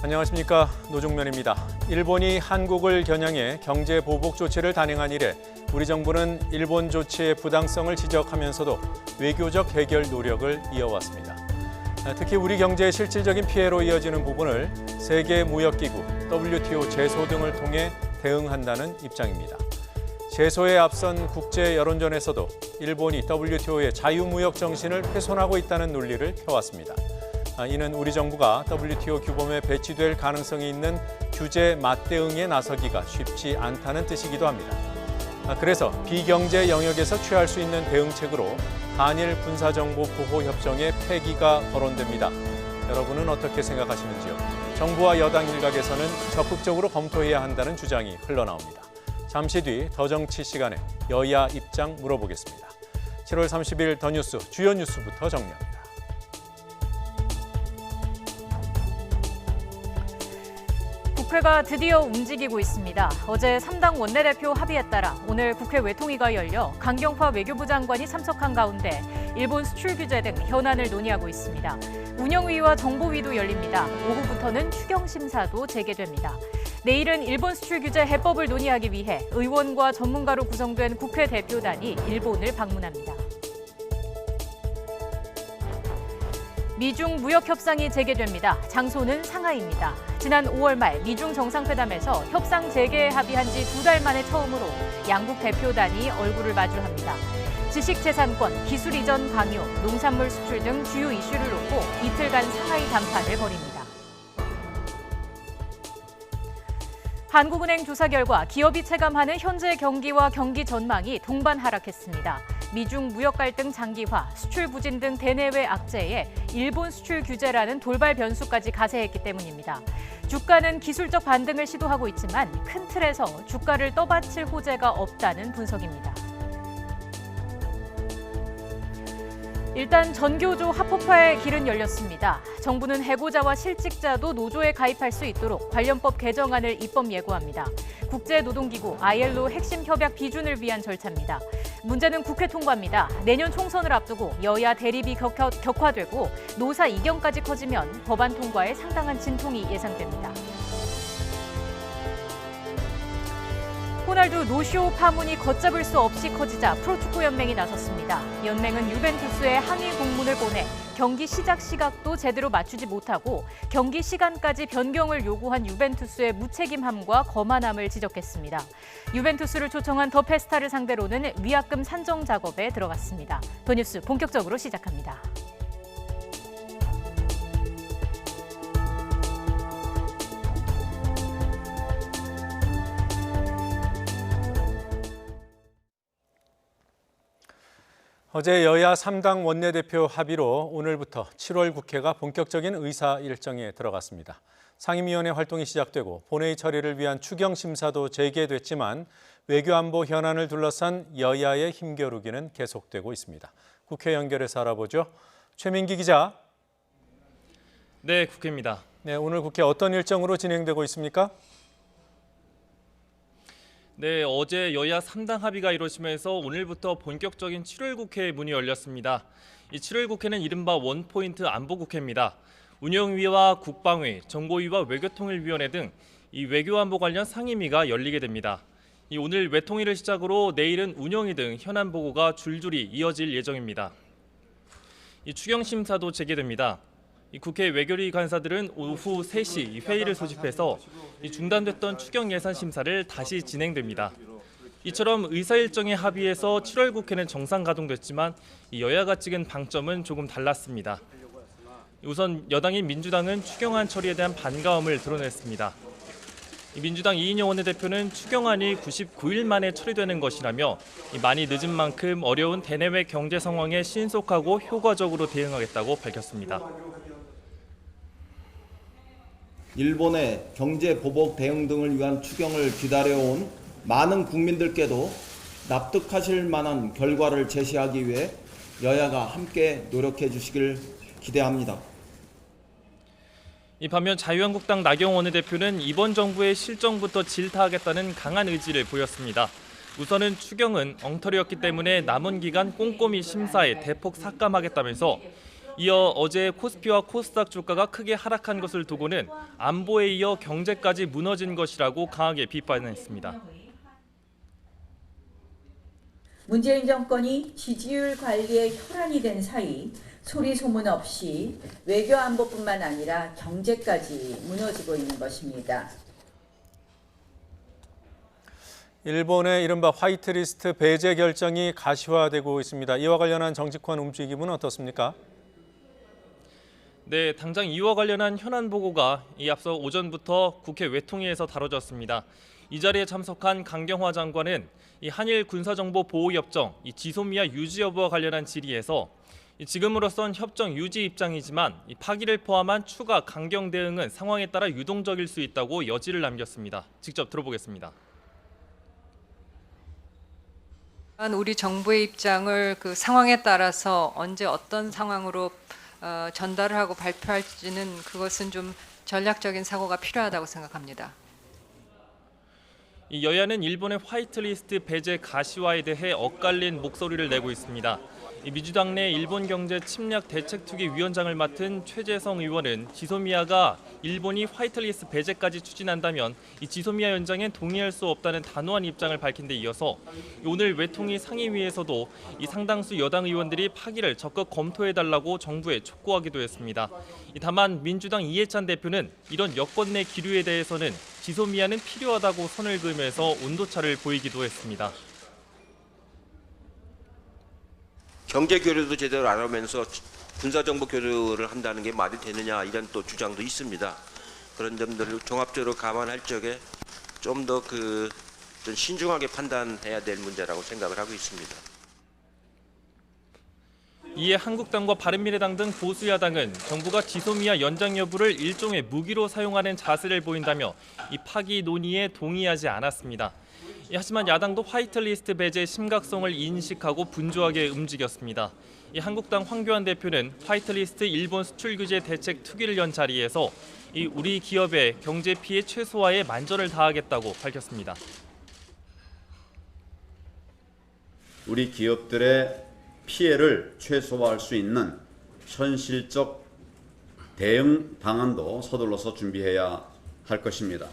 안녕하십니까, 노중면입니다. 일본이 한국을 겨냥해 경제 보복 조치를 단행한 이래 우리 정부는 일본 조치의 부당성을 지적하면서도 외교적 해결 노력을 이어왔습니다. 특히 우리 경제의 실질적인 피해로 이어지는 부분을 세계무역기구, WTO 제소 등을 통해 대응한다는 입장입니다. 제소에 앞선 국제 여론전에서도 일본이 WTO의 자유무역 정신을 훼손하고 있다는 논리를 펴왔습니다. 이는 우리 정부가 WTO 규범에 배치될 가능성이 있는 규제 맞대응에 나서기가 쉽지 않다는 뜻이기도 합니다. 그래서 비경제 영역에서 취할 수 있는 대응책으로 한일 군사정보보호협정의 폐기가 거론됩니다. 여러분은 어떻게 생각하시는지요? 정부와 여당 일각에서는 적극적으로 검토해야 한다는 주장이 흘러나옵니다. 잠시 뒤 더 정치 시간에 여야 입장 물어보겠습니다. 7월 30일 더 뉴스 주요 뉴스부터 정리합니다. 국회가 드디어 움직이고 있습니다. 어제 3당 원내대표 합의에 따라 오늘 국회 외통위가 열려 강경파 외교부 장관이 참석한 가운데 일본 수출 규제 등 현안을 논의하고 있습니다. 운영위와 정보위도 열립니다. 오후부터는 추경 심사도 재개됩니다. 내일은 일본 수출 규제 해법을 논의하기 위해 의원과 전문가로 구성된 국회 대표단이 일본을 방문합니다. 미중 무역 협상이 재개됩니다. 장소는 상하이입니다. 지난 5월 말 미중 정상회담에서 협상 재개에 합의한 지 2달 만에 처음으로 양국 대표단이 얼굴을 마주합니다. 지식재산권, 기술 이전 강요, 농산물 수출 등 주요 이슈를 놓고 이틀간 상하이 담판을 벌입니다. 한국은행 조사 결과 기업이 체감하는 현재 경기와 경기 전망이 동반 하락했습니다. 미중 무역 갈등 장기화, 수출 부진 등 대내외 악재에 일본 수출 규제라는 돌발 변수까지 가세했기 때문입니다. 주가는 기술적 반등을 시도하고 있지만 큰 틀에서 주가를 떠받칠 호재가 없다는 분석입니다. 일단 전교조 합법화의 길은 열렸습니다. 정부는 해고자와 실직자도 노조에 가입할 수 있도록 관련법 개정안을 입법 예고합니다. 국제노동기구 ILO 핵심 협약 비준을 위한 절차입니다. 문제는 국회 통과입니다. 내년 총선을 앞두고 여야 대립이 격화되고 노사 이견까지 커지면 법안 통과에 상당한 진통이 예상됩니다. 호날두 노쇼 파문이 걷잡을 수 없이 커지자 프로축구연맹이 나섰습니다. 연맹은 유벤투스에 항의 공문을 보내 경기 시작 시각도 제대로 맞추지 못하고 경기 시간까지 변경을 요구한 유벤투스의 무책임함과 거만함을 지적했습니다. 유벤투스를 초청한 더 페스타를 상대로는 위약금 산정 작업에 들어갔습니다. 더 뉴스 본격적으로 시작합니다. 어제 여야 3당 원내대표 합의로 오늘부터 7월 국회가 본격적인 의사 일정에 들어갔습니다. 상임위원회 활동이 시작되고 본회의 처리를 위한 추경 심사도 재개됐지만 외교안보 현안을 둘러싼 여야의 힘겨루기는 계속되고 있습니다. 국회 연결해서 알아보죠. 최민기 기자. 네, 국회입니다. 네, 오늘 국회 어떤 일정으로 진행되고 있습니까? 네, 어제 여야 3당 합의가 이루어지면서 오늘부터 본격적인 7월 국회 문이 열렸습니다. 이 7월 국회는 이른바 원포인트 안보국회입니다. 운영위와 국방위, 정보위와 외교통일위원회 등 이 외교안보 관련 상임위가 열리게 됩니다. 이 오늘 외통위를 시작으로 내일은 운영위 등 현안 보고가 줄줄이 이어질 예정입니다. 이 추경 심사도 재개됩니다. 이 국회 외교리 간사들은 오후 3시 회의를 소집해서 중단됐던 추경 예산 심사를 다시 진행됩니다. 이처럼 의사 일정에 합의해서 7월 국회는 정상 가동됐지만 여야가 찍은 방점은 조금 달랐습니다. 우선 여당인 민주당은 추경안 처리에 대한 반가움을 드러냈습니다. 민주당 이인영 원내대표는 추경안이 99일 만에 처리되는 것이라며 많이 늦은 만큼 어려운 대내외 경제 상황에 신속하고 효과적으로 대응하겠다고 밝혔습니다. 일본의 경제 보복 대응 등을 위한 추경을 기다려온 많은 국민들께도 납득하실 만한 결과를 제시하기 위해 여야가 함께 노력해 주시길 기대합니다. 이 반면 자유한국당 나경원 원내대표는 이번 정부의 실정부터 질타하겠다는 강한 의지를 보였습니다. 우선은 추경은 엉터리였기 때문에 남은 기간 꼼꼼히 심사해 대폭 삭감하겠다면서 이어 어제 코스피와 코스닥 주가가 크게 하락한 것을 두고는 안보에 이어 경제까지 무너진 것이라고 강하게 비판했습니다. 문재인 정권이 지지율 관리에 혈안이 된 사이 소리 소문 없이 외교 안보뿐만 아니라 경제까지 무너지고 있는 것입니다. 일본의 이른바 화이트리스트 배제 결정이 가시화되고 있습니다. 이와 관련한 정치권 움직임은 어떻습니까? 네, 당장 이와 관련한 현안 보고가 앞서 오전부터 국회 외통위에서 다뤄졌습니다. 이 자리에 참석한 강경화 장관은 한일 군사정보 보호협정 지소미아 유지 여부와 관련한 질의에서 지금으로선 협정 유지 입장이지만 파기를 포함한 추가 강경 대응은 상황에 따라 유동적일 수 있다고 여지를 남겼습니다. 직접 들어보겠습니다. 우리 정부의 입장을 그 상황에 따라서 언제 어떤 상황으로 전달을 하고 발표할지는 그것은 좀 전략적인 사고가 필요하다고 생각합니다. 여야는 일본의 화이트리스트 배제 가시화에 대해 엇갈린 목소리를 내고 있습니다. 민주당 내 일본 경제 침략 대책특위 위원장을 맡은 최재성 의원은 지소미아가 일본이 화이트리스트 배제까지 추진한다면 이 지소미아 연장에 동의할 수 없다는 단호한 입장을 밝힌 데 이어서 오늘 외통위 상임위에서도 이 상당수 여당 의원들이 파기를 적극 검토해달라고 정부에 촉구하기도 했습니다. 다만 민주당 이해찬 대표는 이런 여권 내 기류에 대해서는 지소미아는 필요하다고 선을 그으면서 온도차를 보이기도 했습니다. 경제 교류도 제대로 안 하면서 군사정보 교류를 한다는 게 말이 되느냐 이런 또 주장도 있습니다. 그런 점들을 종합적으로 감안할 적에 좀 더 좀 신중하게 판단해야 될 문제라고 생각을 하고 있습니다. 이에 한국당과 바른미래당 등 보수 야당은 정부가 지소미아 연장 여부를 일종의 무기로 사용하는 자세를 보인다며 이 파기 논의에 동의하지 않았습니다. 하지만 야당도 화이트리스트 배제의 심각성을 인식하고 분주하게 움직였습니다. 한국당 황교안 대표는 화이트리스트 일본 수출 규제 대책 특위를 연 자리에서 우리 기업의 경제 피해 최소화에 만전을 다하겠다고 밝혔습니다. 우리 기업들의 피해를 최소화할 수 있는 현실적 대응 방안도 서둘러서 준비해야 할 것입니다.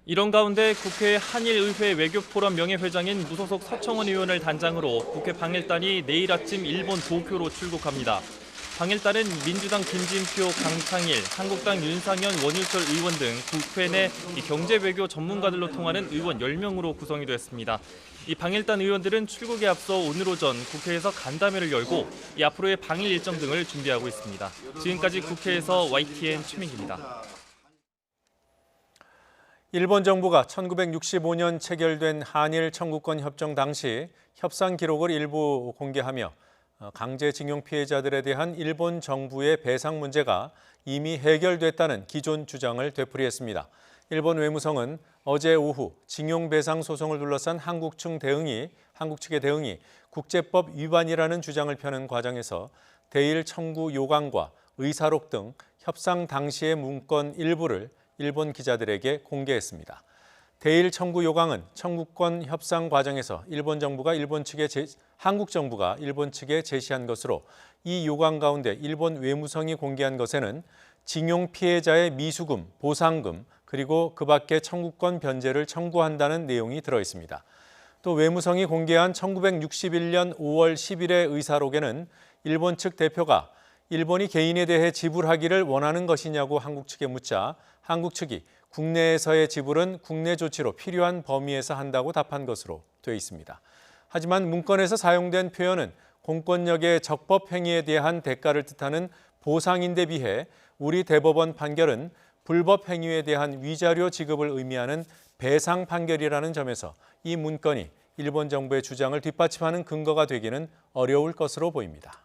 이런 가운데 국회 한일의회 외교포럼 명예회장인 무소속 서청원 의원을 단장으로 국회 방일단이 내일 아침 일본 도쿄로 출국합니다. 방일단은 민주당 김진표, 강창일, 한국당 윤상현, 원유철 의원 등 국회 내 경제 외교 전문가들로 통하는 의원 10명으로 구성이 됐습니다. 이 방일단 의원들은 출국에 앞서 오늘 오전 국회에서 간담회를 열고 앞으로의 방일 일정 등을 준비하고 있습니다. 지금까지 국회에서 YTN 최민기입니다. 일본 정부가 1965년 체결된 한일 청구권 협정 당시 협상 기록을 일부 공개하며 강제징용 피해자들에 대한 일본 정부의 배상 문제가 이미 해결됐다는 기존 주장을 되풀이했습니다. 일본 외무성은 어제 오후 징용배상 소송을 둘러싼 한국 측의 대응이 국제법 위반이라는 주장을 펴는 과정에서 대일 청구 요강과 의사록 등 협상 당시의 문건 일부를 일본 기자들에게 공개했습니다. 대일 청구 요강은 청구권 협상 과정에서 한국 정부가 일본 측에 제시한 것으로 이 요강 가운데 일본 외무성이 공개한 것에는 징용 피해자의 미수금, 보상금, 그리고 그 밖에 청구권 변제를 청구한다는 내용이 들어 있습니다. 또 외무성이 공개한 1961년 5월 10일의 의사록에는 일본 측 대표가 일본이 개인에 대해 지불하기를 원하는 것이냐고 한국 측에 묻자 한국 측이 국내에서의 지불은 국내 조치로 필요한 범위에서 한다고 답한 것으로 되어 있습니다. 하지만 문건에서 사용된 표현은 공권력의 적법 행위에 대한 대가를 뜻하는 보상인데 비해 우리 대법원 판결은 불법 행위에 대한 위자료 지급을 의미하는 배상 판결이라는 점에서 이 문건이 일본 정부의 주장을 뒷받침하는 근거가 되기는 어려울 것으로 보입니다.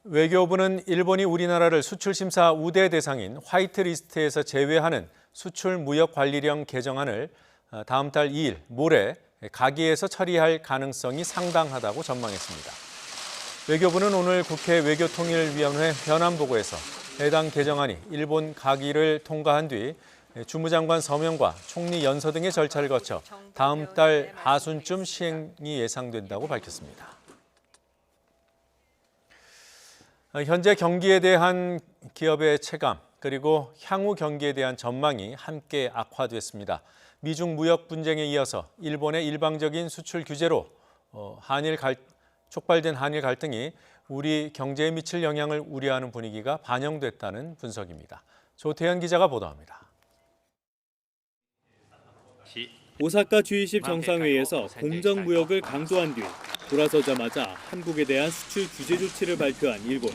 외교부는 일본이 우리나라를 수출심사 우대 대상인 화이트리스트에서 제외하는 수출무역관리령 개정안을 다음 달 2일 모레 가기에서 처리할 가능성이 상당하다고 전망했습니다. 외교부는 오늘 국회 외교통일위원회 현안보고에서 해당 개정안이 일본 가기를 통과한 뒤 주무장관 서명과 총리 연서 등의 절차를 거쳐 다음 달 하순쯤 시행이 예상된다고 밝혔습니다. 현재 경기에 대한 기업의 체감 그리고 향후 경기에 대한 전망이 함께 악화됐습니다. 미중 무역 분쟁에 이어서 일본의 일방적인 수출 규제로 촉발된 한일 갈등이 우리 경제에 미칠 영향을 우려하는 분위기가 반영됐다는 분석입니다. 조태현 기자가 보도합니다. 오사카 G20 정상회의에서 공정무역을 강조한 뒤 돌아서자마자 한국에 대한 수출 규제 조치를 발표한 일본.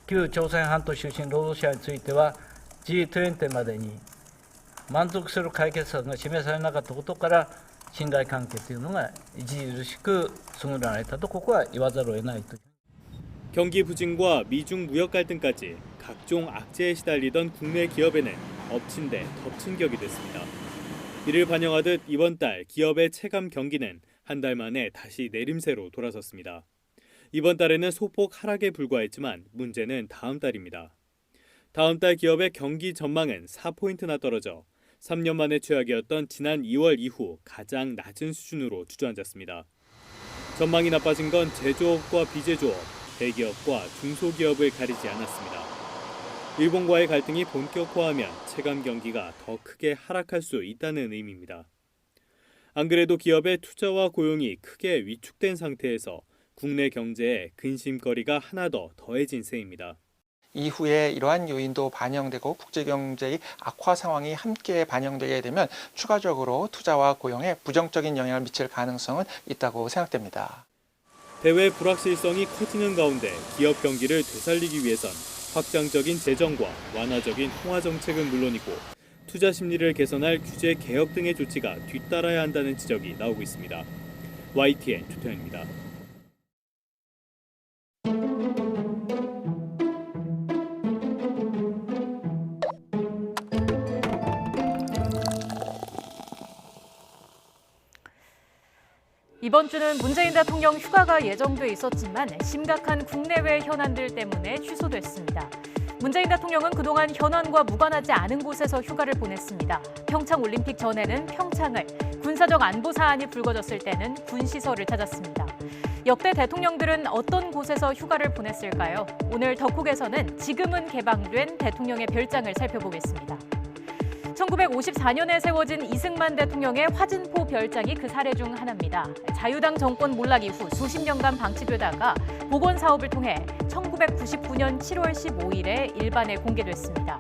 旧朝鮮半島出身労働者については G20 までに満足する解決策が示されなかったことから信頼関係というのが著しく優れられたとここは言わざるを得ないと。 경기 부진과 미중 무역 갈등까지 각종 악재에 시달리던 국내 기업에는 엎친 데 덮친 격이 됐습니다. 이를 반영하듯 이번 달 기업의 체감 경기는 한 달 만에 다시 내림세로 돌아섰습니다. 이번 달에는 소폭 하락에 불과했지만 문제는 다음 달입니다. 다음 달 기업의 경기 전망은 4포인트나 떨어져 3년 만에 최악이었던 지난 2월 이후 가장 낮은 수준으로 주저앉았습니다. 전망이 나빠진 건 제조업과 비제조업, 대기업과 중소기업을 가리지 않았습니다. 일본과의 갈등이 본격화하면 체감 경기가 더 크게 하락할 수 있다는 의미입니다. 안 그래도 기업의 투자와 고용이 크게 위축된 상태에서 국내 경제에 근심거리가 하나 더 더해진 셈입니다. 이후에 이러한 요인도 반영되고 국제경제의 악화 상황이 함께 반영되게 되면 추가적으로 투자와 고용에 부정적인 영향을 미칠 가능성은 있다고 생각됩니다. 대외 불확실성이 커지는 가운데 기업 경기를 되살리기 위해선 확장적인 재정과 완화적인 통화 정책은 물론이고 투자 심리를 개선할 규제 개혁 등의 조치가 뒤따라야 한다는 지적이 나오고 있습니다. YTN 조태현입니다. 이번 주는 문재인 대통령 휴가가 예정돼 있었지만 심각한 국내외 현안들 때문에 취소됐습니다. 문재인 대통령은 그동안 현안과 무관하지 않은 곳에서 휴가를 보냈습니다. 평창 올림픽 전에는 평창을, 군사적 안보 사안이 불거졌을 때는 군시설을 찾았습니다. 역대 대통령들은 어떤 곳에서 휴가를 보냈을까요? 오늘 덕후에서는 지금은 개방된 대통령의 별장을 살펴보겠습니다. 1954년에 세워진 이승만 대통령의 화진포 별장이 그 사례 중 하나입니다. 자유당 정권 몰락 이후 수십 년간 방치되다가 복원 사업을 통해 1999년 7월 15일에 일반에 공개됐습니다.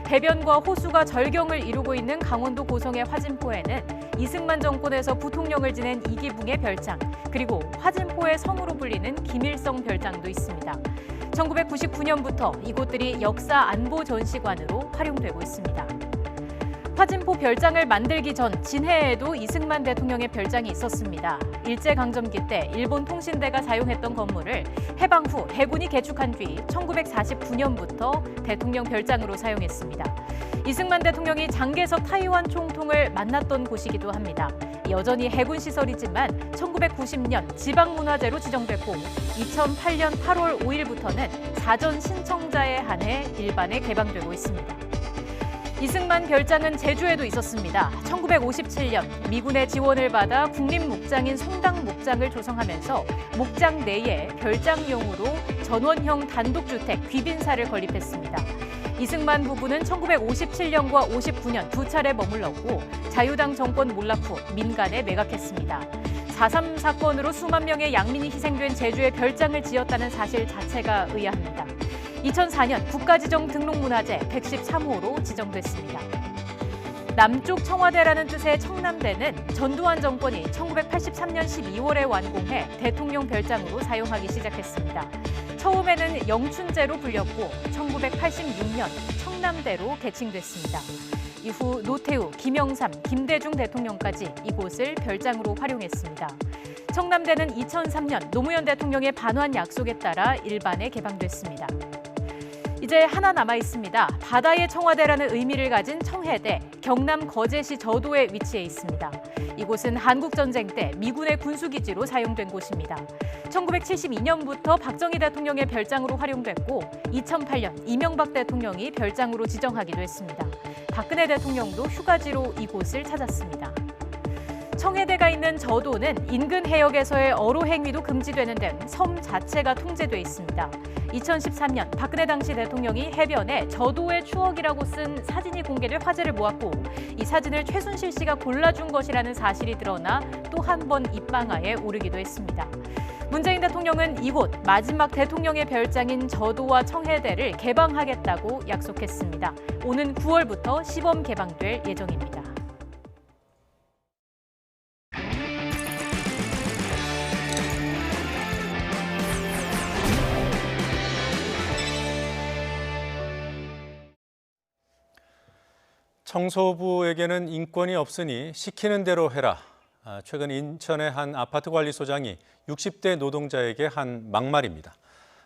해변과 호수가 절경을 이루고 있는 강원도 고성의 화진포에는 이승만 정권에서 부통령을 지낸 이기붕의 별장, 그리고 화진포의 성으로 불리는 김일성 별장도 있습니다. 1999년부터 이곳들이 역사 안보 전시관으로 활용되고 있습니다. 화진포 별장을 만들기 전 진해에도 이승만 대통령의 별장이 있었습니다. 일제강점기 때 일본 통신대가 사용했던 건물을 해방 후 해군이 개축한 뒤 1949년부터 대통령 별장으로 사용했습니다. 이승만 대통령이 장개석 타이완 총통을 만났던 곳이기도 합니다. 여전히 해군 시설이지만 1990년 지방문화재로 지정됐고 2008년 8월 5일부터는 사전 신청자에 한해 일반에 개방되고 있습니다. 이승만 별장은 제주에도 있었습니다. 1957년 미군의 지원을 받아 국립목장인 송당목장을 조성하면서 목장 내에 별장용으로 전원형 단독주택 귀빈사를 건립했습니다. 이승만 부부는 1957년과 59년 두 차례 머물렀고 자유당 정권 몰락 후 민간에 매각했습니다. 4.3 사건으로 수만 명의 양민이 희생된 제주에 별장을 지었다는 사실 자체가 의아합니다. 2004년 국가지정 등록문화재 113호로 지정됐습니다. 남쪽 청와대라는 뜻의 청남대는 전두환 정권이 1983년 12월에 완공해 대통령 별장으로 사용하기 시작했습니다. 처음에는 영춘제로 불렸고 1986년 청남대로 개칭됐습니다. 이후 노태우, 김영삼, 김대중 대통령까지 이곳을 별장으로 활용했습니다. 청남대는 2003년 노무현 대통령의 반환 약속에 따라 일반에 개방됐습니다. 이제 하나 남아 있습니다. 바다의 청와대라는 의미를 가진 청해대, 경남 거제시 저도에 위치해 있습니다. 이곳은 한국전쟁 때 미군의 군수기지로 사용된 곳입니다. 1972년부터 박정희 대통령의 별장으로 활용됐고 2008년 이명박 대통령이 별장으로 지정하기도 했습니다. 박근혜 대통령도 휴가지로 이곳을 찾았습니다. 청해대가 있는 저도는 인근 해역에서의 어로 행위도 금지되는 등 섬 자체가 통제돼 있습니다. 2013년 박근혜 당시 대통령이 해변에 저도의 추억이라고 쓴 사진이 공개돼 화제를 모았고 이 사진을 최순실 씨가 골라준 것이라는 사실이 드러나 또 한 번 입방아에 오르기도 했습니다. 문재인 대통령은 이곳 마지막 대통령의 별장인 저도와 청해대를 개방하겠다고 약속했습니다. 오는 9월부터 시범 개방될 예정입니다. 청소부에게는 인권이 없으니 시키는 대로 해라. 최근 인천의 한 아파트 관리소장이 60대 노동자에게 한 막말입니다.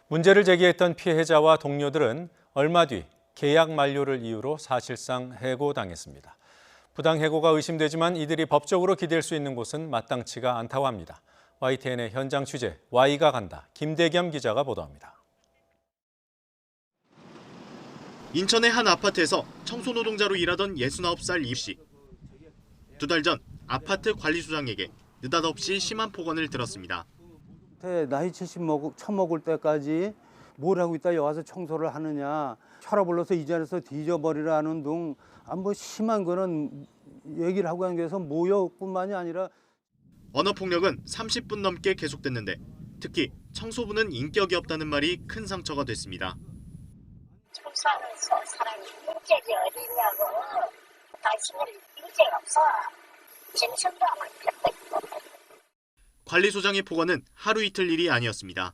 문제를 제기했던 피해자와 동료들은 얼마 뒤 계약 만료를 이유로 사실상 해고당했습니다. 부당 해고가 의심되지만 이들이 법적으로 기댈 수 있는 곳은 마땅치가 않다고 합니다. YTN의 현장 취재 Y가 간다. 김대겸 기자가 보도합니다. 인천의 한 아파트에서 청소노동자로 일하던 69살 이 씨. 2달 전 아파트 관리소장에게 느닷없이 심한 폭언을 들었습니다. 나이 70 처먹을 때까지 뭘 하고 있다 여기 와서 청소를 하느냐. 혈압 올라서 이 자리에서 뒤져버리라는 등 뭐 심한 거는 얘기를 하고 하는 게서 모욕뿐만이 아니라 언어폭력은 30분 넘게 계속됐는데 특히 청소부는 인격이 없다는 말이 큰 상처가 됐습니다. 청소하면서 사람이 인격이 어디냐고 당신은 인격 없어. 진술도 안 하고 관리소장의 폭언은 하루 이틀 일이 아니었습니다.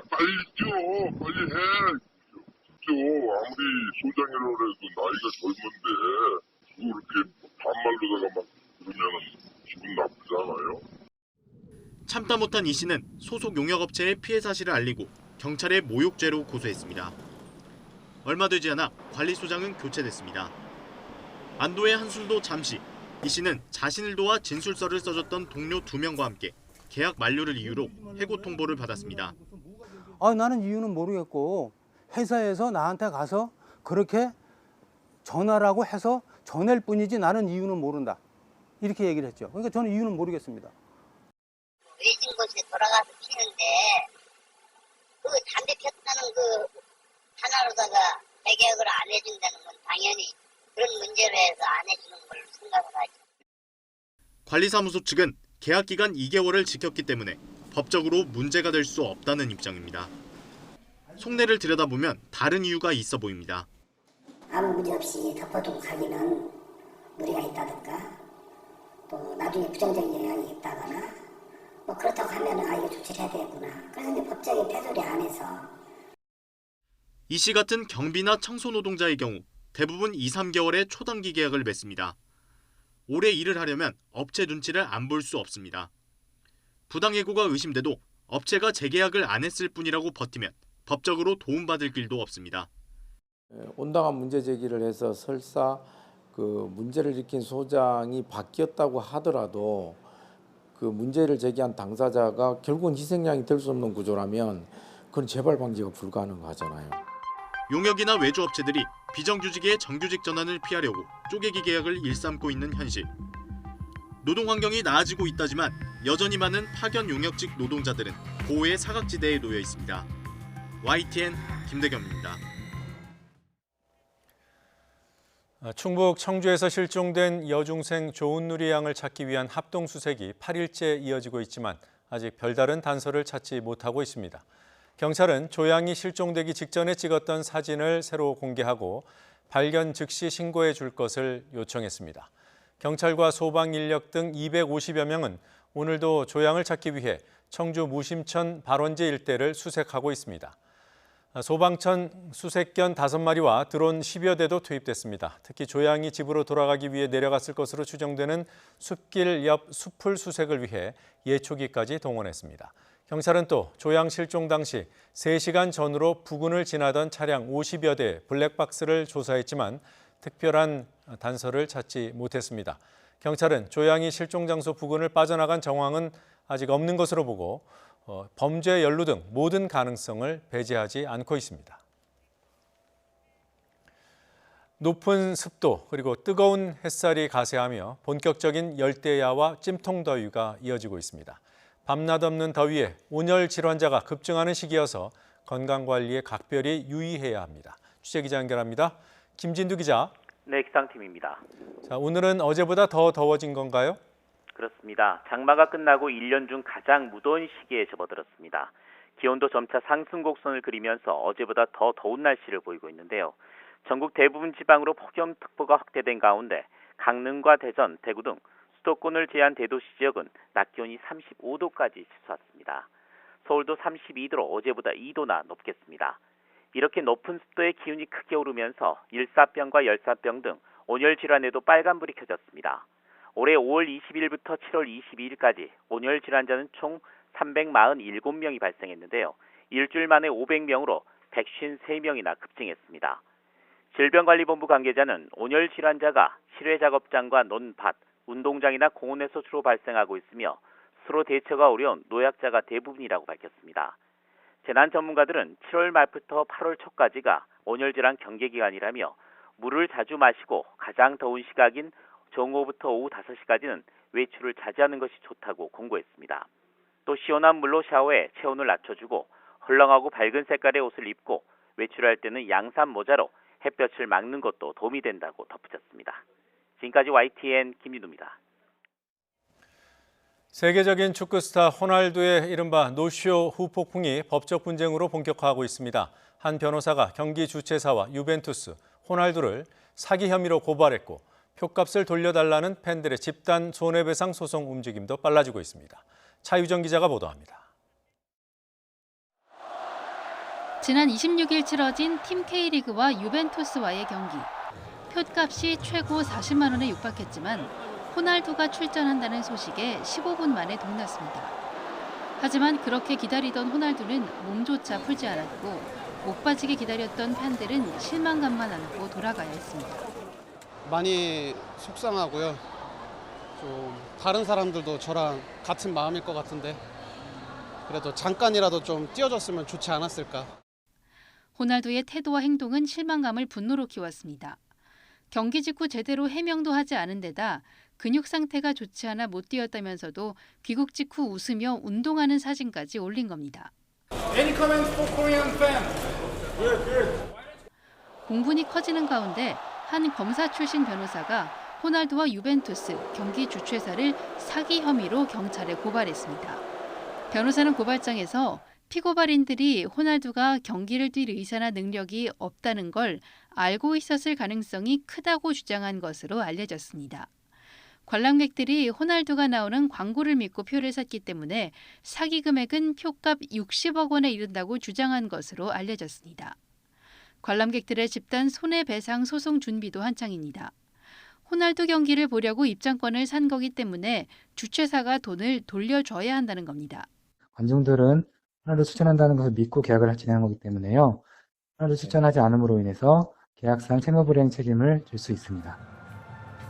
빨리 뛰어, 빨리 해. 진짜 아무리 소장이라고 해도 나이가 젊은데 그렇게 반말로다가 막 그러면 기분 나쁘잖아요. 참다 못한 이 씨는 소속 용역업체에 피해 사실을 알리고 경찰에 모욕죄로 고소했습니다. 얼마 되지 않아 관리소장은 교체됐습니다. 안도의 한숨도 잠시. 이 씨는 자신을 도와 진술서를 써줬던 동료 2명과 함께 계약 만료를 이유로 해고 통보를 받았습니다. 나는 이유는 모르겠고 회사에서 나한테 가서 그렇게 전화라고 해서 전할 뿐이지 나는 이유는 모른다. 이렇게 얘기를 했죠. 그러니까 저는 이유는 모르겠습니다. 외진 곳에 돌아가서 피는데 그 담배 폈다는 그 하나로다가 재계약을 안 해준다는 건 당연히 그런 문제로 해서 안 해주는 걸로 생각을 하죠. 관리사무소 측은 계약 기간 2개월을 지켰기 때문에 법적으로 문제가 될 수 없다는 입장입니다. 속내를 들여다보면 다른 이유가 있어 보입니다. 아무 문제 없이 덮어두고 가기는 무리가 있다든가 또 나중에 부정적인 영향이 있다거나 뭐 그렇다고 하면 이거 조치를 해야 되겠구나. 그래서 이제 법적인 테두리 안에서 이 씨 같은 경비나 청소 노동자의 경우 대부분 2, 3개월의 초단기 계약을 맺습니다. 오래 일을 하려면 업체 눈치를 안 볼 수 없습니다. 부당해고가 의심돼도 업체가 재계약을 안 했을 뿐이라고 버티면 법적으로 도움받을 길도 없습니다. 온당한 문제 제기를 해서 설사 그 문제를 일으킨 소장이 바뀌었다고 하더라도 그 문제를 제기한 당사자가 결국은 희생양이 될 수 없는 구조라면 그건 재발 방지가 불가능하잖아요. 용역이나 외주업체들이 비정규직의 정규직 전환을 피하려고 쪼개기 계약을 일삼고 있는 현실. 노동 환경이 나아지고 있다지만 여전히 많은 파견 용역직 노동자들은 보호의 사각지대에 놓여 있습니다. YTN 김대겸입니다. 충북 청주에서 실종된 여중생 조은누리 양을 찾기 위한 합동수색이 8일째 이어지고 있지만 아직 별다른 단서를 찾지 못하고 있습니다. 경찰은 조 양이 실종되기 직전에 찍었던 사진을 새로 공개하고 발견 즉시 신고해 줄 것을 요청했습니다. 경찰과 소방 인력 등 250여 명은 오늘도 조 양을 찾기 위해 청주 무심천 발원지 일대를 수색하고 있습니다. 소방천 수색견 5마리와 드론 10여 대도 투입됐습니다. 특히 조 양이 집으로 돌아가기 위해 내려갔을 것으로 추정되는 숲길 옆 숲을 수색을 위해 예초기까지 동원했습니다. 경찰은 또 조 양 실종 당시 3시간 전으로 부근을 지나던 차량 50여 대 블랙박스를 조사했지만 특별한 단서를 찾지 못했습니다. 경찰은 조 양이 실종 장소 부근을 빠져나간 정황은 아직 없는 것으로 보고 범죄 연루 등 모든 가능성을 배제하지 않고 있습니다. 높은 습도 그리고 뜨거운 햇살이 가세하며 본격적인 열대야와 찜통더위가 이어지고 있습니다. 밤낮 없는 더위에 온열 질환자가 급증하는 시기여서 건강관리에 각별히 유의해야 합니다. 취재기자 연결합니다. 김진두 기자. 네, 기상팀입니다. 자, 오늘은 어제보다 더 더워진 건가요? 그렇습니다. 장마가 끝나고 1년 중 가장 무더운 시기에 접어들었습니다. 기온도 점차 상승 곡선을 그리면서 어제보다 더 더운 날씨를 보이고 있는데요. 전국 대부분 지방으로 폭염특보가 확대된 가운데 강릉과 대전, 대구 등 수도권을 제한 대도시 지역은 낮 기온이 35도까지 치솟았습니다. 서울도 32도로 어제보다 2도나 높겠습니다. 이렇게 높은 습도의 기온이 크게 오르면서 일사병과 열사병 등 온열 질환에도 빨간불이 켜졌습니다. 올해 5월 20일부터 7월 22일까지 온열 질환자는 총 347명이 발생했는데요. 일주일 만에 500명으로 153명이나 급증했습니다. 질병관리본부 관계자는 온열 질환자가 실외 작업장과 논밭, 운동장이나 공원에서 주로 발생하고 있으며 스스로 대처가 어려운 노약자가 대부분이라고 밝혔습니다. 재난 전문가들은 7월 말부터 8월 초까지가 온열 질환 경계 기간이라며 물을 자주 마시고 가장 더운 시각인 정오부터 오후 5시까지는 외출을 자제하는 것이 좋다고 공고했습니다. 또 시원한 물로 샤워해 체온을 낮춰주고 헐렁하고 밝은 색깔의 옷을 입고 외출할 때는 양산 모자로 햇볕을 막는 것도 도움이 된다고 덧붙였습니다. 지금까지 YTN 김윤우입니다. 세계적인 축구 스타 호날두의 이른바 노쇼 후폭풍이 법적 분쟁으로 본격화하고 있습니다. 한 변호사가 경기 주최사와 유벤투스, 호날두를 사기 혐의로 고발했고 표값을 돌려달라는 팬들의 집단 손해배상 소송 움직임도 빨라지고 있습니다. 차유정 기자가 보도합니다. 지난 26일 치러진 팀 K리그와 유벤투스와의 경기. 표값이 최고 40만 원에 육박했지만 호날두가 출전한다는 소식에 15분 만에 동났습니다. 하지만 그렇게 기다리던 호날두는 몸조차 풀지 않았고 못 빠지게 기다렸던 팬들은 실망감만 안고 돌아가야 했습니다. 많이 속상하고요. 좀 다른 사람들도 저랑 같은 마음일 것 같은데 그래도 잠깐이라도 좀 띄워줬으면 좋지 않았을까. 호날두의 태도와 행동은 실망감을 분노로 키웠습니다. 경기 직후 제대로 해명도 하지 않은 데다 근육 상태가 좋지 않아 못 뛰었다면서도 귀국 직후 웃으며 운동하는 사진까지 올린 겁니다. 공분이 커지는 가운데 한 검사 출신 변호사가 호날두와 유벤투스 경기 주최사를 사기 혐의로 경찰에 고발했습니다. 변호사는 고발장에서 피고발인들이 호날두가 경기를 뛸 의사나 능력이 없다는 걸 알고 있었을 가능성이 크다고 주장한 것으로 알려졌습니다. 관람객들이 호날두가 나오는 광고를 믿고 표를 샀기 때문에 사기 금액은 표값 60억 원에 이른다고 주장한 것으로 알려졌습니다. 관람객들의 집단 손해배상 소송 준비도 한창입니다. 호날두 경기를 보려고 입장권을 산 거기 때문에 주최사가 돈을 돌려줘야 한다는 겁니다. 관중들은 호날두 출전한다는 것을 믿고 계약을 진행한 거기 때문에요. 호날두 출전하지 않음으로 인해서 계약상 채무 불이행 책임을 질 수 있습니다.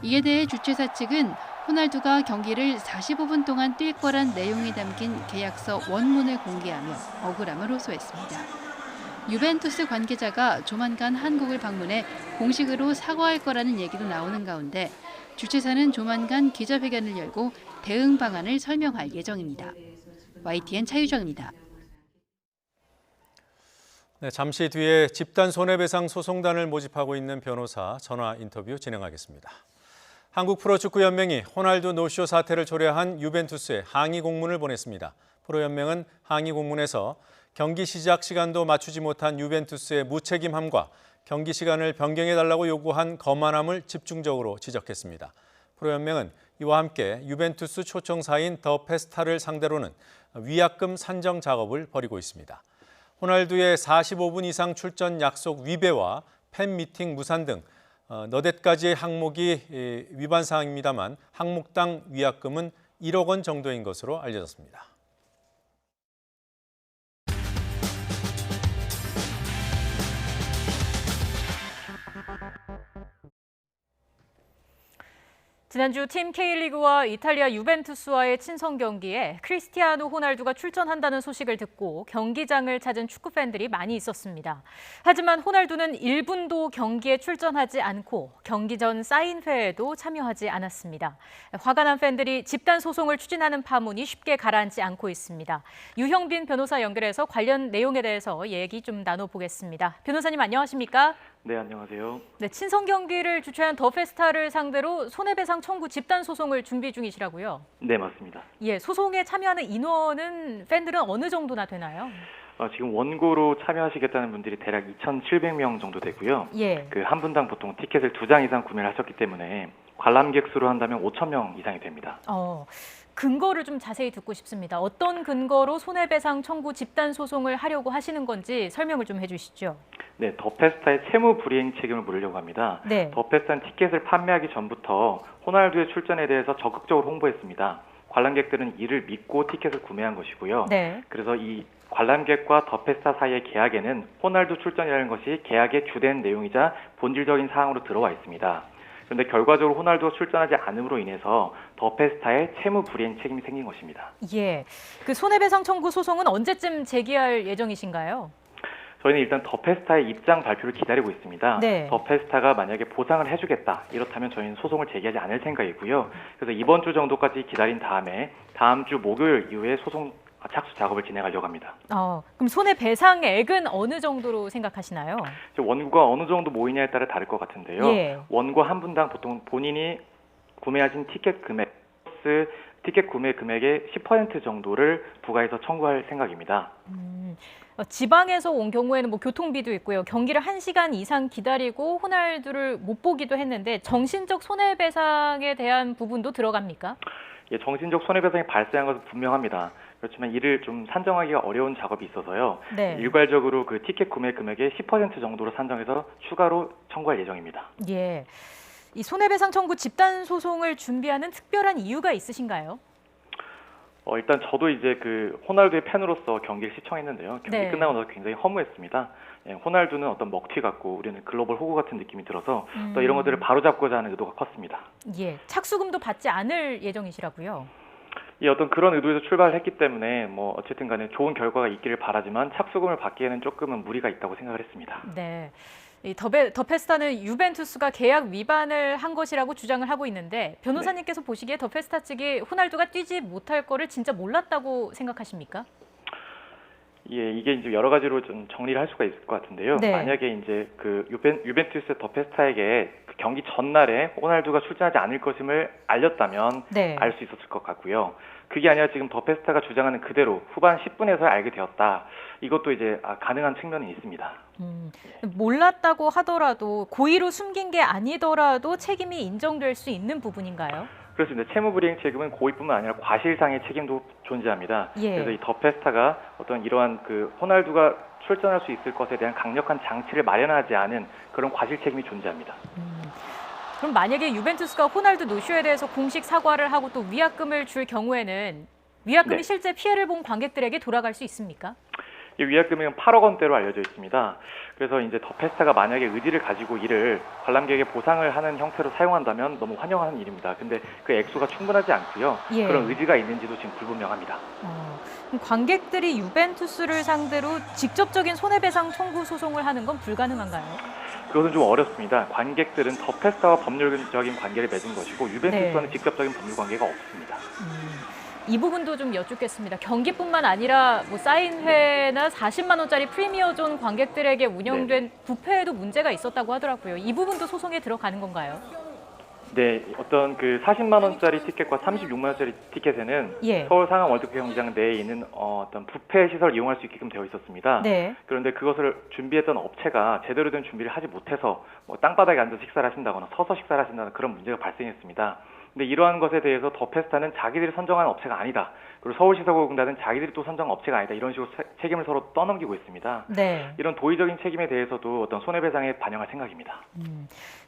이에 대해 주최사 측은 호날두가 경기를 45분 동안 뛸 거란 내용이 담긴 계약서 원문을 공개하며 억울함을 호소했습니다. 유벤투스 관계자가 조만간 한국을 방문해 공식으로 사과할 거라는 얘기도 나오는 가운데 주최사는 조만간 기자회견을 열고 대응 방안을 설명할 예정입니다. YTN 차유정입니다. 네, 잠시 뒤에 집단 손해배상 소송단을 모집하고 있는 변호사 전화 인터뷰 진행하겠습니다. 한국 프로축구연맹이 호날두 노쇼 사태를 초래한 유벤투스에 항의 공문을 보냈습니다. 프로연맹은 항의 공문에서 경기 시작 시간도 맞추지 못한 유벤투스의 무책임함과 경기 시간을 변경해달라고 요구한 거만함을 집중적으로 지적했습니다. 프로연맹은 이와 함께 유벤투스 초청사인 더 페스타를 상대로는 위약금 산정 작업을 벌이고 있습니다. 호날두의 45분 이상 출전 약속 위배와 팬미팅 무산 등 너댓 가지의 항목이 위반 사항입니다만 항목당 위약금은 1억 원 정도인 것으로 알려졌습니다. 지난주 팀 K리그와 이탈리아 유벤투스와의 친선 경기에 크리스티아노 호날두가 출전한다는 소식을 듣고 경기장을 찾은 축구 팬들이 많이 있었습니다. 하지만 호날두는 1분도 경기에 출전하지 않고 경기 전 사인회에도 참여하지 않았습니다. 화가 난 팬들이 집단 소송을 추진하는 파문이 쉽게 가라앉지 않고 있습니다. 유형빈 변호사 연결해서 관련 내용에 대해서 얘기 좀 나눠보겠습니다. 변호사님 안녕하십니까? 네, 안녕하세요. 네, 친선 경기를 주최한 더 페스타를 상대로 손해배상 청구 집단 소송을 준비 중이시라고요? 네, 맞습니다. 예, 소송에 참여하는 인원은 팬들은 어느 정도나 되나요? 지금 원고로 참여하시겠다는 분들이 대략 2,700명 정도 되고요. 예. 그 한 분당 보통 티켓을 2장 이상 구매를 하셨기 때문에 관람객 수로 한다면 5,000명 이상이 됩니다. 근거를 좀 자세히 듣고 싶습니다. 어떤 근거로 손해배상 청구 집단 소송을 하려고 하시는 건지 설명을 좀 해주시죠. 네, 더 페스타의 채무 불이행 책임을 물으려고 합니다. 네. 더 페스타는 티켓을 판매하기 전부터 호날두의 출전에 대해서 적극적으로 홍보했습니다. 관람객들은 이를 믿고 티켓을 구매한 것이고요. 네. 그래서 이 관람객과 더 페스타 사이의 계약에는 호날두 출전이라는 것이 계약의 주된 내용이자 본질적인 사항으로 들어와 있습니다. 그런데 결과적으로 호날두가 출전하지 않음으로 인해서 더 페스타의 채무 불이행 책임이 생긴 것입니다. 예, 그 손해배상 청구 소송은 언제쯤 제기할 예정이신가요? 저희는 일단 더 페스타의 입장 발표를 기다리고 있습니다. 네. 더 페스타가 만약에 보상을 해주겠다 이렇다면 저희는 소송을 제기하지 않을 생각이고요. 그래서 이번 주 정도까지 기다린 다음에 다음 주 목요일 이후에 소송 착수 작업을 진행하려고 합니다. 그럼 손해배상액은 어느 정도로 생각하시나요? 원고가 어느 정도 모이냐에 따라 다를 것 같은데요. 예. 원고 한 분당 보통 본인이 구매하신 티켓 금액 플러스 티켓 구매 금액의 10% 정도를 부과해서 청구할 생각입니다. 지방에서 온 경우에는 뭐 교통비도 있고요. 경기를 1시간 이상 기다리고 호날두를 못 보기도 했는데 정신적 손해배상에 대한 부분도 들어갑니까? 예, 정신적 손해배상이 발생한 것은 분명합니다. 그렇지만 이를 좀 산정하기가 어려운 작업이 있어서요. 네. 일괄적으로 그 티켓 구매 금액의 10% 정도로 산정해서 추가로 청구할 예정입니다. 예, 이 손해배상 청구 집단 소송을 준비하는 특별한 이유가 있으신가요? 일단 저도 이제 그 호날두의 팬으로서 경기를 시청했는데요. 경기 네. 끝나고 나서 굉장히 허무했습니다. 예, 호날두는 어떤 먹튀 같고 우리는 글로벌 호구 같은 느낌이 들어서 또 이런 것들을 바로잡고자 하는 의도가 컸습니다. 예, 착수금도 받지 않을 예정이시라고요? 예, 어떤 그런 의도에서 출발을 했기 때문에 뭐 어쨌든 간에 좋은 결과가 있기를 바라지만 착수금을 받기에는 조금은 무리가 있다고 생각을 했습니다. 네. 이 더 페스타는 유벤투스가 계약 위반을 한 것이라고 주장을 하고 있는데 변호사님께서 보시기에 더 페스타 측이 호날두가 뛰지 못할 거를 진짜 몰랐다고 생각하십니까? 예, 이게 이제 여러 가지로 좀 정리를 할 수가 있을 것 같은데요. 네. 만약에 이제 그 유벤투스 더 페스타에게 그 경기 전날에 호날두가 출전하지 않을 것임을 알렸다면 네. 알 수 있었을 것 같고요. 그게 아니라 지금 더 페스타가 주장하는 그대로 후반 10분에서 알게 되었다. 이것도 이제 가능한 측면은 있습니다. 몰랐다고 하더라도 고의로 숨긴 게 아니더라도 책임이 인정될 수 있는 부분인가요? 그렇습니다. 채무불이행 책임은 고의뿐만 아니라 과실상의 책임도 존재합니다. 예. 그래서 이 더 페스타가 어떤 이러한 그 호날두가 출전할 수 있을 것에 대한 강력한 장치를 마련하지 않은 그런 과실 책임이 존재합니다. 그럼 만약에 유벤투스가 호날두 노쇼에 대해서 공식 사과를 하고 또 위약금을 줄 경우에는 위약금이 네. 실제 피해를 본 관객들에게 돌아갈 수 있습니까? 이 위약금액은 8억 원대로 알려져 있습니다. 그래서 이제 더 페스타가 만약에 의지를 가지고 이를 관람객에게 보상을 하는 형태로 사용한다면 너무 환영하는 일입니다. 근데 그 액수가 충분하지 않고요. 예. 그런 의지가 있는지도 지금 불분명합니다. 그럼 관객들이 유벤투스를 상대로 직접적인 손해배상 청구 소송을 하는 건 불가능한가요? 그것은 좀 어렵습니다. 관객들은 더 페스타와 법률적인 관계를 맺은 것이고 유벤투스와는 네. 직접적인 법률 관계가 없습니다. 이 부분도 좀 여쭙겠습니다. 경기뿐만 아니라 뭐 사인회나 40만 원짜리 프리미어존 관객들에게 운영된 뷔페에도 문제가 있었다고 하더라고요. 이 부분도 소송에 들어가는 건가요? 네, 어떤 그 40만 원짜리 티켓과 36만 원짜리 티켓에는 예. 서울 상암 월드컵 경기장 내에 있는 어떤 뷔페 시설을 이용할 수 있게끔 되어 있었습니다. 네. 그런데 그것을 준비했던 업체가 제대로 된 준비를 하지 못해서 뭐 땅바닥에 앉아서 식사를 하신다거나 서서 식사를 하신다는 그런 문제가 발생했습니다. 근데 이러한 것에 대해서 더 페스타는 자기들이 선정한 업체가 아니다. 그리고 서울시설공단은 자기들이 또 선정한 업체가 아니다. 이런 식으로 책임을 서로 떠넘기고 있습니다. 네. 이런 도의적인 책임에 대해서도 어떤 손해배상에 반영할 생각입니다.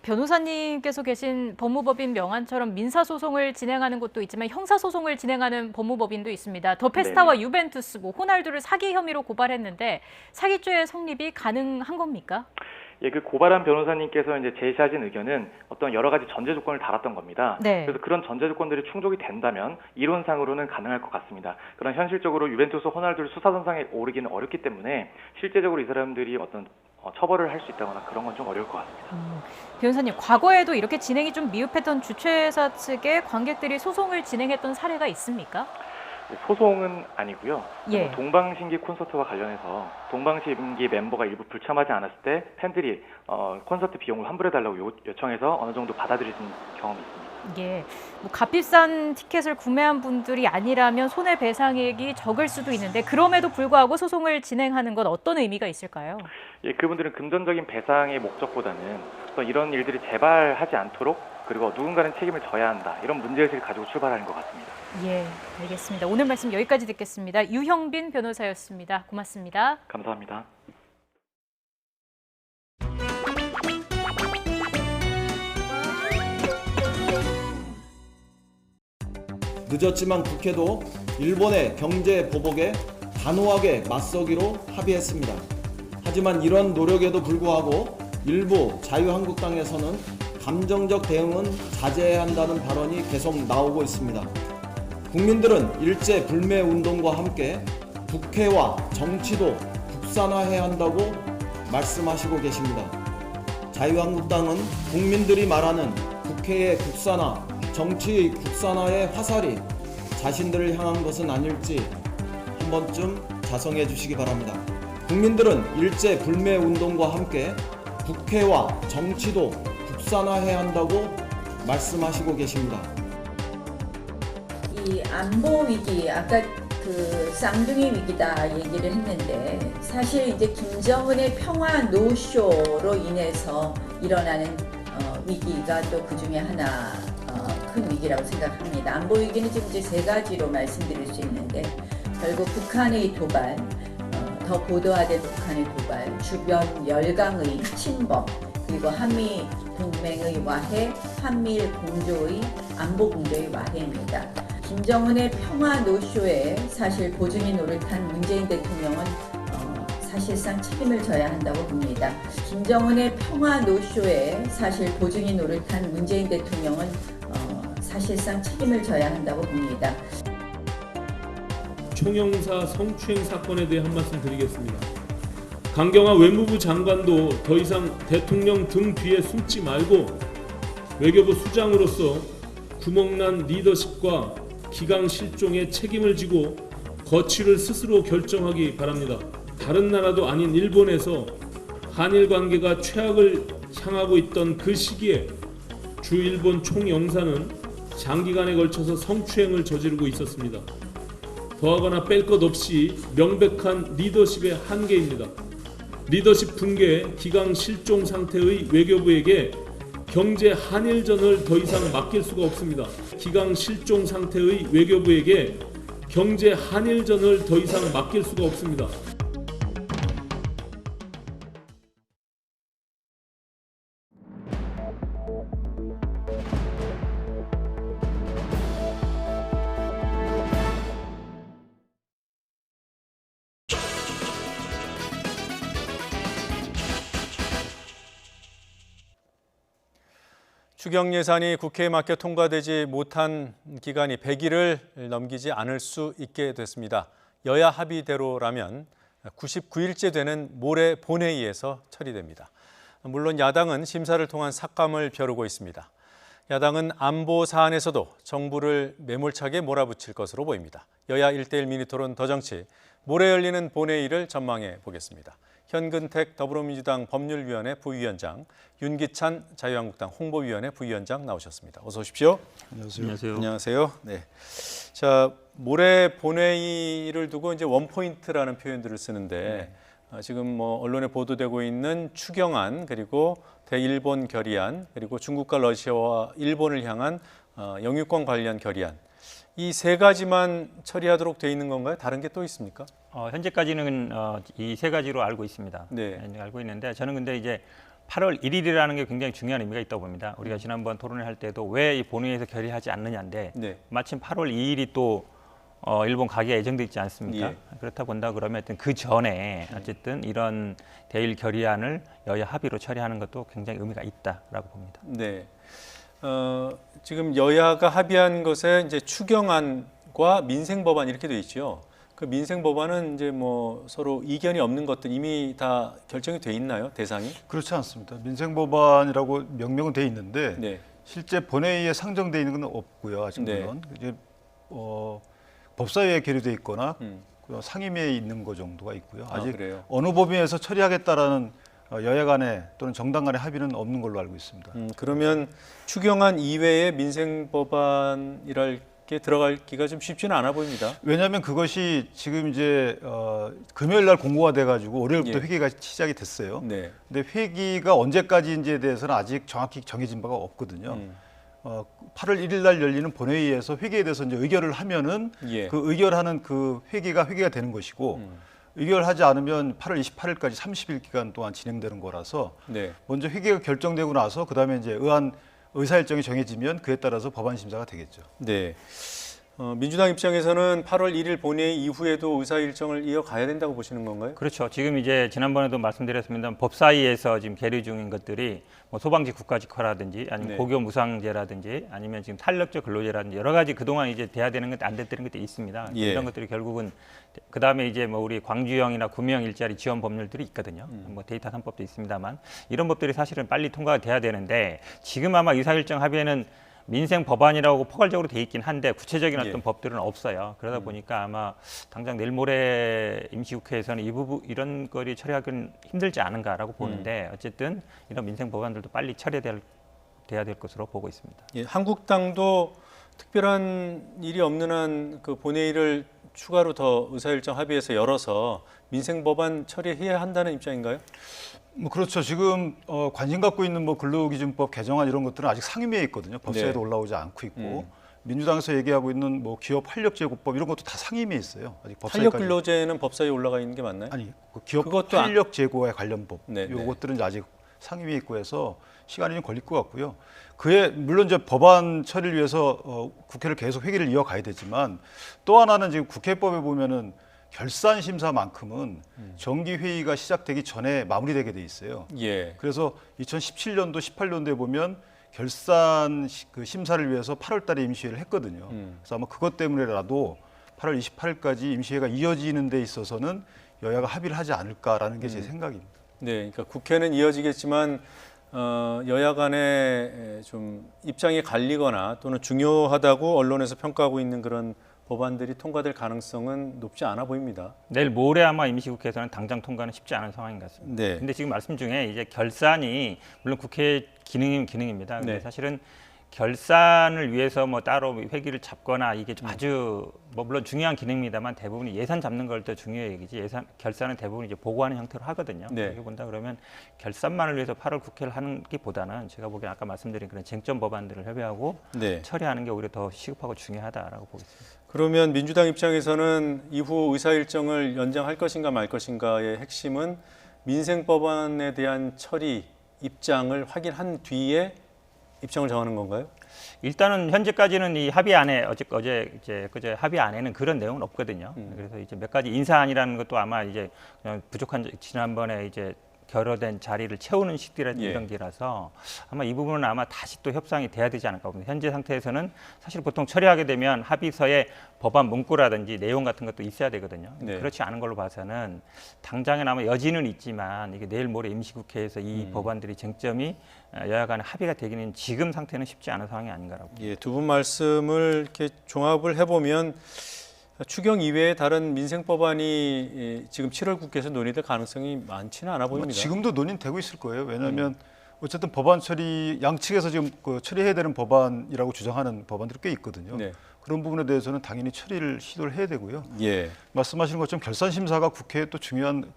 변호사님께서 계신 법무법인 명안처럼 민사소송을 진행하는 곳도 있지만 형사소송을 진행하는 법무법인도 있습니다. 더 페스타와 네네. 유벤투스, 호날두를 사기 혐의로 고발했는데 사기죄의 성립이 가능한 겁니까? 예, 그 고발한 변호사님께서 이제 제시하신 의견은 어떤 여러 가지 전제 조건을 달았던 겁니다. 네. 그래서 그런 전제 조건들이 충족이 된다면 이론상으로는 가능할 것 같습니다. 그러나 현실적으로 유벤투스 호날두를 수사선상에 오르기는 어렵기 때문에 실제적으로 이 사람들이 어떤 처벌을 할 수 있다거나 그런 건 좀 어려울 것 같습니다. 변호사님, 과거에도 이렇게 진행이 좀 미흡했던 주최사 측에 관객들이 소송을 진행했던 사례가 있습니까? 소송은 아니고요. 예. 동방신기 콘서트와 관련해서 동방신기 멤버가 일부 불참하지 않았을 때 팬들이 콘서트 비용을 환불해달라고 요청해서 어느 정도 받아들이는 경험이 있습니다. 예, 뭐 값비싼 티켓을 구매한 분들이 아니라면 손해배상액이 적을 수도 있는데 그럼에도 불구하고 소송을 진행하는 건 어떤 의미가 있을까요? 예, 그분들은 금전적인 배상의 목적보다는 어떤 이런 일들이 재발하지 않도록 그리고 누군가는 책임을 져야 한다 이런 문제의식을 가지고 출발하는 것 같습니다. 예, 알겠습니다. 오늘 말씀 여기까지 듣겠습니다. 유형빈 변호사였습니다. 고맙습니다. 감사합니다. 늦었지만 국회도 일본의 경제 보복에 단호하게 맞서기로 합의했습니다. 하지만 이런 노력에도 불구하고 일부 자유한국당에서는 감정적 대응은 자제해야 한다는 발언이 계속 나오고 있습니다. 국민들은 일제 불매 운동과 함께 국회와 정치도 국산화해야 한다고 말씀하시고 계십니다. 자유한국당은 국민들이 말하는 국회의 국산화, 정치의 국산화의 화살이 자신들을 향한 것은 아닐지 한 번쯤 자성해 주시기 바랍니다. 국민들은 일제 불매 운동과 함께 국회와 정치도 국산화해야 한다고 말씀하시고 계십니다. 이 안보 위기, 아까 그 쌍둥이 위기다 얘기를 했는데 사실 이제 김정은의 평화 노쇼로 인해서 일어나는 위기가 또 그 중에 하나 큰 위기라고 생각합니다. 안보 위기는 지금 이제 세 가지로 말씀드릴 수 있는데 결국 북한의 도발, 더 고도화된 북한의 도발, 주변 열강의 침범, 그리고 한미 동맹의 와해, 한미일 공조의 안보 공조의 와해입니다. 김정은의 평화 노쇼에 사실 보증이 노릇한 문재인 대통령은 사실상 책임을 져야 한다고 봅니다. 김정은의 평화 노쇼에 사실 보증이 노릇한 문재인 대통령은 사실상 책임을 져야 한다고 봅니다. 총영사 성추행 사건에 대해 한 말씀 드리겠습니다. 강경화 외무부 장관도 더 이상 대통령 등 뒤에 숨지 말고 외교부 수장으로서 구멍난 리더십과 기강 실종의 책임을 지고 거취를 스스로 결정하기 바랍니다. 다른 나라도 아닌 일본에서 한일 관계가 최악을 향하고 있던 그 시기에 주 일본 총영사는 장기간에 걸쳐서 성추행을 저지르고 있었습니다. 더하거나 뺄 것 없이 명백한 리더십의 한계입니다. 리더십 붕괴, 기강 실종 상태의 외교부에게 경제 한일전을 더 이상 맡길 수가 없습니다. 기강 실종 상태의 외교부에게 경제 한일전을 더 이상 맡길 수가 없습니다. 추경 예산이 국회에 막혀 통과되지 못한 기간이 100일을 넘기지 않을 수 있게 됐습니다. 여야 합의대로라면 99일째 되는 모레 본회의에서 처리됩니다. 물론 야당은 심사를 통한 삭감을 벼르고 있습니다. 야당은 안보 사안에서도 정부를 매몰차게 몰아붙일 것으로 보입니다. 여야 1대1 미니토론 더 정치, 모레 열리는 본회의를 전망해 보겠습니다. 현근택 더불어민주당 법률위원회 부위원장, 윤기찬 자유한국당 홍보위원회 부위원장 나오셨습니다. 어서 오십시오. 안녕하세요. 안녕하세요. 네. 자, 모레 본회의를 두고 이제 원포인트라는 표현들을 쓰는데 지금 뭐 언론에 보도되고 있는 추경안, 그리고 대일본 결의안, 그리고 중국과 러시아와 일본을 향한 영유권 관련 결의안, 이 세 가지만 처리하도록 돼 있는 건가요? 다른 게 또 있습니까? 현재까지는 이 세 가지로 알고 있습니다. 네. 알고 있는데 저는 근데 이제 8월 1일이라는 게 굉장히 중요한 의미가 있다고 봅니다. 우리가 지난번 토론을 할 때도 왜 이 본회의에서 결의하지 않느냐인데 네. 마침 8월 2일이 또 일본 가기가 예정돼 있지 않습니까? 예. 그렇다 본다 그러면 하여튼 그 전에 어쨌든 이런 대일 결의안을 여야 합의로 처리하는 것도 굉장히 의미가 있다라고 봅니다. 네. 지금 여야가 합의한 것에 이제 추경안과 민생법안 이렇게 돼 있죠. 그 민생법안은 이제 뭐 서로 이견이 없는 것들 이미 다 결정이 돼 있나요? 대상이? 그렇지 않습니다. 민생법안이라고 명명은 돼 있는데 네. 실제 본회의에 상정돼 있는 건 없고요. 아직 물론 이제 법사위에 계류돼 있거나 상임위에 있는 거 정도가 있고요. 아직 그래요? 어느 범위에서 처리하겠다라는 여야 간의 또는 정당 간의 합의는 없는 걸로 알고 있습니다. 그러면 추경안 이외의 민생법안이랄 게 들어가기가 좀 쉽지는 않아 보입니다. 왜냐하면 그것이 지금 이제 금요일 날 공고가 돼가지고 월요일부터 예. 회기가 시작이 됐어요. 네. 근데 회기가 언제까지인지에 대해서는 아직 정확히 정해진 바가 없거든요. 8월 1일 날 열리는 본회의에서 회기에 대해서 이제 의결을 하면은 예. 그 의결하는 그 회기가 되는 것이고 의결하지 않으면 8월 28일까지 30일 기간 동안 진행되는 거라서 네. 먼저 회기가 결정되고 나서 그다음에 이제 의사 일정이 정해지면 그에 따라서 법안 심사가 되겠죠. 네. 민주당 입장에서는 8월 1일 본회의 이후에도 의사 일정을 이어가야 된다고 보시는 건가요? 그렇죠. 지금 이제 지난번에도 말씀드렸습니다. 법사위에서 지금 계류 중인 것들이 뭐 소방직 국가직화라든지 아니면 네. 고교 무상제라든지 아니면 지금 탄력적 근로제라든지 여러 가지 그동안 이제 돼야 되는 것 안 됐던 것들이 있습니다. 예. 이런 것들이 결국은 그다음에 이제 뭐 우리 광주형이나 구명 일자리 지원 법률들이 있거든요. 뭐 데이터 3법도 있습니다만 이런 법들이 사실은 빨리 통과가 돼야 되는데 지금 아마 의사일정 합의에는 민생 법안이라고 포괄적으로 돼 있긴 한데 구체적인 어떤 예. 법들은 없어요. 그러다 보니까 아마 당장 내일 모레 임시국회에서는 이런 거리 처리하기는 힘들지 않은가라고 보는데 어쨌든 이런 민생 법안들도 빨리 처리돼야 될 것으로 보고 있습니다. 예, 한국당도 특별한 일이 없는 한 그 본회의를 추가로 더 의사일정 합의해서 열어서 민생 법안 처리해야 한다는 입장인가요? 뭐 그렇죠. 지금 관심 갖고 있는 뭐 근로기준법 개정안 이런 것들은 아직 상임위에 있거든요. 법사위에도 네. 올라오지 않고 있고 민주당에서 얘기하고 있는 뭐 기업 활력제고법 이런 것도 다 상임위에 있어요. 아직 법사위까지. 탄력근로제는 법사위에 올라가 있는 게 맞나요? 아니 그 기업 그것도 활력제고에 관련 법 네, 네. 이것들은 이제 아직 상임위에 있고 해서 시간이 좀 걸릴 것 같고요. 그에 물론 이제 법안 처리를 위해서 국회를 계속 회기를 이어가야 되지만 또 하나는 지금 국회법에 보면은 결산 심사만큼은 정기 회의가 시작되기 전에 마무리되게 돼 있어요. 예. 그래서 2017년도, 18년도에 보면 결산 그 심사를 위해서 8월달에 임시회를 했거든요. 그래서 아마 그것 때문에라도 8월 28일까지 임시회가 이어지는 데 있어서는 여야가 합의를 하지 않을까라는 게 제 생각입니다. 네, 그러니까 국회는 이어지겠지만 여야 간에 좀 입장이 갈리거나 또는 중요하다고 언론에서 평가하고 있는 그런 법안들이 통과될 가능성은 높지 않아 보입니다. 내일 모레 아마 임시국회에서는 당장 통과는 쉽지 않은 상황인 것 같습니다. 네. 근데 지금 말씀 중에 이제 결산이 물론 국회 기능이면 기능입니다. 근데 네. 사실은 결산을 위해서 뭐 따로 회기를 잡거나 이게 아주 뭐 물론 중요한 기능입니다만 대부분이 예산 잡는 걸 더 중요해 얘기지 결산은 대부분 이제 보고하는 형태로 하거든요. 네. 그렇게 본다 그러면 결산만을 위해서 8월 국회를 하는 게보다는 제가 보기엔 아까 말씀드린 그런 쟁점 법안들을 협의하고 네. 처리하는 게 오히려 더 시급하고 중요하다라고 보겠습니다. 그러면 민주당 입장에서는 이후 의사 일정을 연장할 것인가 말 것인가의 핵심은 민생 법안에 대한 처리 입장을 확인한 뒤에 입장을 정하는 건가요? 일단은 현재까지는 이 합의안에 그제 합의안에는 그런 내용은 없거든요. 그래서 이제 몇 가지 인사안이라는 것도 아마 이제 그냥 부족한 지난번에 이제 결여된 자리를 채우는 식이라든지 이런 게라서 아마 이 부분은 아마 다시 또 협상이 돼야 되지 않을까 봅니다. 현재 상태에서는 사실 보통 처리하게 되면 합의서에 법안 문구라든지 내용 같은 것도 있어야 되거든요. 네. 그렇지 않은 걸로 봐서는 당장은 아마 여지는 있지만 이게 내일 모레 임시국회에서 이 법안들이 쟁점이 여야 간에 합의가 되기는 지금 상태는 쉽지 않은 상황이 아닌가라고. 예, 두 분 말씀을 이렇게 종합을 해보면 추경 이외에 다른 민생 법안이 지금 7월 국회에서 논의될 가능성이 많지는 않아 보입니다. 지금도 논의되고 있을 거예요. 왜냐하면 어쨌든 법안 처리 양측에서 지금 처리해야 되는 법안이라고 주장하는 법안들이 꽤 있거든요. 네. 그런 부분에 대해서는 당연히 처리를 시도를 해야 되고요. 예. 말씀하시는 것처럼 결산 심사가 국회의 또 중요한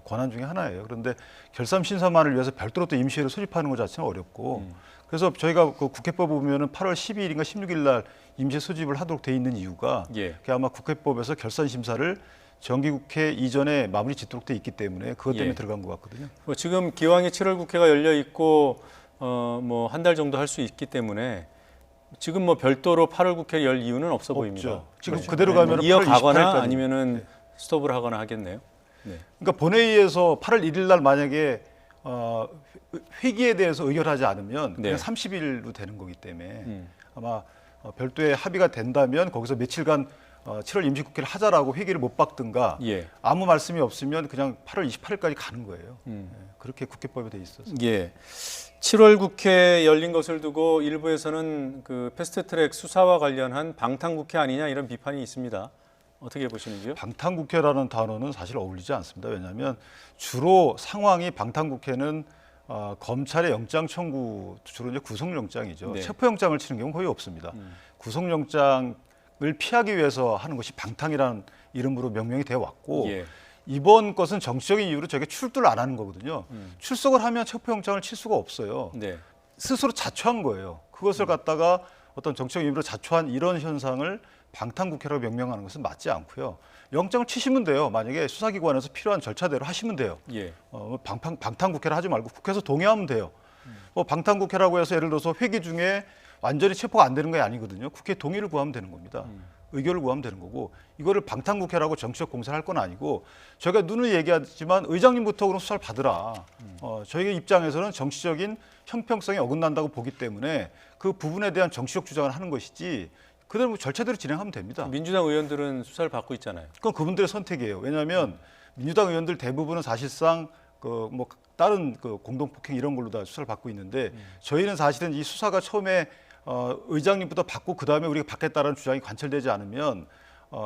권한 중에 하나예요. 그런데 결산 심사만을 위해서 별도로 또 임시회를 소집하는 것 자체는 어렵고 그래서 저희가 그 국회법 보면은 8월 12일인가 16일 날 임시 소집을 하도록 돼 있는 이유가 그게 아마 국회법에서 결산 심사를 정기국회 이전에 마무리 짓도록 돼 있기 때문에 그것 때문에 들어간 것 같거든요. 뭐 지금 기왕에 7월 국회가 열려 있고 뭐 한 달 정도 할 수 있기 때문에 지금 뭐 별도로 8월 국회를 열 이유는 없어 없죠. 보입니다. 지금 그렇죠. 그대로 가면 이어가거나 아니면은 스톱을 하거나 하겠네요. 네. 그러니까 본회의에서 8월 1일 날 만약에 회기에 대해서 의결하지 않으면 그냥 30일로 되는 거기 때문에 아마 별도의 합의가 된다면 거기서 며칠간 7월 임시국회를 하자라고 회기를 못 박든가 아무 말씀이 없으면 그냥 8월 28일까지 가는 거예요. 그렇게 국회법에 돼 있어서. 예. 7월 국회 열린 것을 두고 일부에서는 그 패스트트랙 수사와 관련한 방탄국회 아니냐 이런 비판이 있습니다. 어떻게 보시는지요? 방탄국회라는 단어는 사실 어울리지 않습니다. 왜냐하면 주로 상황이 방탄국회는 검찰의 영장 청구, 주로 이제 구속영장이죠. 체포영장을 치는 경우는 거의 없습니다. 구속영장을 피하기 위해서 하는 것이 방탄이라는 이름으로 명명이 되어 왔고 이번 것은 정치적인 이유로 저게 출두를 안 하는 거거든요. 출석을 하면 체포영장을 칠 수가 없어요. 스스로 자초한 거예요. 그것을 갖다가 어떤 정치적 이유로 자초한 이런 현상을 방탄국회라고 명명하는 것은 맞지 않고요. 영장을 치시면 돼요. 만약에 수사기관에서 필요한 절차대로 하시면 돼요. 방탄국회를 하지 말고 국회에서 동의하면 돼요. 방탄국회라고 해서 예를 들어서 회기 중에 완전히 체포가 안 되는 게 아니거든요. 국회 동의를 구하면 되는 겁니다. 의결을 구하면 되는 거고 이거를 방탄국회라고 정치적 공세를 할 건 아니고 저희가 눈을 얘기하지만 의장님부터 그럼 수사를 받으라. 저희 입장에서는 정치적인 형평성이 어긋난다고 보기 때문에 그 부분에 대한 정치적 주장을 하는 것이지 그대로 절차대로 진행하면 됩니다. 민주당 의원들은 수사를 받고 있잖아요. 그건 그분들의 선택이에요. 왜냐하면 민주당 의원들 대부분은 사실상 뭐 다른 공동폭행 이런 걸로 다 수사를 받고 있는데 저희는 사실은 이 수사가 처음에 의장님부터 받고 그다음에 우리가 받겠다라는 주장이 관철되지 않으면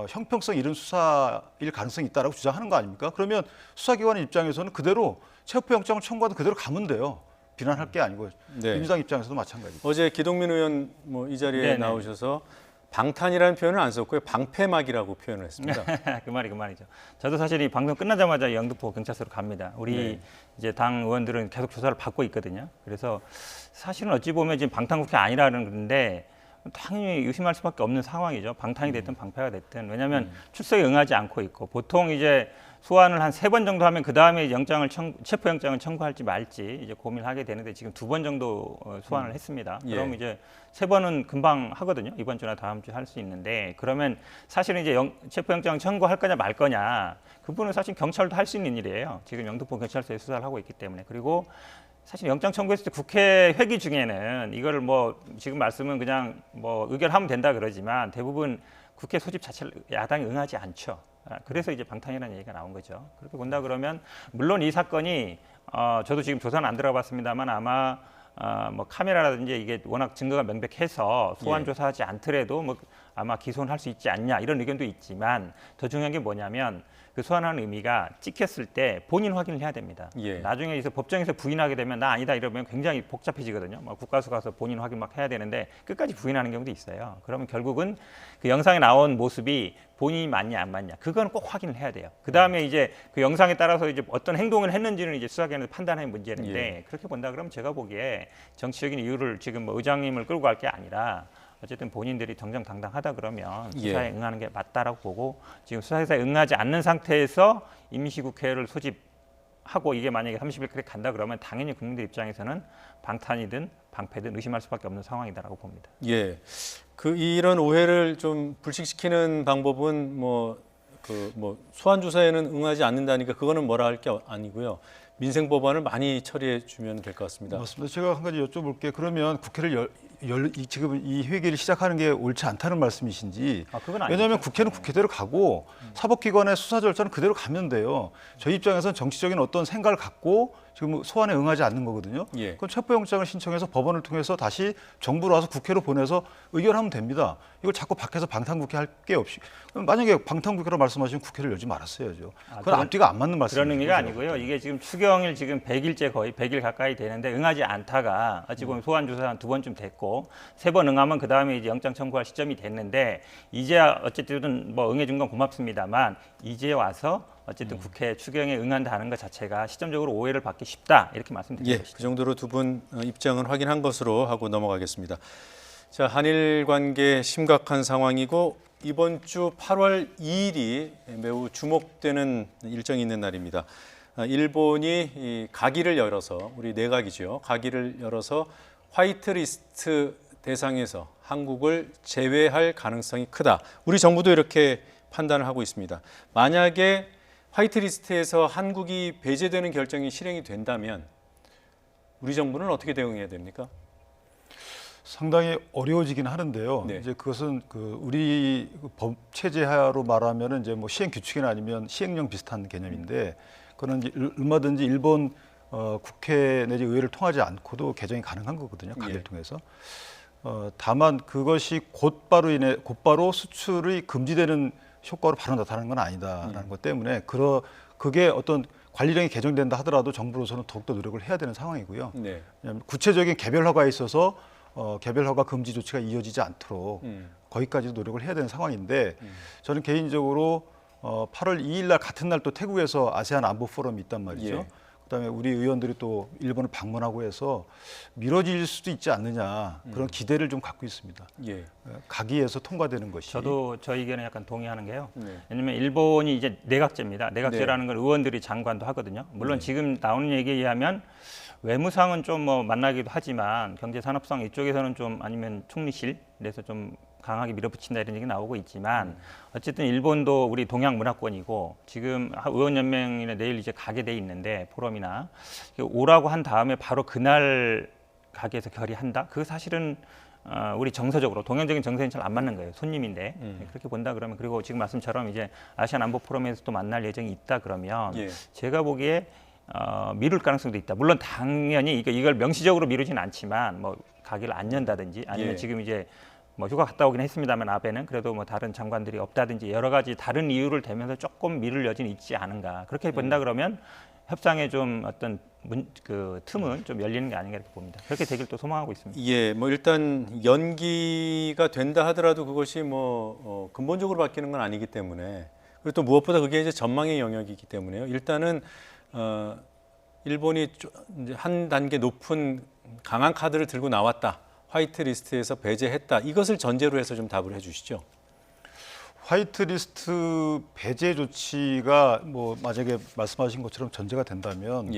형평성 잃은 수사일 가능성이 있다라고 주장하는 거 아닙니까? 그러면 수사기관 입장에서는 그대로 체포영장을 청구하도 그대로 가면 돼요. 비난할 게 아니고 민주당 입장에서도 마찬가지죠. 어제 기동민 의원 뭐 이 자리에 나오셔서 방탄이라는 표현을 안 썼고요. 방패막이라고 표현을 했습니다. 그 말이죠. 저도 사실 이 방송 끝나자마자 영등포 경찰서로 갑니다. 우리 이제 당 의원들은 계속 조사를 받고 있거든요. 그래서 사실은 어찌 보면 지금 방탄국회 아니라는 건데 당연히 의심할 수밖에 없는 상황이죠. 방탄이 됐든 방패가 됐든. 왜냐하면 출석에 응하지 않고 있고 보통 이제 소환을 한 3번 정도 하면 그 다음에 체포영장을 청구할지 말지 이제 고민하게 되는데 지금 2번 정도 소환을 했습니다. 그럼 이제 3번은 금방 하거든요. 이번 주나 다음 주에 할 수 있는데 그러면 사실은 이제 체포영장 청구할 거냐 말 거냐 그 부분은 사실 경찰도 할 수 있는 일이에요. 지금 영등포 경찰서에 수사를 하고 있기 때문에 그리고 사실 영장 청구했을 때 국회 회기 중에는 이거를 뭐 지금 말씀은 그냥 뭐 의결하면 된다 그러지만 대부분 국회 소집 자체를 야당이 응하지 않죠. 그래서 이제 방탄이라는 얘기가 나온 거죠. 그렇게 본다 그러면 물론 이 사건이 저도 지금 조사는 안 들어봤습니다만 아마 뭐 카메라라든지 이게 워낙 증거가 명백해서 소환 조사하지 않더라도 뭐 아마 기소는 할 수 있지 않냐 이런 의견도 있지만 더 중요한 게 뭐냐면 그 소환하는 의미가 찍혔을 때 본인 확인을 해야 됩니다. 나중에 이제 법정에서 부인하게 되면 나 아니다 이러면 굉장히 복잡해지거든요. 뭐 국가수 가서 본인 확인 막 해야 되는데 끝까지 부인하는 경우도 있어요. 그러면 결국은 그 영상에 나온 모습이 본인이 맞냐 안 맞냐 그건 꼭 확인을 해야 돼요. 그 다음에 이제 그 영상에 따라서 이제 어떤 행동을 했는지는 이제 수사기관에서 판단하는 문제인데 그렇게 본다 그러면 제가 보기에 정치적인 이유를 지금 뭐 의장님을 끌고 갈 게 아니라 어쨌든 본인들이 정정당당하다 그러면 수사에 응하는 게 맞다라고 보고 지금 수사에 응하지 않는 상태에서 임시국회를 소집하고 이게 만약에 30일까지 간다 그러면 당연히 국민들 입장에서는 방탄이든 방패든 의심할 수밖에 없는 상황이다라고 봅니다. 이런 오해를 좀 불식시키는 방법은 소환 조사에는 응하지 않는다니까 그거는 뭐라 할 게 아니고요. 민생 법안을 많이 처리해 주면 될 것 같습니다. 맞습니다. 제가 한 가지 여쭤볼게. 그러면 국회를 지금 이 회기를 시작하는 게 옳지 않다는 말씀이신지. 왜냐하면 국회는 국회대로 가고 사법기관의 수사 절차는 그대로 가면 돼요. 저희 입장에서는 정치적인 어떤 생각을 갖고 지금 소환에 응하지 않는 거거든요. 그건 체포영장을 신청해서 법원을 통해서 다시 정부로 와서 국회로 보내서 의결하면 됩니다. 이걸 자꾸 밖에서 방탄국회 할 게 없이 만약에 방탄국회로 말씀하시면 국회를 열지 말았어야죠. 그건 앞뒤가 안 맞는 말씀이죠. 그런 의미가 아니고요. 이게 지금 추경일 지금 100일째 거의 100일 가까이 되는데 응하지 않다가 어찌 보면 소환 조사 한 2번쯤 됐고 3번 응하면 그 다음에 이제 영장 청구할 시점이 됐는데 이제 어쨌든 뭐 응해준 건 고맙습니다만 이제 와서 어쨌든 국회 추경에 응한다는 것 자체가 시점적으로 오해를 받기 쉽다 이렇게 말씀드립니다. 그 정도로 두 분 입장은 확인한 것으로 하고 넘어가겠습니다. 자, 한일 관계 심각한 상황이고 이번 주 8월 2일이 매우 주목되는 일정이 있는 날입니다. 일본이 가기를 열어서 우리 내각이죠. 가기를 열어서 화이트리스트 대상에서 한국을 제외할 가능성이 크다. 우리 정부도 이렇게 판단을 하고 있습니다. 만약에 화이트리스트에서 한국이 배제되는 결정이 실행이 된다면 우리 정부는 어떻게 대응해야 됩니까? 상당히 어려워지긴 하는데요. 네. 이제 그것은 우리 법 체제 하로 말하면은 이제 뭐 시행 규칙이나 아니면 시행령 비슷한 개념인데, 그거는 이제 얼마든지 일본 국회 내지 의회를 통하지 않고도 개정이 가능한 거거든요. 가결 통해서. 다만 그것이 곧바로 수출이 금지되는 효과로 바로 나타나는 건 아니다라는 것 때문에 그게 어떤 관리령이 개정된다 하더라도 정부로서는 더욱더 노력을 해야 되는 상황이고요. 네. 구체적인 개별 허가에 있어서 개별 허가 금지 조치가 이어지지 않도록 거기까지도 노력을 해야 되는 상황인데, 저는 개인적으로 8월 2일 날 같은 날 또 태국에서 아세안 안보 포럼이 있단 말이죠. 예. 그다음에 우리 의원들이 또 일본을 방문하고 해서 미뤄질 수도 있지 않느냐, 그런 기대를 좀 갖고 있습니다. 예. 가기에서 통과되는 것이. 저도 저 의견에 약간 동의하는 게요. 네. 왜냐하면 일본이 이제 내각제입니다. 내각제라는 건 의원들이 장관도 하거든요. 물론 지금 나오는 얘기에 의하면 외무상은 좀 뭐 만나기도 하지만 경제산업상 이쪽에서는 좀 아니면 총리실에서 좀 강하게 밀어붙인다 이런 얘기 나오고 있지만, 어쨌든 일본도 우리 동양 문화권이고 지금 의원연맹이나 내일 이제 가게 돼 있는데 포럼이나 오라고 한 다음에 바로 그날 가게 해서 결의한다. 그 사실은 우리 정서적으로 동양적인 정서는 잘 안 맞는 거예요. 손님인데 그렇게 본다 그러면, 그리고 지금 말씀처럼 이제 아시안 안보 포럼에서 또 만날 예정이 있다 그러면 제가 보기에 미룰 가능성도 있다. 물론 당연히 이걸 명시적으로 미루지는 않지만 뭐 가게를 안 연다든지 아니면 지금 이제 뭐 휴가 갔다 오긴 했습니다만 아베는 그래도 뭐 다른 장관들이 없다든지 여러 가지 다른 이유를 대면서 조금 미룰 여지는 있지 않은가. 그렇게 본다 그러면 협상의 좀 어떤 그 틈은 좀 열리는 게 아닌가 이렇게 봅니다. 그렇게 되길 또 소망하고 있습니다. 예, 뭐 일단 연기가 된다 하더라도 그것이 뭐 근본적으로 바뀌는 건 아니기 때문에, 그리고 또 무엇보다 그게 이제 전망의 영역이기 때문에요. 일단은 일본이 이제 한 단계 높은 강한 카드를 들고 나왔다. 화이트리스트에서 배제했다. 이것을 전제로 해서 좀 답을 해주시죠. 화이트리스트 배제 조치가 뭐 만약에 말씀하신 것처럼 전제가 된다면,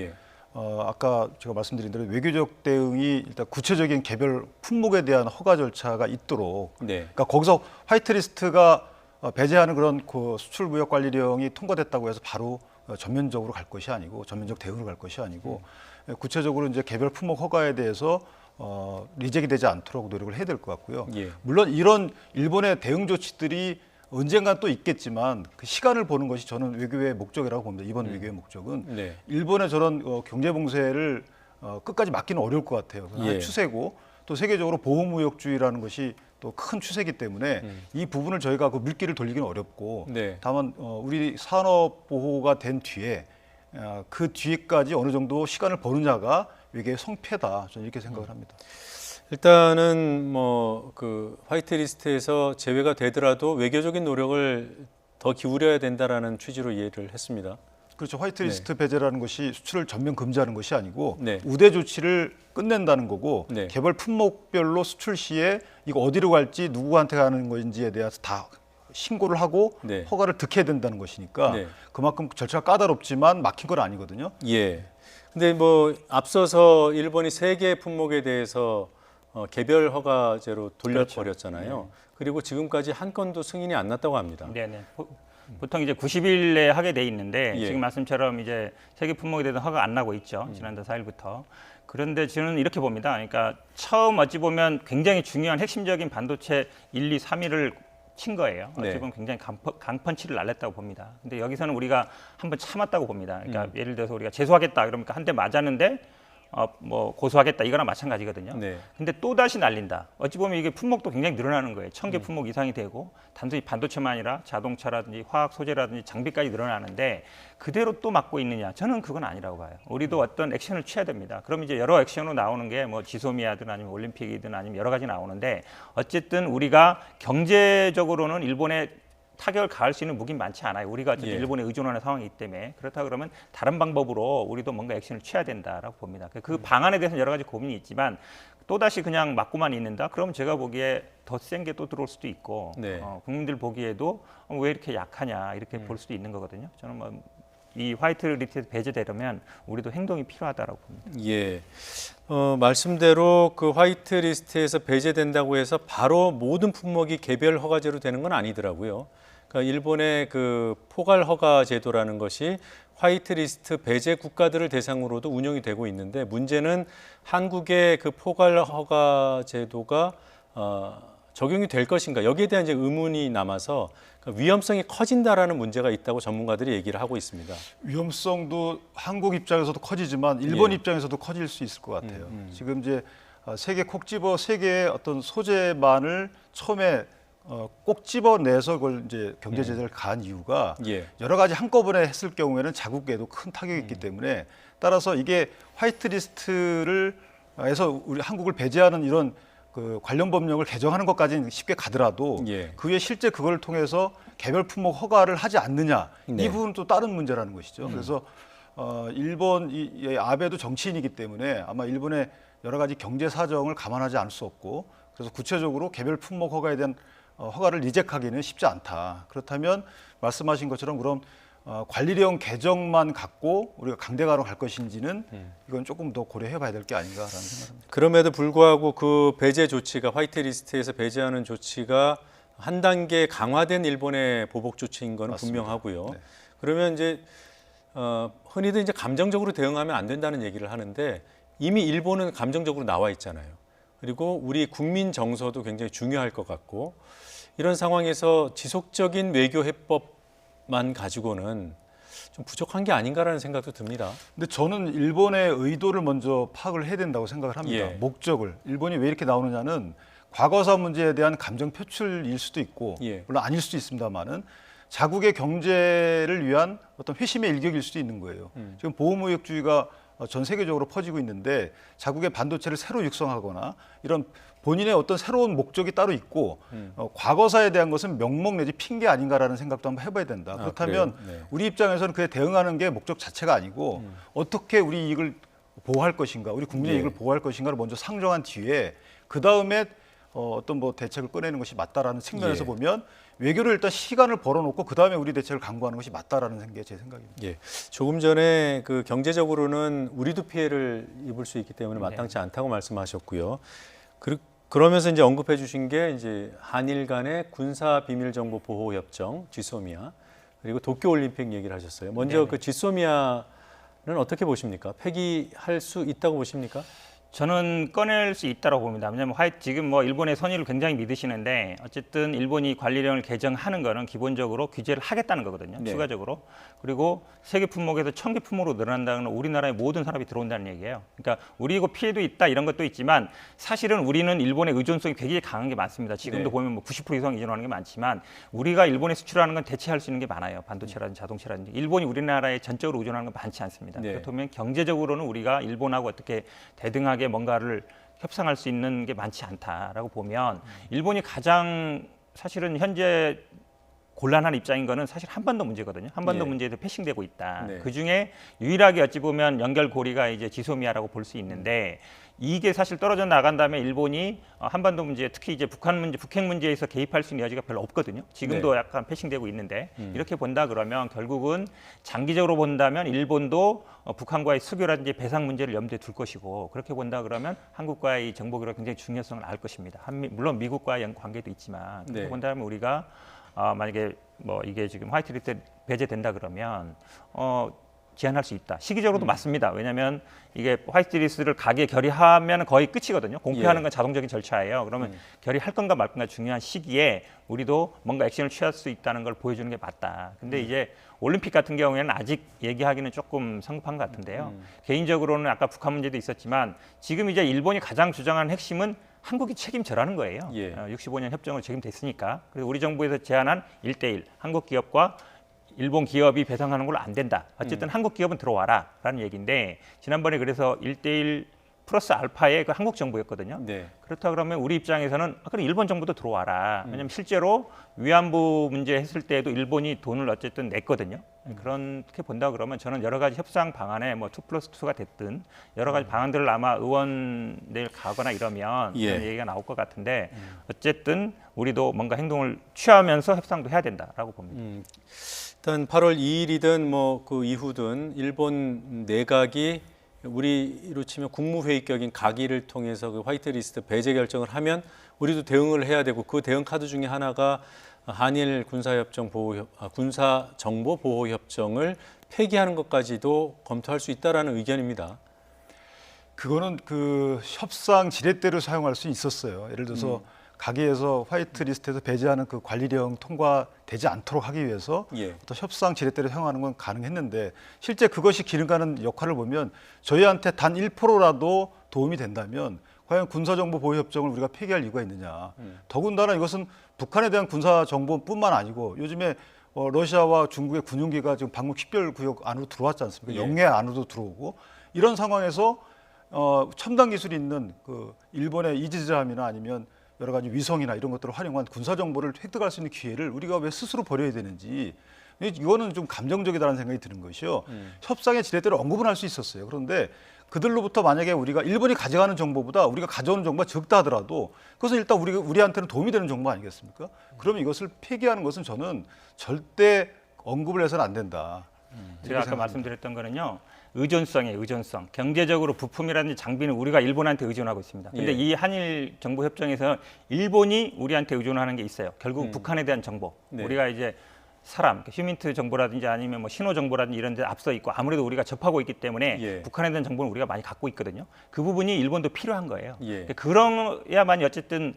아까 제가 말씀드린 대로 외교적 대응이 일단 구체적인 개별 품목에 대한 허가 절차가 있도록, 그러니까 거기서 화이트리스트가 배제하는 그런 그 수출무역관리령이 통과됐다고 해서 바로 전면적으로 갈 것이 아니고, 전면적 대응으로 갈 것이 아니고, 구체적으로 이제 개별 품목 허가에 대해서 리젝이 되지 않도록 노력을 해야 될 것 같고요. 물론 이런 일본의 대응 조치들이 언젠간 또 있겠지만 그 시간을 보는 것이 저는 외교의 목적이라고 봅니다. 이번 외교의 목적은 일본의 저런 경제 봉쇄를 끝까지 막기는 어려울 것 같아요. 하나의 추세고, 또 세계적으로 보호무역주의라는 것이 또 큰 추세이기 때문에 이 부분을 저희가 그 물기를 돌리기는 어렵고, 다만 우리 산업 보호가 된 뒤에 그 뒤에까지 어느 정도 시간을 버느냐가 외교의 성패다, 저는 이렇게 생각을 합니다. 일단은 뭐 그 화이트리스트에서 제외가 되더라도 외교적인 노력을 더 기울여야 된다라는 취지로 이해를 했습니다. 그렇죠. 화이트리스트 배제라는 것이 수출을 전면 금지하는 것이 아니고 우대 조치를 끝낸다는 거고, 개별 품목별로 수출 시에 이거 어디로 갈지 누구한테 가는 건지에 대해서 다 신고를 하고 허가를 득해야 된다는 것이니까 그만큼 절차가 까다롭지만 막힌 건 아니거든요. 예. 근데 뭐 앞서서 일본이 3개의 품목에 대해서 개별 허가제로 돌려버렸잖아요. 그리고 지금까지 한 건도 승인이 안 났다고 합니다. 네네. 보통 이제 90일 내에 하게 돼 있는데 지금 말씀처럼 이제 세계 품목에 대해서 허가 안 나고 있죠. 지난달 4일부터. 그런데 저는 이렇게 봅니다. 그러니까 처음 어찌 보면 굉장히 중요한 핵심적인 반도체 1, 2, 3위를 친 거예요. 어찌 보면 굉장히 강펀치를 날렸다고 봅니다. 근데 여기서는 우리가 한번 참았다고 봅니다. 그러니까 예를 들어서 우리가 재수하겠다 그러니까 한 대 맞았는데 뭐 고소하겠다 이거랑 마찬가지거든요. 근데 또 다시 날린다. 어찌 보면 이게 품목도 굉장히 늘어나는 거예요. 1000개 품목 이상이 되고, 단순히 반도체만 아니라 자동차라든지 화학 소재라든지 장비까지 늘어나는데 그대로 또 막고 있느냐? 저는 그건 아니라고 봐요. 우리도 어떤 액션을 취해야 됩니다. 그럼 이제 여러 액션으로 나오는 게 뭐 지소미아든 아니면 올림픽이든 아니면 여러 가지 나오는데, 어쨌든 우리가 경제적으로는 일본에 타격을 가할 수 있는 무기는 많지 않아요. 우리가 일본에 의존하는 상황이기 때문에. 그렇다 그러면 다른 방법으로 우리도 뭔가 액션을 취해야 된다라고 봅니다. 그 방안에 대해서는 여러 가지 고민이 있지만 또다시 그냥 막고만 있는다? 그럼 제가 보기에 더 센 게 또 들어올 수도 있고 국민들 보기에도 왜 이렇게 약하냐 이렇게 볼 수도 있는 거거든요. 저는 뭐 이 화이트 리스트에 배제되려면 우리도 행동이 필요하다라고 봅니다. 예. 말씀대로 그 화이트 리스트에서 배제된다고 해서 바로 모든 품목이 개별 허가제로 되는 건 아니더라고요. 그러니까 일본의 그 포괄 허가 제도라는 것이 화이트 리스트 배제 국가들을 대상으로도 운영이 되고 있는데 문제는 한국의 그 포괄 허가 제도가 적용이 될 것인가 여기에 대한 이제 의문이 남아서 위험성이 커진다라는 문제가 있다고 전문가들이 얘기를 하고 있습니다. 위험성도 한국 입장에서도 커지지만 일본 예. 입장에서도 커질 수 있을 것 같아요. 지금 이제 세계 콕 집어 세 개의 어떤 소재만을 처음에 꼭 집어내서 그걸 이제 경제 제재를 가한 이유가 예. 여러 가지 한꺼번에 했을 경우에는 자국에도 큰 타격이 있기 때문에 따라서 이게 화이트 리스트를 해서 우리 한국을 배제하는 이런 그 관련 법령을 개정하는 것까지는 쉽게 가더라도 예. 그 외에 실제 그걸 통해서 개별 품목 허가를 하지 않느냐 네. 이 부분은 또 다른 문제라는 것이죠. 그래서 일본 이 아베도 정치인이기 때문에 아마 일본의 여러 가지 경제 사정을 감안하지 않을 수 없고 그래서 구체적으로 개별 품목 허가에 대한 허가를 리젝하기는 쉽지 않다. 그렇다면 말씀하신 것처럼 그럼 관리령 개정만 갖고 우리가 강대가로 갈 것인지는 이건 조금 더 고려해봐야 될 게 아닌가라는 생각입니다. 그럼에도 불구하고 그 배제 조치가 화이트 리스트에서 배제하는 조치가 한 단계 강화된 일본의 보복 조치인 것은 맞습니다. 분명하고요. 네. 그러면 이제 흔히들 이제 감정적으로 대응하면 안 된다는 얘기를 하는데 이미 일본은 감정적으로 나와 있잖아요. 그리고 우리 국민 정서도 굉장히 중요할 것 같고 이런 상황에서 지속적인 외교 해법만 가지고는 좀 부족한 게 아닌가라는 생각도 듭니다. 근데 저는 일본의 의도를 먼저 파악을 해야 된다고 생각을 합니다. 예. 목적을. 일본이 왜 이렇게 나오느냐는 과거사 문제에 대한 감정 표출일 수도 있고 예. 물론 아닐 수도 있습니다만은 자국의 경제를 위한 어떤 회심의 일격일 수도 있는 거예요. 지금 보호무역주의가 전 세계적으로 퍼지고 있는데 자국의 반도체를 새로 육성하거나 이런 본인의 어떤 새로운 목적이 따로 있고 과거사에 대한 것은 명목 내지 핑계 아닌가라는 생각도 한번 해봐야 된다. 그렇다면 네. 우리 입장에서는 그에 대응하는 게 목적 자체가 아니고 어떻게 우리 이익을 보호할 것인가, 우리 국민의 예. 이익을 보호할 것인가를 먼저 상정한 뒤에 그 다음에 어떤 뭐 대책을 꺼내는 것이 맞다라는 측면에서 예. 보면 외교를 일단 시간을 벌어놓고 그 다음에 우리 대책을 강구하는 것이 맞다라는 게 제 생각입니다. 예. 조금 전에 그 경제적으로는 우리도 피해를 입을 수 있기 때문에 마땅치 않다고 말씀하셨고요. 그러면서 이제 언급해 주신 게 이제 한일 간의 군사 비밀 정보 보호 협정 지소미아 그리고 도쿄 올림픽 얘기를 하셨어요. 먼저 네네. 그 지소미아는 어떻게 보십니까? 폐기할 수 있다고 보십니까? 저는 꺼낼 수 있다고 봅니다. 왜냐하면 지금 뭐 일본의 선의를 굉장히 믿으시는데 어쨌든 일본이 관리령을 개정하는 거는 기본적으로 규제를 하겠다는 거거든요. 네. 추가적으로. 그리고 세계 품목에서 1000개 품목으로 늘어난다는 건 우리나라의 모든 산업이 들어온다는 얘기예요. 그러니까 우리고 피해도 있다 이런 것도 있지만 사실은 우리는 일본의 의존성이 굉장히 강한 게 많습니다. 지금도 네. 보면 뭐 90% 이상 의존하는 게 많지만 우리가 일본에 수출하는 건 대체할 수 있는 게 많아요. 반도체라든지 자동차라든지. 일본이 우리나라에 전적으로 의존하는 건 많지 않습니다. 네. 그렇다면 경제적으로는 우리가 일본하고 어떻게 대등하게 뭔가를 협상할 수 있는 게 많지 않다라고 보면 일본이 가장 사실은 현재 곤란한 입장인 거는 사실 한반도 문제거든요. 한반도 예. 문제에도 패싱되고 있다. 네. 그중에 유일하게 어찌 보면 연결고리가 이제 지소미아라고 볼 수 있는데 이게 사실 떨어져 나간 다음에 일본이 한반도 문제, 특히 이제 북한 문제, 북핵 문제에서 개입할 수 있는 여지가 별로 없거든요. 지금도 네. 약간 패싱되고 있는데 이렇게 본다 그러면 결국은 장기적으로 본다면 일본도 북한과의 수교라든지 배상 문제를 염두에 둘 것이고 그렇게 본다 그러면 한국과의 정보교류가 굉장히 중요성을 알 것입니다. 물론 미국과의 관계도 있지만 그렇게 네. 본다면 우리가 만약에 뭐 이게 지금 화이트 리스트에 배제된다 그러면 제한할 수 있다. 시기적으로도 맞습니다. 왜냐하면 이게 화이트 리스트를 가게 결의하면 거의 끝이거든요. 공표하는 예. 건 자동적인 절차예요. 그러면 결의할 건가 말 건가 중요한 시기에 우리도 뭔가 액션을 취할 수 있다는 걸 보여주는 게 맞다. 근데 이제 올림픽 같은 경우에는 아직 얘기하기는 조금 성급한 것 같은데요. 개인적으로는 아까 북한 문제도 있었지만 지금 이제 일본이 가장 주장하는 핵심은 한국이 책임져라는 거예요. 예. 65년 협정으로 책임됐으니까. 그래서 우리 정부에서 제안한 1:1 한국 기업과 일본 기업이 배상하는 걸로 안 된다. 어쨌든 한국 기업은 들어와라라는 얘기인데 지난번에 그래서 1:1 플러스 알파의 그 한국 정부였거든요. 네. 그렇다 그러면 우리 입장에서는 그럼 일본 정부도 들어와라. 왜냐하면 실제로 위안부 문제 했을 때에도 일본이 돈을 어쨌든 냈거든요. 그렇게 본다 그러면 저는 여러 가지 협상 방안에 뭐 2+2가 됐든 여러 가지 방안들을 아마 의원들 가거나 이러면 예. 그런 얘기가 나올 것 같은데 어쨌든 우리도 뭔가 행동을 취하면서 협상도 해야 된다라고 봅니다. 일단 8월 2일이든 뭐 그 이후든 일본 내각이 우리로 치면 국무회의격인 가기를 통해서 그 화이트리스트 배제 결정을 하면 우리도 대응을 해야 되고 그 대응 카드 중에 하나가 한일 군사정보보호협정을 폐기하는 것까지도 검토할 수 있다라는 의견입니다. 그거는 그 협상 지렛대로 사용할 수 있었어요. 예를 들어서 가계에서 화이트리스트에서 배제하는 그 관리령 통과되지 않도록 하기 위해서 또 협상 지렛대로 사용하는 건 가능했는데 실제 그것이 기능하는 역할을 보면 저희한테 단 1%라도 도움이 된다면 과연 군사정보보호협정을 우리가 폐기할 이유가 있느냐. 더군다나 이것은 북한에 대한 군사정보뿐만 아니고 요즘에 러시아와 중국의 군용기가 지금 방금 식별구역 안으로 들어왔지 않습니까? 영해 안으로도 들어오고 이런 상황에서 첨단 기술이 있는 그 일본의 이지스함이나 아니면 여러 가지 위성이나 이런 것들을 활용한 군사 정보를 획득할 수 있는 기회를 우리가 왜 스스로 버려야 되는지 이거는 좀 감정적이다라는 생각이 드는 것이요. 협상의 지렛대로 언급은 할 수 있었어요. 그런데 그들로부터 만약에 우리가 일본이 가져가는 정보보다 우리가 가져오는 정보가 적다 하더라도 그것은 일단 우리한테는 도움이 되는 정보 아니겠습니까? 그러면 이것을 폐기하는 것은 저는 절대 언급을 해서는 안 된다. 제가 아까 말씀드렸던 거는요. 의존성이에요. 의존성. 경제적으로 부품이라든지 장비는 우리가 일본한테 의존하고 있습니다. 근데 이 한일 정보 협정에서 일본이 우리한테 의존하는 게 있어요. 결국 북한에 대한 정보. 우리가 이제 사람, 휴민트 정보라든지 아니면 뭐 신호 정보라든지 이런 데 앞서 있고 아무래도 우리가 접하고 있기 때문에 북한에 대한 정보는 우리가 많이 갖고 있거든요. 그 부분이 일본도 필요한 거예요. 그러야만이 어쨌든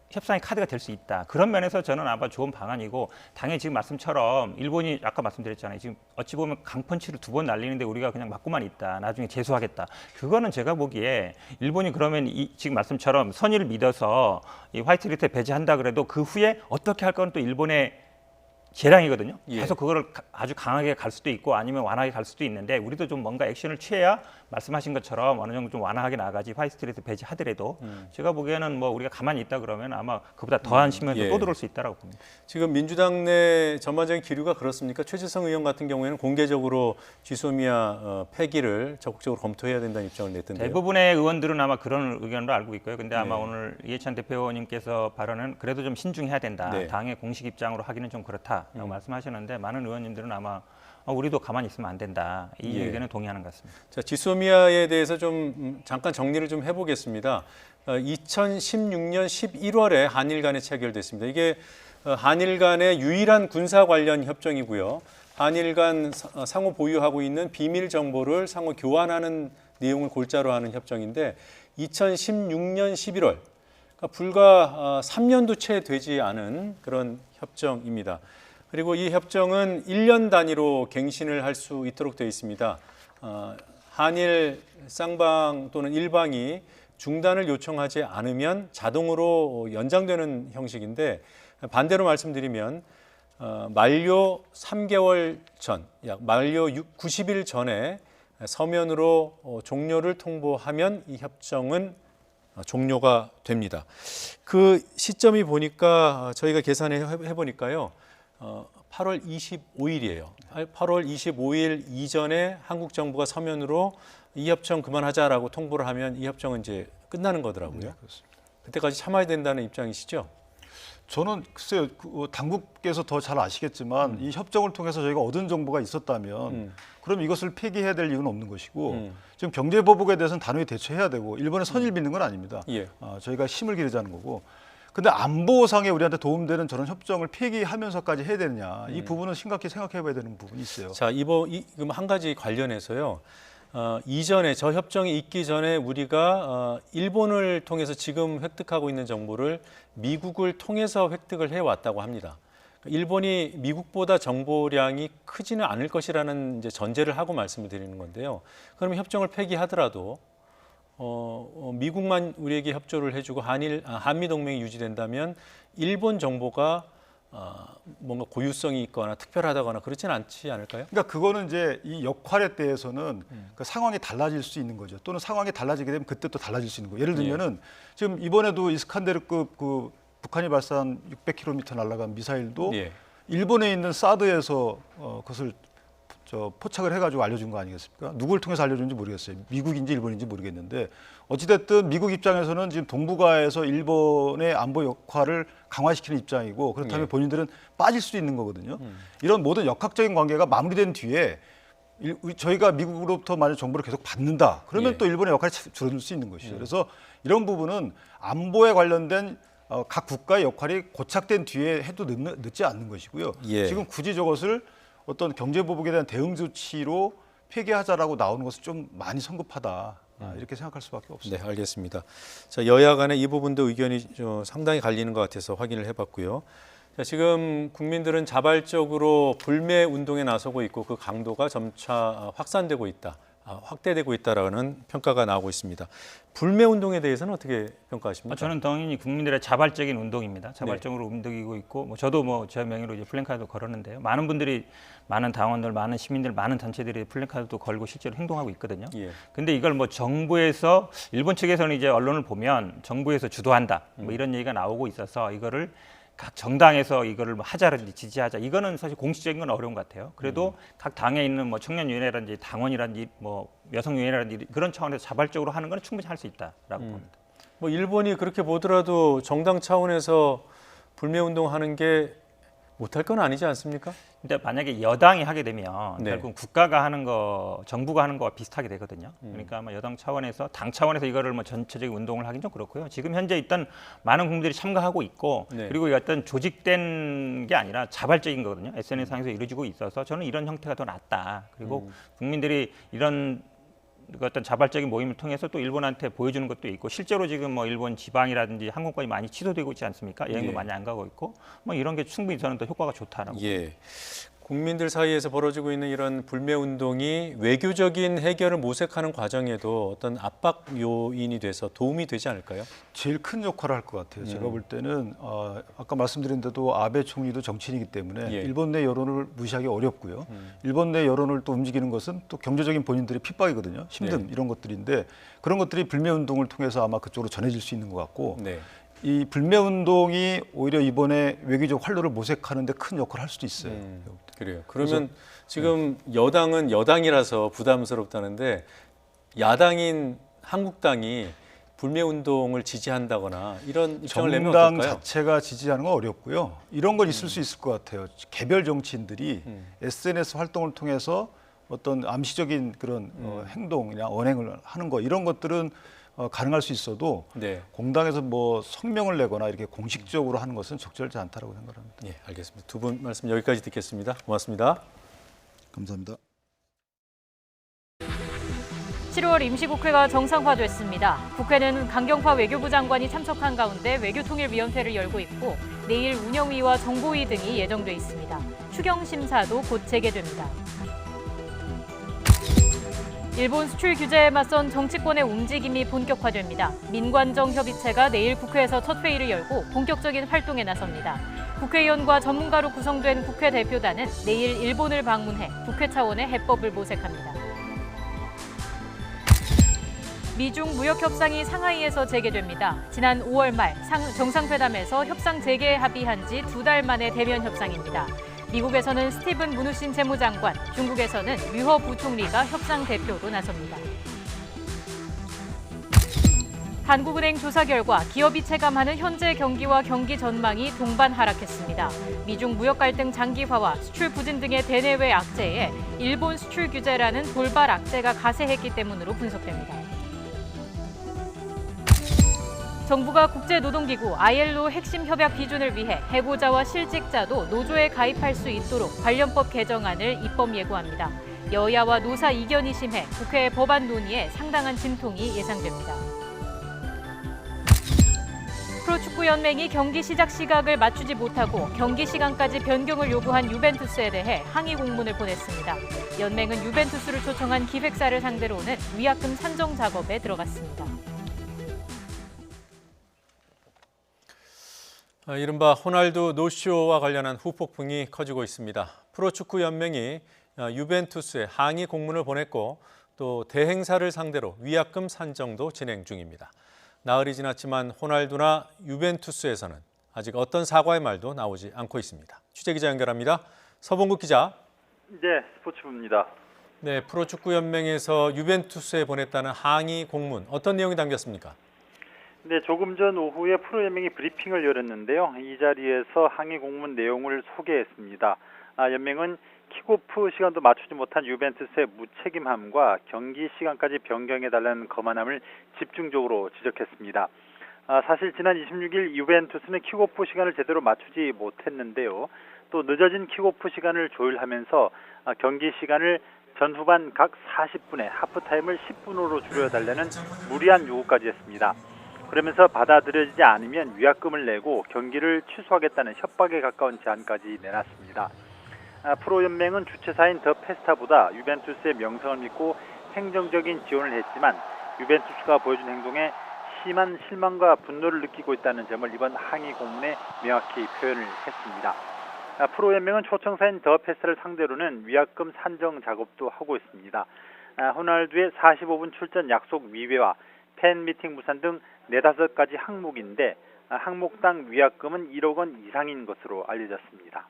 협상의 카드가 될 수 있다. 그런 면에서 저는 아마 좋은 방안이고 당연히 지금 말씀처럼 일본이 아까 말씀드렸잖아요. 지금 어찌 보면 강펀치를 2번 날리는데 우리가 그냥 맞고만 있다. 나중에 재수하겠다. 그거는 제가 보기에 일본이 그러면 지금 말씀처럼 선의를 믿어서 이 화이트리스트에 배제한다 그래도 그 후에 어떻게 할 건 또 일본의 재량이거든요. 계속 그거를 아주 강하게 갈 수도 있고 아니면 완화하게 갈 수도 있는데 우리도 좀 뭔가 액션을 취해야 말씀하신 것처럼 어느 정도 좀 완화하게 나가지 화이트리스트 배제하더라도 제가 보기에는 뭐 우리가 가만히 있다 그러면 아마 그보다 더한 심연도 또 들어올 수 있다라고 봅니다. 지금 민주당 내 전반적인 기류가 그렇습니까? 최재성 의원 같은 경우에는 공개적으로 지소미아 폐기를 적극적으로 검토해야 된다는 입장을 냈던데요. 대부분의 의원들은 아마 그런 의견으로 알고 있고요. 근데 아마 오늘 이해찬 대표님께서 발언은 그래도 좀 신중해야 된다. 당의 공식 입장으로 하기는 좀 그렇다. 라고 말씀하셨는데 많은 의원님들은 아마 우리도 가만히 있으면 안 된다. 이 의견에 동의하는 것 같습니다. 자, 지소미아에 대해서 좀 잠깐 정리를 좀 해보겠습니다. 2016년 11월에 한일 간에 체결됐습니다. 이게 한일 간의 유일한 군사 관련 협정이고요. 한일 간 상호 보유하고 있는 비밀 정보를 상호 교환하는 내용을 골자로 하는 협정인데 2016년 11월, 그러니까 불과 3년도 채 되지 않은 그런 협정입니다. 그리고 이 협정은 1년 단위로 갱신을 할 수 있도록 되어 있습니다. 한일 쌍방 또는 일방이 중단을 요청하지 않으면 자동으로 연장되는 형식인데 반대로 말씀드리면 만료 3개월 전, 약 만료 90일 전에 서면으로 종료를 통보하면 이 협정은 종료가 됩니다. 그 시점이 보니까 저희가 계산해 보니까요. 8월 25일이에요. 8월 25일 이전에 한국 정부가 서면으로 이 협정 그만하자라고 통보를 하면 이 협정은 이제 끝나는 거더라고요. 네, 그때까지 참아야 된다는 입장이시죠? 저는 글쎄요, 당국께서 더 잘 아시겠지만 이 협정을 통해서 저희가 얻은 정보가 있었다면 그럼 이것을 폐기해야 될 이유는 없는 것이고 지금 경제보복에 대해서는 단호히 대처해야 되고 일본의 선의를 믿는 건 아닙니다. 저희가 힘을 기르자는 거고. 근데 안보상에 우리한테 도움되는 저런 협정을 폐기하면서까지 해야 되느냐. 이 부분은 심각히 생각해 봐야 되는 부분이 있어요. 자, 그럼 한 가지 관련해서요. 이전에 저 협정이 있기 전에 우리가 일본을 통해서 지금 획득하고 있는 정보를 미국을 통해서 획득을 해왔다고 합니다. 일본이 미국보다 정보량이 크지는 않을 것이라는 이제 전제를 하고 말씀을 드리는 건데요. 그러면 협정을 폐기하더라도 미국만 우리에게 협조를 해주고 한미 동맹이 유지된다면 일본 정보가 뭔가 고유성이 있거나 특별하다거나 그렇지는 않지 않을까요? 그러니까 그거는 이제 이 역할에 대해서는 그 상황이 달라질 수 있는 거죠. 또는 상황이 달라지게 되면 그때 또 달라질 수 있는 거예요. 예를 들면은 지금 이번에도 이스칸데르급 그 북한이 발사한 600km 날아간 미사일도 일본에 있는 사드에서 그것을 포착을 해가지고 알려준 거 아니겠습니까? 누구를 통해서 알려준지 모르겠어요. 미국인지 일본인지 모르겠는데 어찌됐든 미국 입장에서는 지금 동북아에서 일본의 안보 역할을 강화시키는 입장이고 그렇다면 본인들은 빠질 수 있는 거거든요. 이런 모든 역학적인 관계가 마무리된 뒤에 저희가 미국으로부터 만약 정보를 계속 받는다. 그러면 또 일본의 역할이 줄어들 수 있는 것이죠. 그래서 이런 부분은 안보에 관련된 각 국가의 역할이 고착된 뒤에 해도 늦지 않는 것이고요. 지금 굳이 저것을 어떤 경제보복에 대한 대응 조치로 폐기하자라고 나오는 것은 좀 많이 성급하다. 이렇게 생각할 수밖에 없습니다. 네, 알겠습니다. 자, 여야 간에 이 부분도 의견이 상당히 갈리는 것 같아서 확인을 해봤고요. 자, 지금 국민들은 자발적으로 불매 운동에 나서고 있고 그 강도가 점차 확산되고 있다, 확대되고 있다라는 평가가 나오고 있습니다. 불매 운동에 대해서는 어떻게 평가하십니까? 저는 당연히 국민들의 자발적인 운동입니다. 자발적으로 움직이고 있고 저도 제 명의로 이제 플랜카드도 걸었는데요. 많은 분들이, 많은 당원들, 많은 시민들, 많은 단체들이 플랜카드도 걸고 실제로 행동하고 있거든요. 근데 이걸 정부에서, 일본 측에서는 이제 언론을 보면 정부에서 주도한다 이런 얘기가 나오고 있어서 이거를 각 정당에서 이거를 하자든지 지지하자, 이거는 사실 공식적인 건 어려운 것 같아요. 그래도 각 당에 있는 청년위원회라든지 당원이라든지 여성위원회라든지 그런 차원에서 자발적으로 하는 건 충분히 할 수 있다라고 봅니다. 일본이 그렇게 보더라도 정당 차원에서 불매 운동하는 게 못할 건 아니지 않습니까? 근데 만약에 여당이 하게 되면 결국 국가가 하는 거, 정부가 하는 거와 비슷하게 되거든요. 그러니까 아마 여당 차원에서, 당 차원에서 이거를 전체적인 운동을 하긴 좀 그렇고요. 지금 현재 일단 많은 국민들이 참가하고 있고 그리고 어떤 조직된 게 아니라 자발적인 거거든요. SNS상에서 이루어지고 있어서 저는 이런 형태가 더 낫다. 그리고 국민들이 이런 어떤 자발적인 모임을 통해서 또 일본한테 보여주는 것도 있고, 실제로 지금 일본 지방이라든지 항공권이 많이 취소되고 있지 않습니까? 여행도 많이 안 가고 있고, 이런 게 충분히 저는 더 효과가 좋다라고. 국민들 사이에서 벌어지고 있는 이런 불매 운동이 외교적인 해결을 모색하는 과정에도 어떤 압박 요인이 돼서 도움이 되지 않을까요? 제일 큰 역할을 할 것 같아요. 제가 볼 때는 아까 말씀드린 대로 아베 총리도 정치인이기 때문에 일본 내 여론을 무시하기 어렵고요. 일본 내 여론을 또 움직이는 것은 또 경제적인 본인들의 핍박이거든요. 힘듦 이런 것들인데 그런 것들이 불매 운동을 통해서 아마 그쪽으로 전해질 수 있는 것 같고 이 불매 운동이 오히려 이번에 외교적 활로를 모색하는 데 큰 역할을 할 수도 있어요. 그래요. 그러면 지금 여당은 여당이라서 부담스럽다는데 야당인 한국당이 불매 운동을 지지한다거나 이런 입장을 내면 정당 어떨까요? 자체가 지지하는 건 어렵고요. 이런 건 있을 수 있을 것 같아요. 개별 정치인들이 SNS 활동을 통해서 어떤 암시적인 그런 행동이나 언행을 하는 거, 이런 것들은 가능할 수 있어도 공당에서 성명을 내거나 이렇게 공식적으로 하는 것은 적절치 않다라고 생각합니다. 알겠습니다. 두 분 말씀 여기까지 듣겠습니다. 고맙습니다. 감사합니다. 7월 임시국회가 정상화됐습니다. 국회는 강경파 외교부 장관이 참석한 가운데 외교통일위원회를 열고 있고 내일 운영위와 정보위 등이 예정돼 있습니다. 추경 심사도 곧 재개됩니다. 일본 수출 규제에 맞선 정치권의 움직임이 본격화됩니다. 민관정 협의체가 내일 국회에서 첫 회의를 열고 본격적인 활동에 나섭니다. 국회의원과 전문가로 구성된 국회 대표단은 내일 일본을 방문해 국회 차원의 해법을 모색합니다. 미중 무역 협상이 상하이에서 재개됩니다. 지난 5월 말 정상회담에서 협상 재개에 합의한 지 2달 만의 대면 협상입니다. 미국에서는 스티븐 무누신 재무장관, 중국에서는 류허 부총리가 협상 대표로 나섭니다. 한국은행 조사 결과 기업이 체감하는 현재 경기와 경기 전망이 동반 하락했습니다. 미중 무역 갈등 장기화와 수출 부진 등의 대내외 악재에 일본 수출 규제라는 돌발 악재가 가세했기 때문으로 분석됩니다. 정부가 국제노동기구 ILO 핵심 협약 비준을 위해 해고자와 실직자도 노조에 가입할 수 있도록 관련법 개정안을 입법 예고합니다. 여야와 노사 이견이 심해 국회 법안 논의에 상당한 진통이 예상됩니다. 프로축구연맹이 경기 시작 시각을 맞추지 못하고 경기 시간까지 변경을 요구한 유벤투스에 대해 항의 공문을 보냈습니다. 연맹은 유벤투스를 초청한 기획사를 상대로는 위약금 산정 작업에 들어갔습니다. 이른바 호날두 노쇼와 관련한 후폭풍이 커지고 있습니다. 프로축구연맹이 유벤투스에 항의 공문을 보냈고 또 대행사를 상대로 위약금 산정도 진행 중입니다. 나흘이 지났지만 호날두나 유벤투스에서는 아직 어떤 사과의 말도 나오지 않고 있습니다. 취재기자 연결합니다. 서봉국 기자. 네, 스포츠부입니다. 네, 프로축구연맹에서 유벤투스에 보냈다는 항의 공문 어떤 내용이 담겼습니까? 네, 조금 전 오후에 프로연맹이 브리핑을 열었는데요. 이 자리에서 항의 공문 내용을 소개했습니다. 연맹은 킥오프 시간도 맞추지 못한 유벤투스의 무책임함과 경기 시간까지 변경해달라는 거만함을 집중적으로 지적했습니다. 사실 지난 26일 유벤투스는 킥오프 시간을 제대로 맞추지 못했는데요. 또 늦어진 킥오프 시간을 조율하면서 경기 시간을 전후반 각 40분에 하프타임을 10분으로 줄여달라는 무리한 요구까지 했습니다. 그러면서 받아들여지지 않으면 위약금을 내고 경기를 취소하겠다는 협박에 가까운 제안까지 내놨습니다. 프로연맹은 주최사인 더 페스타보다 유벤투스의 명성을 믿고 행정적인 지원을 했지만 유벤투스가 보여준 행동에 심한 실망과 분노를 느끼고 있다는 점을 이번 항의 공문에 명확히 표현을 했습니다. 프로연맹은 초청사인 더 페스타를 상대로는 위약금 산정 작업도 하고 있습니다. 호날두의 45분 출전 약속 위배와 팬 미팅 무산 등 4-5가지 항목인데 항목당 위약금은 1억 원 이상인 것으로 알려졌습니다.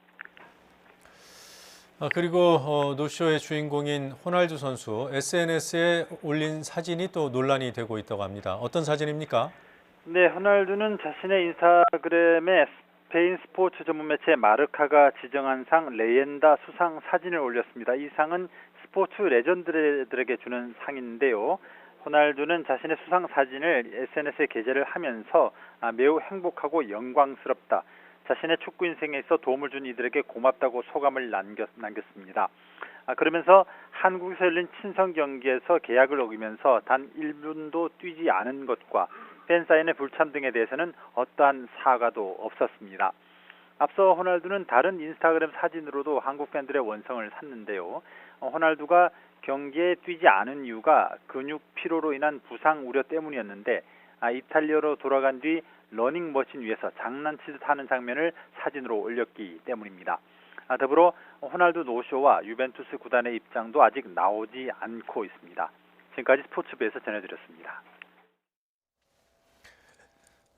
그리고 노쇼의 주인공인 호날두 선수 SNS에 올린 사진이 또 논란이 되고 있다고 합니다. 어떤 사진입니까? 네, 호날두는 자신의 인스타그램에 스페인 스포츠 전문 매체 마르카가 지정한 상 레yen다 수상 사진을 올렸습니다. 이 상은 스포츠 레전드들에게 주는 상인데요. 호날두는 자신의 수상 사진을 SNS에 게재를 하면서 매우 행복하고 영광스럽다. 자신의 축구 인생에 있어 도움을 준 이들에게 고맙다고 소감을 남겼습니다. 그러면서 한국에서 열린 친선 경기에서 계약을 어기면서 단 1분도 뛰지 않은 것과 팬사인회 불참 등에 대해서는 어떠한 사과도 없었습니다. 앞서 호날두는 다른 인스타그램 사진으로도 한국 팬들의 원성을 샀는데요. 호날두가 경기에 뛰지 않은 이유가 근육 피로로 인한 부상 우려 때문이었는데 이탈리아로 돌아간 뒤 러닝머신 위에서 장난치듯 하는 장면을 사진으로 올렸기 때문입니다. 더불어 호날두 노쇼와 유벤투스 구단의 입장도 아직 나오지 않고 있습니다. 지금까지 스포츠부에서 전해드렸습니다.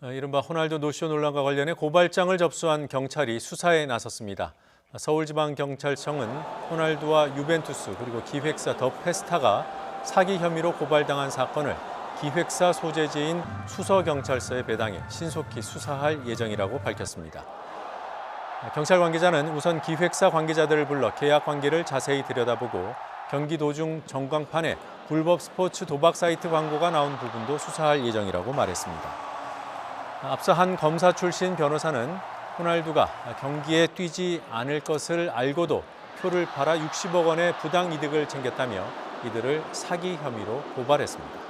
이른바 호날두 노쇼 논란과 관련해 고발장을 접수한 경찰이 수사에 나섰습니다. 서울지방경찰청은 호날두와 유벤투스 그리고 기획사 더 페스타가 사기 혐의로 고발당한 사건을 기획사 소재지인 수서경찰서에 배당해 신속히 수사할 예정이라고 밝혔습니다. 경찰 관계자는 우선 기획사 관계자들을 불러 계약 관계를 자세히 들여다보고 경기 도중 전광판에 불법 스포츠 도박 사이트 광고가 나온 부분도 수사할 예정이라고 말했습니다. 앞서 한 검사 출신 변호사는 호날두가 경기에 뛰지 않을 것을 알고도 표를 팔아 60억 원의 부당 이득을 챙겼다며 이들을 사기 혐의로 고발했습니다.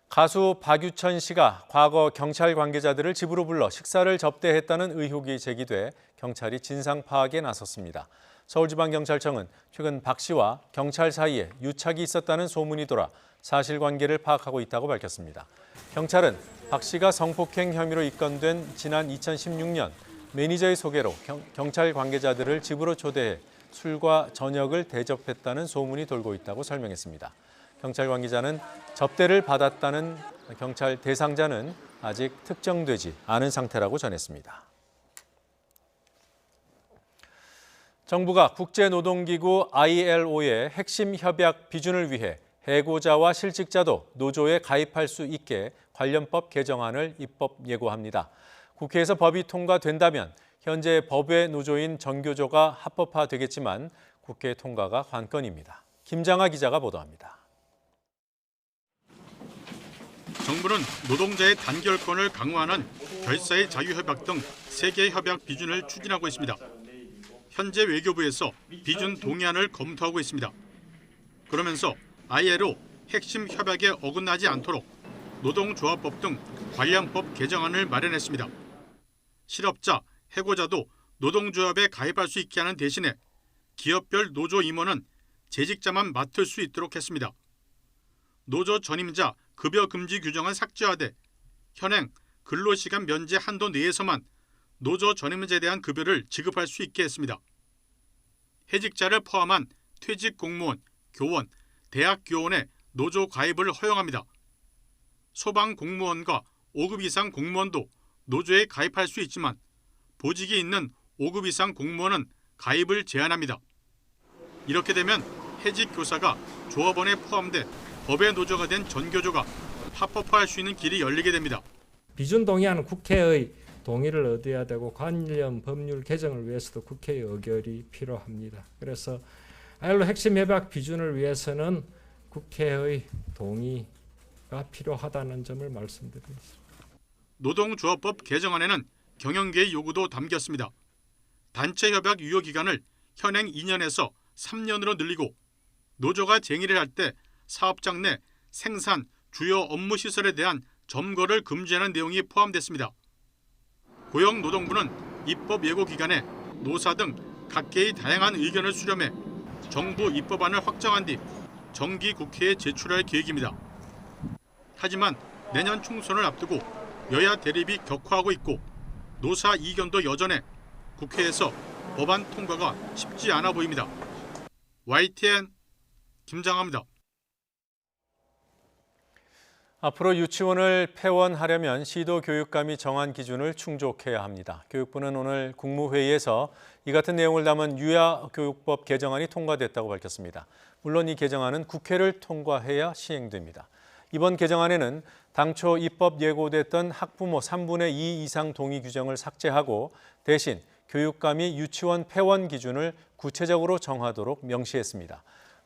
가수 박유천 씨가 과거 경찰 관계자들을 집으로 불러 식사를 접대했다는 의혹이 제기돼 경찰이 진상 파악에 나섰습니다. 서울지방경찰청은 최근 박 씨와 경찰 사이에 유착이 있었다는 소문이 돌아 사실관계를 파악하고 있다고 밝혔습니다. 경찰은 박 씨가 성폭행 혐의로 입건된 지난 2016년 매니저의 소개로 경찰 관계자들을 집으로 초대해 술과 저녁을 대접했다는 소문이 돌고 있다고 설명했습니다. 경찰 관계자는 접대를 받았다는 경찰 대상자는 아직 특정되지 않은 상태라고 전했습니다. 정부가 국제노동기구 ILO의 핵심 협약 비준을 위해 해고자와 실직자도 노조에 가입할 수 있게 관련법 개정안을 입법 예고합니다. 국회에서 법이 통과된다면 현재 법외 노조인 전교조가 합법화되겠지만 국회 통과가 관건입니다. 김장하 기자가 보도합니다. 정부는 노동자의 단결권을 강화하는 결사의 자유협약 등 3개 협약 비준을 추진하고 있습니다. 현재 외교부에서 비준 동의안을 검토하고 있습니다. 그러면서 ILO 핵심 협약에 어긋나지 않도록 노동조합법 등 관련법 개정안을 마련했습니다. 실업자, 해고자도 노동조합에 가입할 수 있게 하는 대신에 기업별 노조 임원은 재직자만 맡을 수 있도록 했습니다. 노조 전임자 급여 금지 규정은 삭제하되 현행 근로시간 면제 한도 내에서만 노조 전임자에 대한 급여를 지급할 수 있게 했습니다. 해직자를 포함한 퇴직 공무원, 교원, 대학 교원의 노조 가입을 허용합니다. 소방 공무원과 5급 이상 공무원도 노조에 가입할 수 있지만 보직이 있는 5급 이상 공무원은 가입을 제한합니다. 이렇게 되면 해직 교사가 조합원에 포함돼 법의 노조가 된 전교조가 합법화할 수 있는 길이 열리게 됩니다. 비준 동의안은 국회의 동의를 얻어야 되고 관련 법률 개정을 위해서도 국회의 의결이 필요합니다. 그래서 아일로 핵심 협약 비준을 위해서는 국회의 동의가 필요하다는 점을 말씀드리겠습니다. 노동조합법 개정안에는 경영계의 요구도 담겼습니다. 단체 협약 유효 기간을 현행 2년에서 3년으로 늘리고 노조가 쟁의를 할 때 사업장 내 생산, 주요 업무 시설에 대한 점거를 금지하는 내용이 포함됐습니다. 고용노동부는 입법 예고 기간에 노사 등 각계의 다양한 의견을 수렴해 정부 입법안을 확정한 뒤 정기 국회에 제출할 계획입니다. 하지만 내년 총선을 앞두고 여야 대립이 격화하고 있고 노사 이견도 여전해 국회에서 법안 통과가 쉽지 않아 보입니다. YTN 김장하입니다. 앞으로 유치원을 폐원하려면 시도교육감이 정한 기준을 충족해야 합니다. 교육부는 오늘 국무회의에서 이 같은 내용을 담은 유아교육법 개정안이 통과됐다고 밝혔습니다. 물론 이 개정안은 국회를 통과해야 시행됩니다. 이번 개정안에는 당초 입법 예고됐던 학부모 3분의 2 이상 동의 규정을 삭제하고 대신 교육감이 유치원 폐원 기준을 구체적으로 정하도록 명시했습니다.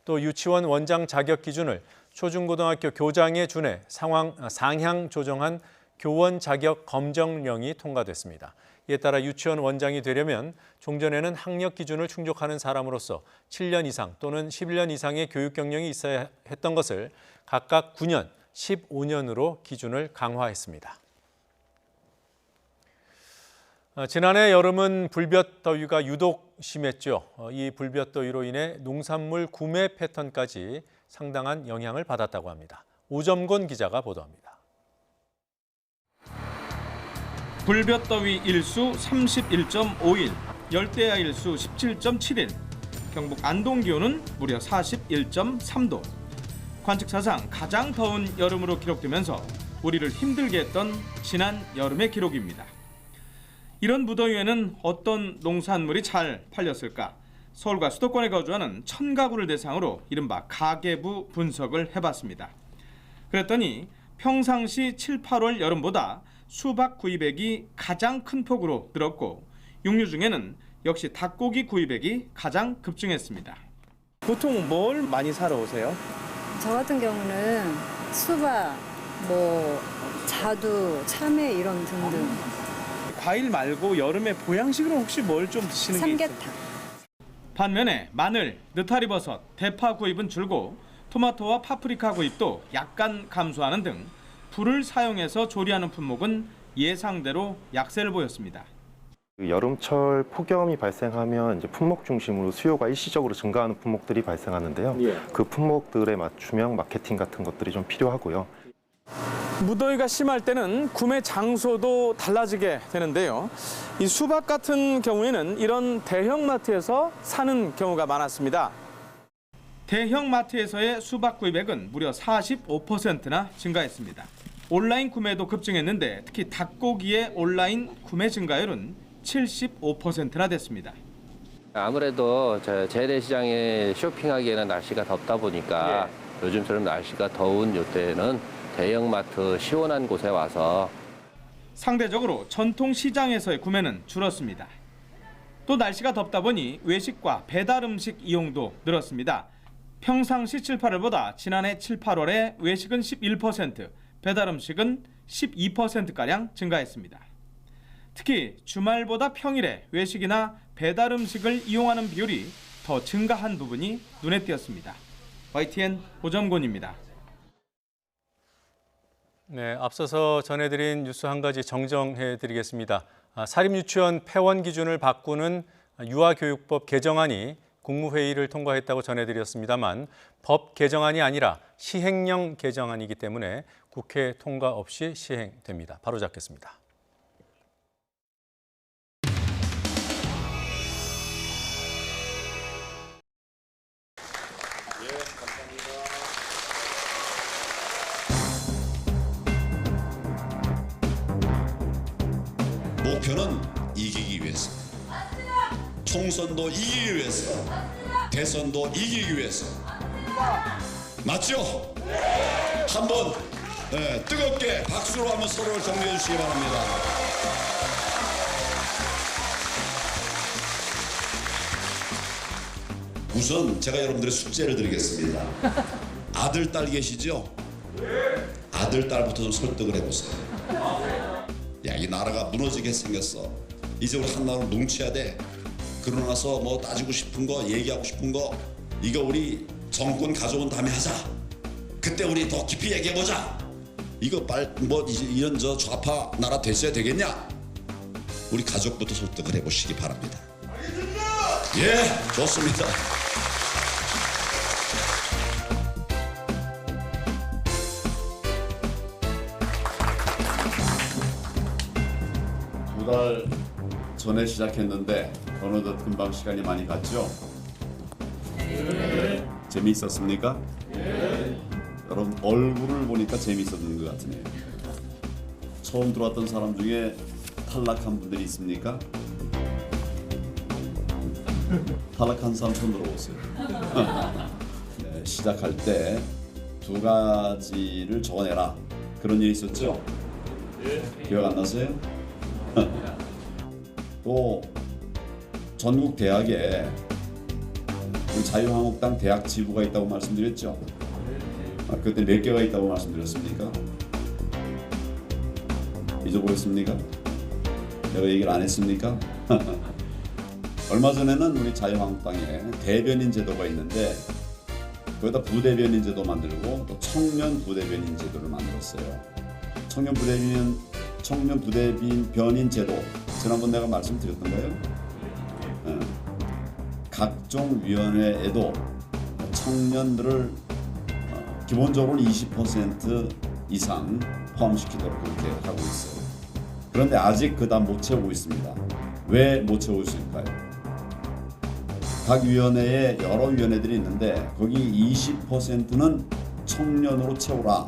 또 유치원 원장 자격 기준을 초중고등학교 교장에 준해 상향 조정한 교원 자격 검정령이 통과됐습니다. 이에 따라 유치원 원장이 되려면 종전에는 학력 기준을 충족하는 사람으로서 7년 이상 또는 11년 이상의 교육 경력이 있어야 했던 것을 각각 9년, 15년으로 기준을 강화했습니다. 지난해 여름은 불볕더위가 유독 심했죠. 이 불볕더위로 인해 농산물 구매 패턴까지 상당한 영향을 받았다고 합니다. 오점곤 기자가 보도합니다. 불볕더위 일수 31.5일, 열대야 일수 17.7일, 경북 안동 기온은 무려 41.3도. 관측사상 가장 더운 여름으로 기록되면서 우리를 힘들게 했던 지난 여름의 기록입니다. 이런 무더위에는 어떤 농산물이 잘 팔렸을까? 서울과 수도권에 거주하는 1000가구를 대상으로 이른바 가계부 분석을 해봤습니다. 그랬더니 평상시 7, 8월 여름보다 수박 구입액이 가장 큰 폭으로 늘었고 육류 중에는 역시 닭고기 구입액이 가장 급증했습니다. 보통 뭘 많이 사러 오세요? 저 같은 경우는 수박, 자두, 참외 이런 등등. 과일 말고 여름에 보양식으로 혹시 뭘 좀 드시는 게 있어요? 삼계탕. 반면에 마늘, 느타리버섯, 대파 구입은 줄고 토마토와 파프리카 구입도 약간 감소하는 등 불을 사용해서 조리하는 품목은 예상대로 약세를 보였습니다. 여름철 폭염이 발생하면 이제 품목 중심으로 수요가 일시적으로 증가하는 품목들이 발생하는데요. 그 품목들에 맞춤형 마케팅 같은 것들이 좀 필요하고요. 무더위가 심할 때는 구매 장소도 달라지게 되는데요. 이 수박 같은 경우에는 이런 대형 마트에서 사는 경우가 많았습니다. 대형 마트에서의 수박 구입액은 무려 45%나 증가했습니다. 온라인 구매도 급증했는데 특히 닭고기의 온라인 구매 증가율은 75%나 됐습니다. 아무래도 재래시장에 쇼핑하기에는 날씨가 덥다 보니까 요즘처럼 날씨가 더운 이때는 대형마트 시원한 곳에 와서 상대적으로 전통 시장에서의 구매는 줄었습니다. 또 날씨가 덥다 보니 외식과 배달 음식 이용도 늘었습니다. 평상시 7, 8월보다 지난해 7, 8월에 외식은 11%, 배달 음식은 12%가량 증가했습니다. 특히 주말보다 평일에 외식이나 배달 음식을 이용하는 비율이 더 증가한 부분이 눈에 띄었습니다. YTN 오점곤입니다. 네, 앞서서 전해드린 뉴스 한 가지 정정해드리겠습니다. 사립유치원 폐원 기준을 바꾸는 유아교육법 개정안이 국무회의를 통과했다고 전해드렸습니다만 법 개정안이 아니라 시행령 개정안이기 때문에 국회 통과 없이 시행됩니다. 바로 잡겠습니다. 목표는 이기기 위해서. 총선도 이기기 위해서, 대선도 이기기 위해서. 맞죠? 한번 뜨겁게 박수로 한번 서로를 격려해 주시기 바랍니다. 우선 제가 여러분들의 숙제를 드리겠습니다. 아들, 딸 계시죠? 아들, 딸부터 좀 설득을 해보세요. 야, 이 나라가 무너지게 생겼어. 이제 우리 한나라로 뭉쳐야 돼. 그러고 나서 뭐 따지고 싶은 거, 얘기하고 싶은 거, 이거 우리 정권 가져온 다음에 하자. 그때 우리 더 깊이 얘기해보자. 이거 뭐 이런 저 좌파 나라 됐어야 되겠냐? 우리 가족부터 설득을 해보시기 바랍니다. 알겠습니다. 예, 좋습니다. 두 달 전에 시작했는데 어느덧 금방 시간이 많이 갔죠? 네. 재미있었습니까? 네. 여러분 얼굴을 보니까 재미있었는 것 같으네요. 처음 들어왔던 사람 중에 탈락한 분들이 있습니까? 탈락한 사람 손 들어보세요. 네, 시작할 때 2가지를 적어내라 그런 얘기 있었죠? 네. 기억 안 나세요? 또 전국 대학에 우리 자유한국당 대학 지부가 있다고 말씀드렸죠? 그때 몇 개가 있다고 말씀드렸습니까? 잊어버렸습니까? 내가 얘기를 안 했습니까? 얼마 전에는 우리 자유한국당에 대변인 제도가 있는데 거기다 부대변인 제도 만들고 또 청년 부대변인 제도를 만들었어요. 청년 부대변인 제도 지난번 내가 말씀드렸던가요? 네. 각종 위원회에도 청년들을 기본적으로 20% 이상 포함시키도록 그렇게 하고 있어요. 그런데 아직 그다음 못 채우고 있습니다. 왜 못 채우고 있을까요? 각 위원회에 여러 위원회들이 있는데 거기 20%는 청년으로 채우라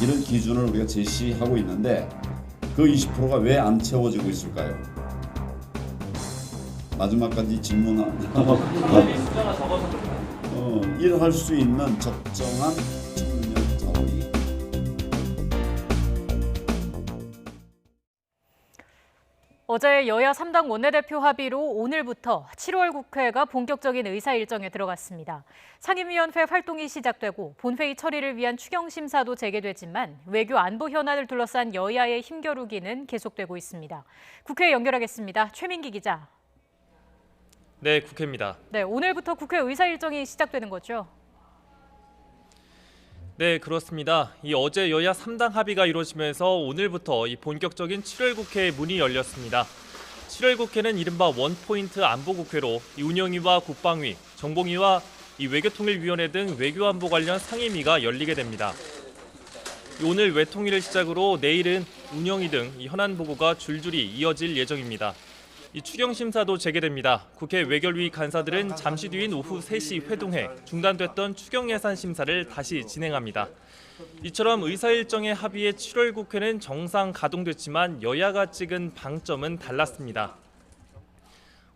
이런 기준을 우리가 제시하고 있는데 그 20%가 왜 안 채워지고 있을까요? 마지막까지 질문하면 일할 수 있는 적정한 청년 자원이. 어제 여야 3당 원내대표 합의로 오늘부터 7월 국회가 본격적인 의사 일정에 들어갔습니다. 상임위원회 활동이 시작되고 본회의 처리를 위한 추경심사도 재개되지만 외교 안보 현안을 둘러싼 여야의 힘겨루기는 계속되고 있습니다. 국회에 연결하겠습니다. 최민기 기자. 네, 국회입니다. 네, 오늘부터 국회 의사 일정이 시작되는 거죠? 네, 그렇습니다. 이 어제 여야 3당 합의가 이루어지면서 오늘부터 이 본격적인 7월 국회의 문이 열렸습니다. 7월 국회는 이른바 원포인트 안보국회로 이 운영위와 국방위, 정봉위와 이 외교통일위원회 등 외교안보 관련 상임위가 열리게 됩니다. 오늘 외통위를 시작으로 내일은 운영위 등 이 현안 보고가 줄줄이 이어질 예정입니다. 이 추경심사도 재개됩니다. 국회 외결위 간사들은 잠시 뒤인 오후 3시 회동해 중단됐던 추경예산 심사를 다시 진행합니다. 이처럼 의사일정의 합의에 7월 국회는 정상 가동됐지만 여야가 찍은 방점은 달랐습니다.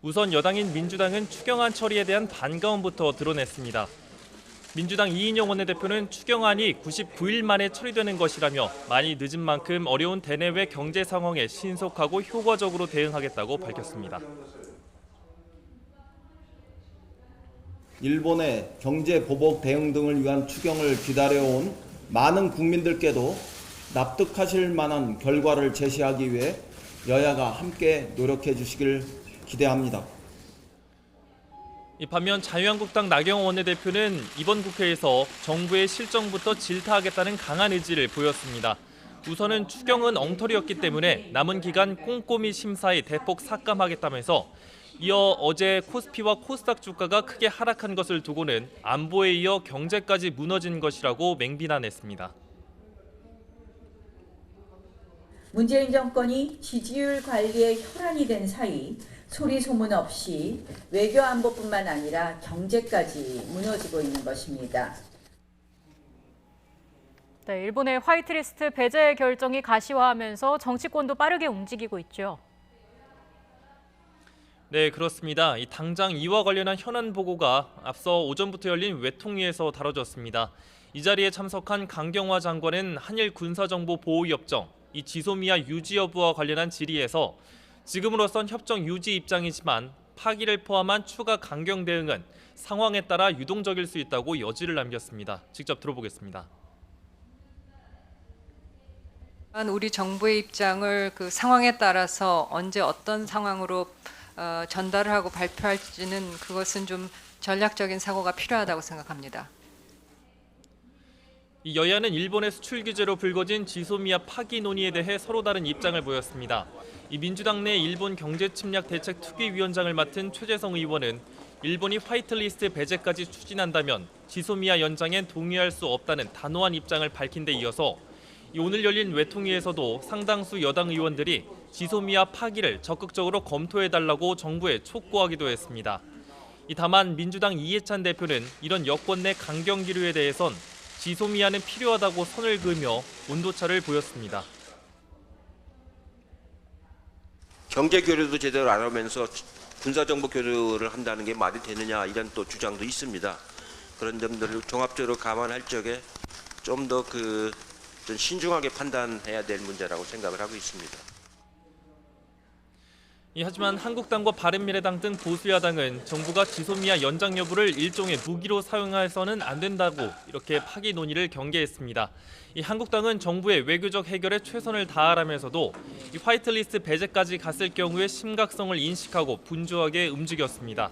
우선 여당인 민주당은 추경안 처리에 대한 반가움부터 드러냈습니다. 민주당 이인영 원내대표는 추경안이 99일 만에 처리되는 것이라며 많이 늦은 만큼 어려운 대내외 경제 상황에 신속하고 효과적으로 대응하겠다고 밝혔습니다. 일본의 경제 보복 대응 등을 위한 추경을 기다려온 많은 국민들께도 납득하실 만한 결과를 제시하기 위해 여야가 함께 노력해 주시길 기대합니다. 반면 자유한국당 나경원 원내대표는 이번 국회에서 정부의 실정부터 질타하겠다는 강한 의지를 보였습니다. 우선은 추경은 엉터리였기 때문에 남은 기간 꼼꼼히 심사해 대폭 삭감하겠다면서 이어 어제 코스피와 코스닥 주가가 크게 하락한 것을 두고는 안보에 이어 경제까지 무너진 것이라고 맹비난했습니다. 문재인 정권이 지지율 관리에 혈안이 된 사이 소리 소문 없이 외교 안보뿐만 아니라 경제까지 무너지고 있는 것입니다. 네, 일본의 화이트리스트 배제 결정이 가시화하면서 정치권도 빠르게 움직이고 있죠. 네, 그렇습니다. 이 당장 이와 관련한 현안 보고가 앞서 오전부터 열린 외통위에서 다뤄졌습니다. 이 자리에 참석한 강경화 장관은 한일 군사정보보호협정, 이 지소미아 유지 여부와 관련한 질의에서 지금으로선 협정 유지 입장이지만 파기를 포함한 추가 강경 대응은 상황에 따라 유동적일 수 있다고 여지를 남겼습니다. 직접 들어보겠습니다. 우리 정부의 입장을 그 상황에 따라서 언제 어떤 상황으로 전달을 하고 발표할지는 그것은 좀 전략적인 사고가 필요하다고 생각합니다. 이 여야는 일본의 수출 규제로 불거진 지소미아 파기 논의에 대해 서로 다른 입장을 보였습니다. 이 민주당 내 일본 경제침략대책특위위원장을 맡은 최재성 의원은 일본이 화이트리스트 배제까지 추진한다면 지소미아 연장엔 동의할 수 없다는 단호한 입장을 밝힌 데 이어서 오늘 열린 외통위에서도 상당수 여당 의원들이 지소미아 파기를 적극적으로 검토해달라고 정부에 촉구하기도 했습니다. 다만 민주당 이해찬 대표는 이런 여권 내 강경 기류에 대해선 지소미아는 필요하다고 선을 그으며 온도차를 보였습니다. 경제 교류도 제대로 안 하면서 군사정보 교류를 한다는 게 말이 되느냐 이런 또 주장도 있습니다. 그런 점들을 종합적으로 감안할 적에 좀 더 좀 신중하게 판단해야 될 문제라고 생각을 하고 있습니다. 하지만 한국당과 바른미래당 등 보수야당은 정부가 지소미아 연장 여부를 일종의 무기로 사용해서는 안 된다고 이렇게 파기 논의를 경계했습니다. 한국당은 정부의 외교적 해결에 최선을 다하라면서도 화이트리스트 배제까지 갔을 경우의 심각성을 인식하고 분주하게 움직였습니다.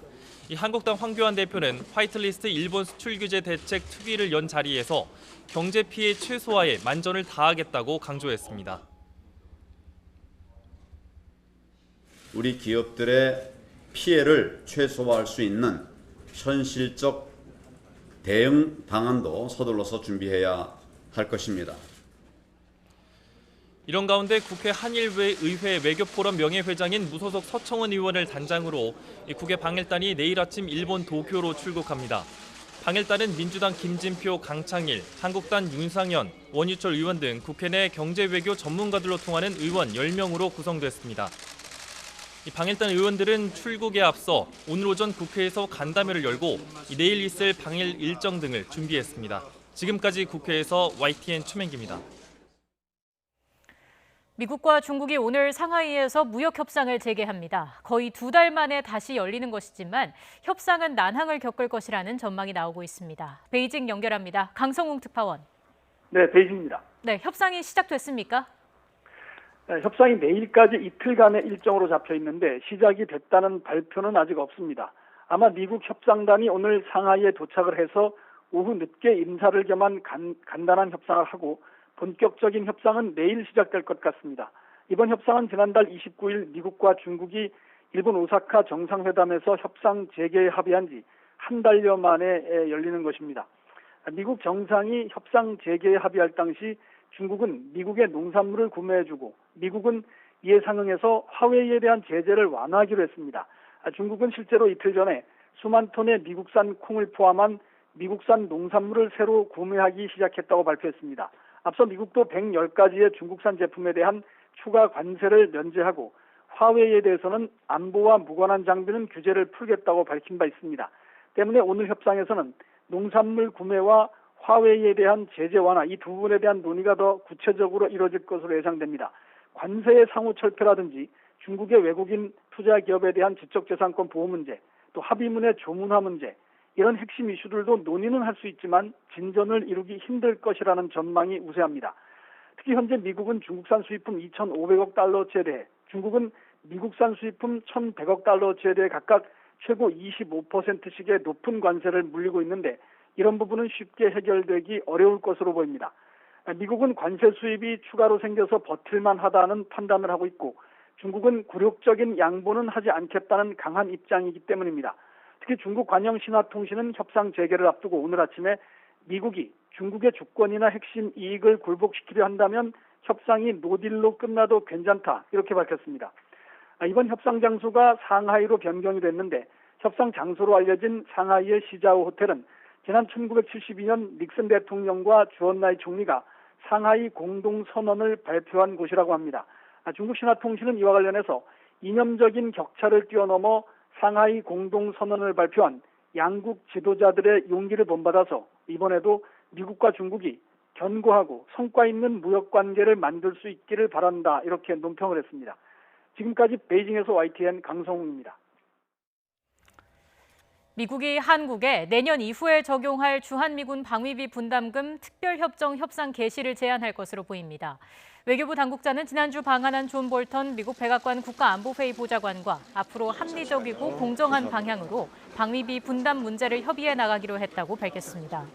한국당 황교안 대표는 화이트리스트 일본 수출 규제 대책 특위를 연 자리에서 경제 피해 최소화에 만전을 다하겠다고 강조했습니다. 우리 기업들의 피해를 최소화할 수 있는 현실적 대응 방안도 서둘러서 준비해야 할 것입니다. 이런 가운데 국회 한일의회 외교포럼 명예회장인 무소속 서청원 의원을 단장으로 국회 방일단이 내일 아침 일본 도쿄로 출국합니다. 방일단은 민주당 김진표, 강창일, 한국당 윤상현, 원유철 의원 등 국회 내 경제외교 전문가들로 통하는 의원 10명으로 구성됐습니다. 방일단 의원들은 출국에 앞서 오늘 오전 국회에서 간담회를 열고 내일 있을 방일 일정 등을 준비했습니다. 지금까지 국회에서 YTN 최명기입니다. 미국과 중국이 오늘 상하이에서 무역 협상을 재개합니다. 거의 2달 만에 다시 열리는 것이지만 협상은 난항을 겪을 것이라는 전망이 나오고 있습니다. 베이징 연결합니다. 강성웅 특파원. 네, 베이징입니다. 네, 협상이 시작됐습니까? 네, 협상이 내일까지 이틀간의 일정으로 잡혀 있는데 시작이 됐다는 발표는 아직 없습니다. 아마 미국 협상단이 오늘 상하이에 도착을 해서 오후 늦게 인사를 겸한 간단한 협상을 하고 본격적인 협상은 내일 시작될 것 같습니다. 이번 협상은 지난달 29일 미국과 중국이 일본 오사카 정상회담에서 협상 재개에 합의한 지 한 달여 만에 열리는 것입니다. 미국 정상이 협상 재개에 합의할 당시 중국은 미국의 농산물을 구매해주고 미국은 이에 상응해서 화웨이에 대한 제재를 완화하기로 했습니다. 중국은 실제로 이틀 전에 수만 톤의 미국산 콩을 포함한 미국산 농산물을 새로 구매하기 시작했다고 발표했습니다. 앞서 미국도 110가지의 중국산 제품에 대한 추가 관세를 면제하고 화웨이에 대해서는 안보와 무관한 장비는 규제를 풀겠다고 밝힌 바 있습니다. 때문에 오늘 협상에서는 농산물 구매와 화웨이에 대한 제재 완화 이 두 부분에 대한 논의가 더 구체적으로 이루어질 것으로 예상됩니다. 관세의 상호 철폐라든지 중국의 외국인 투자 기업에 대한 지적재산권 보호 문제, 또 합의문의 조문화 문제 이런 핵심 이슈들도 논의는 할 수 있지만 진전을 이루기 힘들 것이라는 전망이 우세합니다. 특히 현재 미국은 중국산 수입품 2,500억 달러치에 대해 중국은 미국산 수입품 1,100억 달러치에 대해 각각 최고 25%씩의 높은 관세를 물리고 있는데 이런 부분은 쉽게 해결되기 어려울 것으로 보입니다. 미국은 관세 수입이 추가로 생겨서 버틸만 하다는 판단을 하고 있고 중국은 굴욕적인 양보는 하지 않겠다는 강한 입장이기 때문입니다. 특히 중국 관영신화통신은 협상 재개를 앞두고 오늘 아침에 미국이 중국의 주권이나 핵심 이익을 굴복시키려 한다면 협상이 노딜로 끝나도 괜찮다 이렇게 밝혔습니다. 이번 협상 장소가 상하이로 변경이 됐는데 협상 장소로 알려진 상하이의 시자오 호텔은 지난 1972년 닉슨 대통령과 주언나이 총리가 상하이 공동선언을 발표한 곳이라고 합니다. 중국 신화통신은 이와 관련해서 이념적인 격차를 뛰어넘어 상하이 공동선언을 발표한 양국 지도자들의 용기를 본받아서 이번에도 미국과 중국이 견고하고 성과 있는 무역 관계를 만들 수 있기를 바란다, 이렇게 논평을 했습니다. 지금까지 베이징에서 YTN 강성웅입니다. 미국이 한국에 내년 이후에 적용할 주한미군 방위비 분담금 특별협정 협상 개시를 제안할 것으로 보입니다. 외교부 당국자는 지난주 방한한 존 볼턴 미국 백악관 국가안보회의 보좌관과 앞으로 합리적이고 공정한 방향으로 방위비 분담 문제를 협의해 나가기로 했다고 밝혔습니다.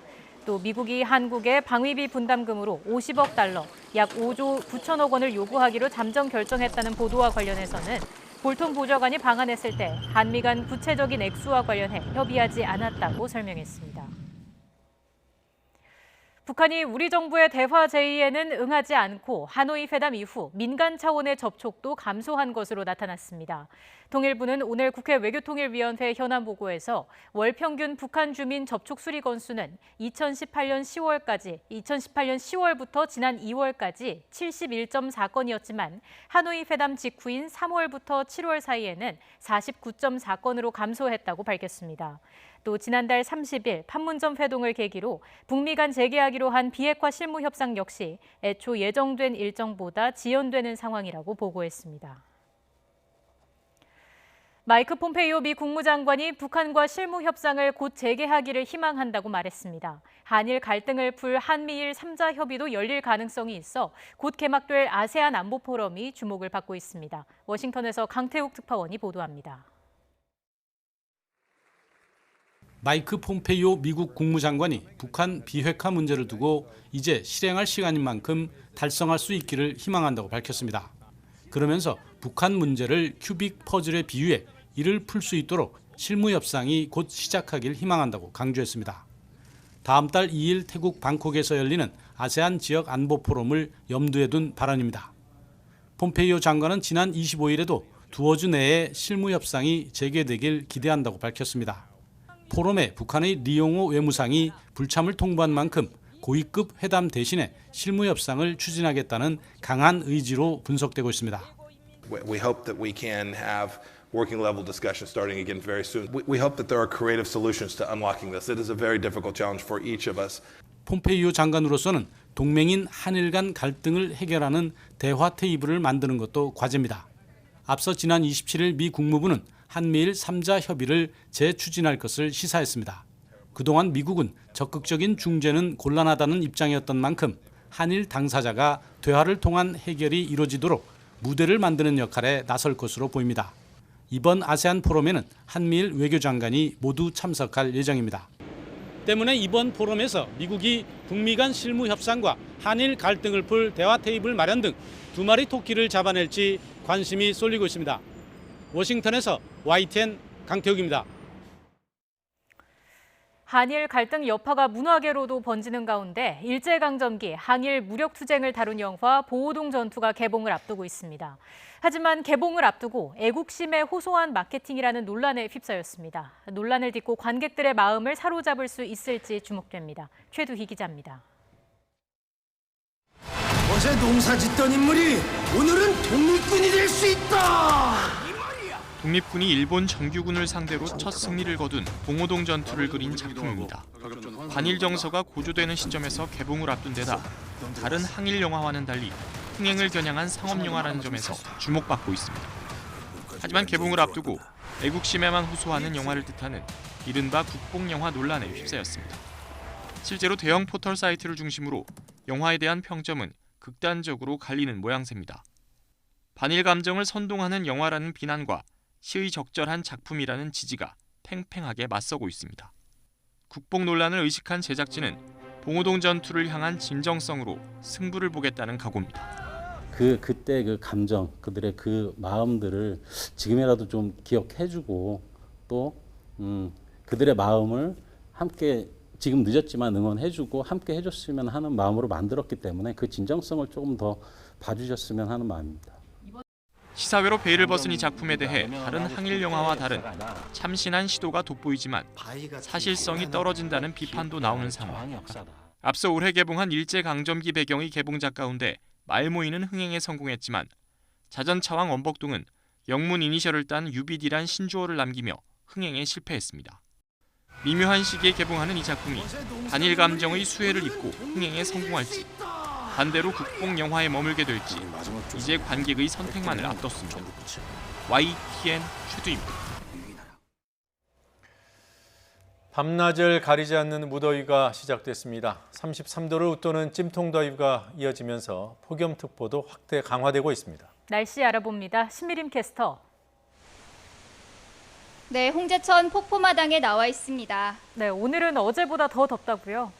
또 미국이 한국에 방위비 분담금으로 50억 달러, 약 5조 9천억 원을 요구하기로 잠정 결정했다는 보도와 관련해서는 볼턴 보좌관이 방한했을 때 한미 간 구체적인 액수와 관련해 협의하지 않았다고 설명했습니다. 북한이 우리 정부의 대화 제의에는 응하지 않고 하노이 회담 이후 민간 차원의 접촉도 감소한 것으로 나타났습니다. 통일부는 오늘 국회 외교통일위원회 현안 보고에서 월 평균 북한 주민 접촉 수리 건수는 2018년 10월부터 지난 2월까지 71.4건이었지만 하노이 회담 직후인 3월부터 7월 사이에는 49.4건으로 감소했다고 밝혔습니다. 또 지난달 30일 판문점 회동을 계기로 북미 간 재개하기로 한 비핵화 실무 협상 역시 애초 예정된 일정보다 지연되는 상황이라고 보고했습니다. 마이크 폼페이오 미 국무장관이 북한과 실무 협상을 곧 재개하기를 희망한다고 말했습니다. 한일 갈등을 풀 한미일 3자 협의도 열릴 가능성이 있어 곧 개막될 아세안 안보 포럼이 주목을 받고 있습니다. 워싱턴에서 강태욱 특파원이 보도합니다. 마이크 폼페이오 미국 국무장관이 북한 비핵화 문제를 두고 이제 실행할 시간인 만큼 달성할 수 있기를 희망한다고 밝혔습니다. 그러면서 북한 문제를 큐빅 퍼즐에 비유해 이를 풀 수 있도록 실무 협상이 곧 시작하길 희망한다고 강조했습니다. 다음 달 2일 태국 방콕에서 열리는 아세안 지역 안보 포럼을 염두에 둔 발언입니다. 폼페이오 장관은 지난 25일에도 두어 주 내에 실무 협상이 재개되길 기대한다고 밝혔습니다. 포럼에 북한의 리용호 외무상이 불참을 통보한 만큼 고위급 회담 대신에 실무 협상을 추진하겠다는 강한 의지로 분석되고 있습니다. We hope that we can have working level discussions starting again very soon. We hope that there are creative solutions to unlocking this. It is a very difficult challenge for each of us. 폼페이오 장관으로서는 동맹인 한일 간 갈등을 해결하는 대화 테이블을 만드는 것도 과제입니다. 앞서 지난 27일 미 국무부는 한미일 3자 협의를 재추진할 것을 시사했습니다. 그동안 미국은 적극적인 중재는 곤란하다는 입장이었던 만큼 한일 당사자가 대화를 통한 해결이 이루어지도록 무대를 만드는 역할에 나설 것으로 보입니다. 이번 아세안 포럼에는 한미일 외교장관이 모두 참석할 예정입니다. 때문에 이번 포럼에서 미국이 북미 간 실무 협상과 한일 갈등을 풀 대화 테이블 마련 등 두 마리 토끼를 잡아낼지 관심이 쏠리고 있습니다. 워싱턴에서 YTN 강태욱입니다. 한일 갈등 여파가 문화계로도 번지는 가운데 일제강점기 한일 무력투쟁을 다룬 영화 보호동 전투가 개봉을 앞두고 있습니다. 하지만 개봉을 앞두고 애국심에 호소한 마케팅이라는 논란에 휩싸였습니다. 논란을 딛고 관객들의 마음을 사로잡을 수 있을지 주목됩니다. 최두희 기자입니다. 어제 농사짓던 인물이 오늘은 독립군이 될 수 있다! 독립군이 일본 정규군을 상대로 첫 승리를 거둔 봉오동 전투를 그린 작품입니다. 반일 정서가 고조되는 시점에서 개봉을 앞둔 데다 다른 항일 영화와는 달리 흥행을 겨냥한 상업 영화라는 점에서 주목받고 있습니다. 하지만 개봉을 앞두고 애국심에만 호소하는 영화를 뜻하는 이른바 국뽕 영화 논란에 휩싸였습니다. 실제로 대형 포털 사이트를 중심으로 영화에 대한 평점은 극단적으로 갈리는 모양새입니다. 반일 감정을 선동하는 영화라는 비난과 시의 적절한 작품이라는 지지가 팽팽하게 맞서고 있습니다. 국뽕 논란을 의식한 제작진은 봉오동 전투를 향한 진정성으로 승부를 보겠다는 각오입니다. 그때 그 감정, 그들의 그 마음들을 지금이라도 좀 기억해주고 또 그들의 마음을 함께 지금 늦었지만 응원해주고 함께 해줬으면 하는 마음으로 만들었기 때문에 그 진정성을 조금 더 봐주셨으면 하는 마음입니다. 시사회로 베일을 벗은 이 작품에 대해 다른 항일 영화와 다른 참신한 시도가 돋보이지만 사실성이 떨어진다는 비판도 나오는 상황. 앞서 올해 개봉한 일제강점기 배경의 개봉작 가운데 말 모이는 흥행에 성공했지만 자전차왕 원복동은 영문 이니셜을 딴 UBD란 신조어를 남기며 흥행에 실패했습니다. 미묘한 시기에 개봉하는 이 작품이 반일 감정의 수혜를 입고 흥행에 성공할지, 반대로 국뽕 영화에 머물게 될지 이제 관객의 선택만을 앞뒀습니다. YTN 최두입니다. 밤낮을 가리지 않는 무더위가 시작됐습니다. 33도를 웃도는 찜통더위가 이어지면서 폭염특보도 확대 강화되고 있습니다. 날씨 알아봅니다. 신미림 캐스터. 네, 홍제천 폭포마당에 나와 있습니다. 네, 오늘은 어제보다 더 덥다고요?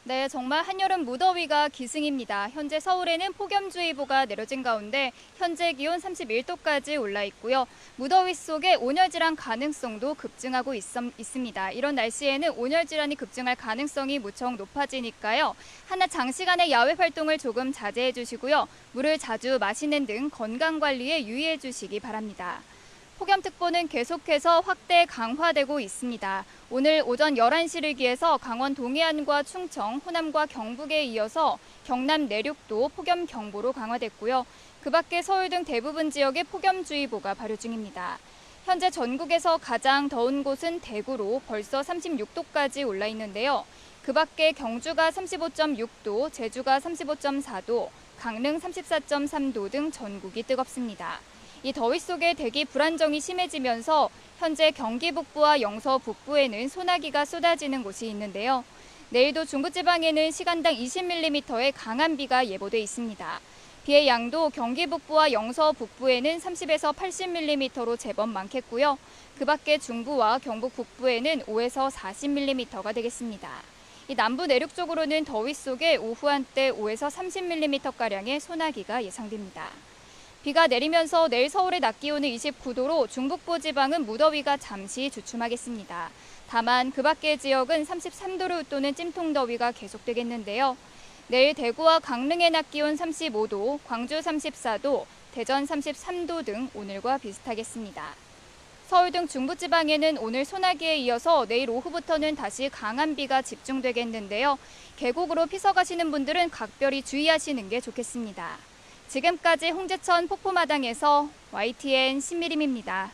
네, 정말 한여름 무더위가 기승입니다. 현재 서울에는 폭염주의보가 내려진 가운데 현재 기온 31도까지 올라 있고요. 무더위 속에 온열 질환 가능성도 급증하고 있습니다. 이런 날씨에는 온열 질환이 급증할 가능성이 무척 높아지니까요. 한낮 장시간의 야외 활동을 조금 자제해 주시고요. 물을 자주 마시는 등 건강 관리에 유의해 주시기 바랍니다. 폭염특보는 계속해서 확대 강화되고 있습니다. 오늘 오전 11시를 기해서 강원 동해안과 충청, 호남과 경북에 이어서 경남 내륙도 폭염경보로 강화됐고요. 그 밖에 서울 등 대부분 지역에 폭염주의보가 발효 중입니다. 현재 전국에서 가장 더운 곳은 대구로 벌써 36도까지 올라 있는데요. 그 밖에 경주가 35.6도, 제주가 35.4도, 강릉 34.3도 등 전국이 뜨겁습니다. 이 더위 속에 대기 불안정이 심해지면서 현재 경기 북부와 영서 북부에는 소나기가 쏟아지는 곳이 있는데요. 내일도 중부지방에는 시간당 20mm의 강한 비가 예보돼 있습니다. 비의 양도 경기 북부와 영서 북부에는 30에서 80mm로 제법 많겠고요. 그 밖에 중부와 경북 북부에는 5에서 40mm가 되겠습니다. 이 남부 내륙 쪽으로는 더위 속에 오후 한때 5에서 30mm가량의 소나기가 예상됩니다. 비가 내리면서 내일 서울의 낮 기온은 29도로 중북부 지방은 무더위가 잠시 주춤하겠습니다. 다만 그 밖의 지역은 33도를 웃도는 찜통더위가 계속되겠는데요. 내일 대구와 강릉의 낮 기온 35도, 광주 34도, 대전 33도 등 오늘과 비슷하겠습니다. 서울 등 중부지방에는 오늘 소나기에 이어서 내일 오후부터는 다시 강한 비가 집중되겠는데요. 계곡으로 피서 가시는 분들은 각별히 주의하시는 게 좋겠습니다. 지금까지 홍제천 폭포마당에서 YTN 신미림입니다.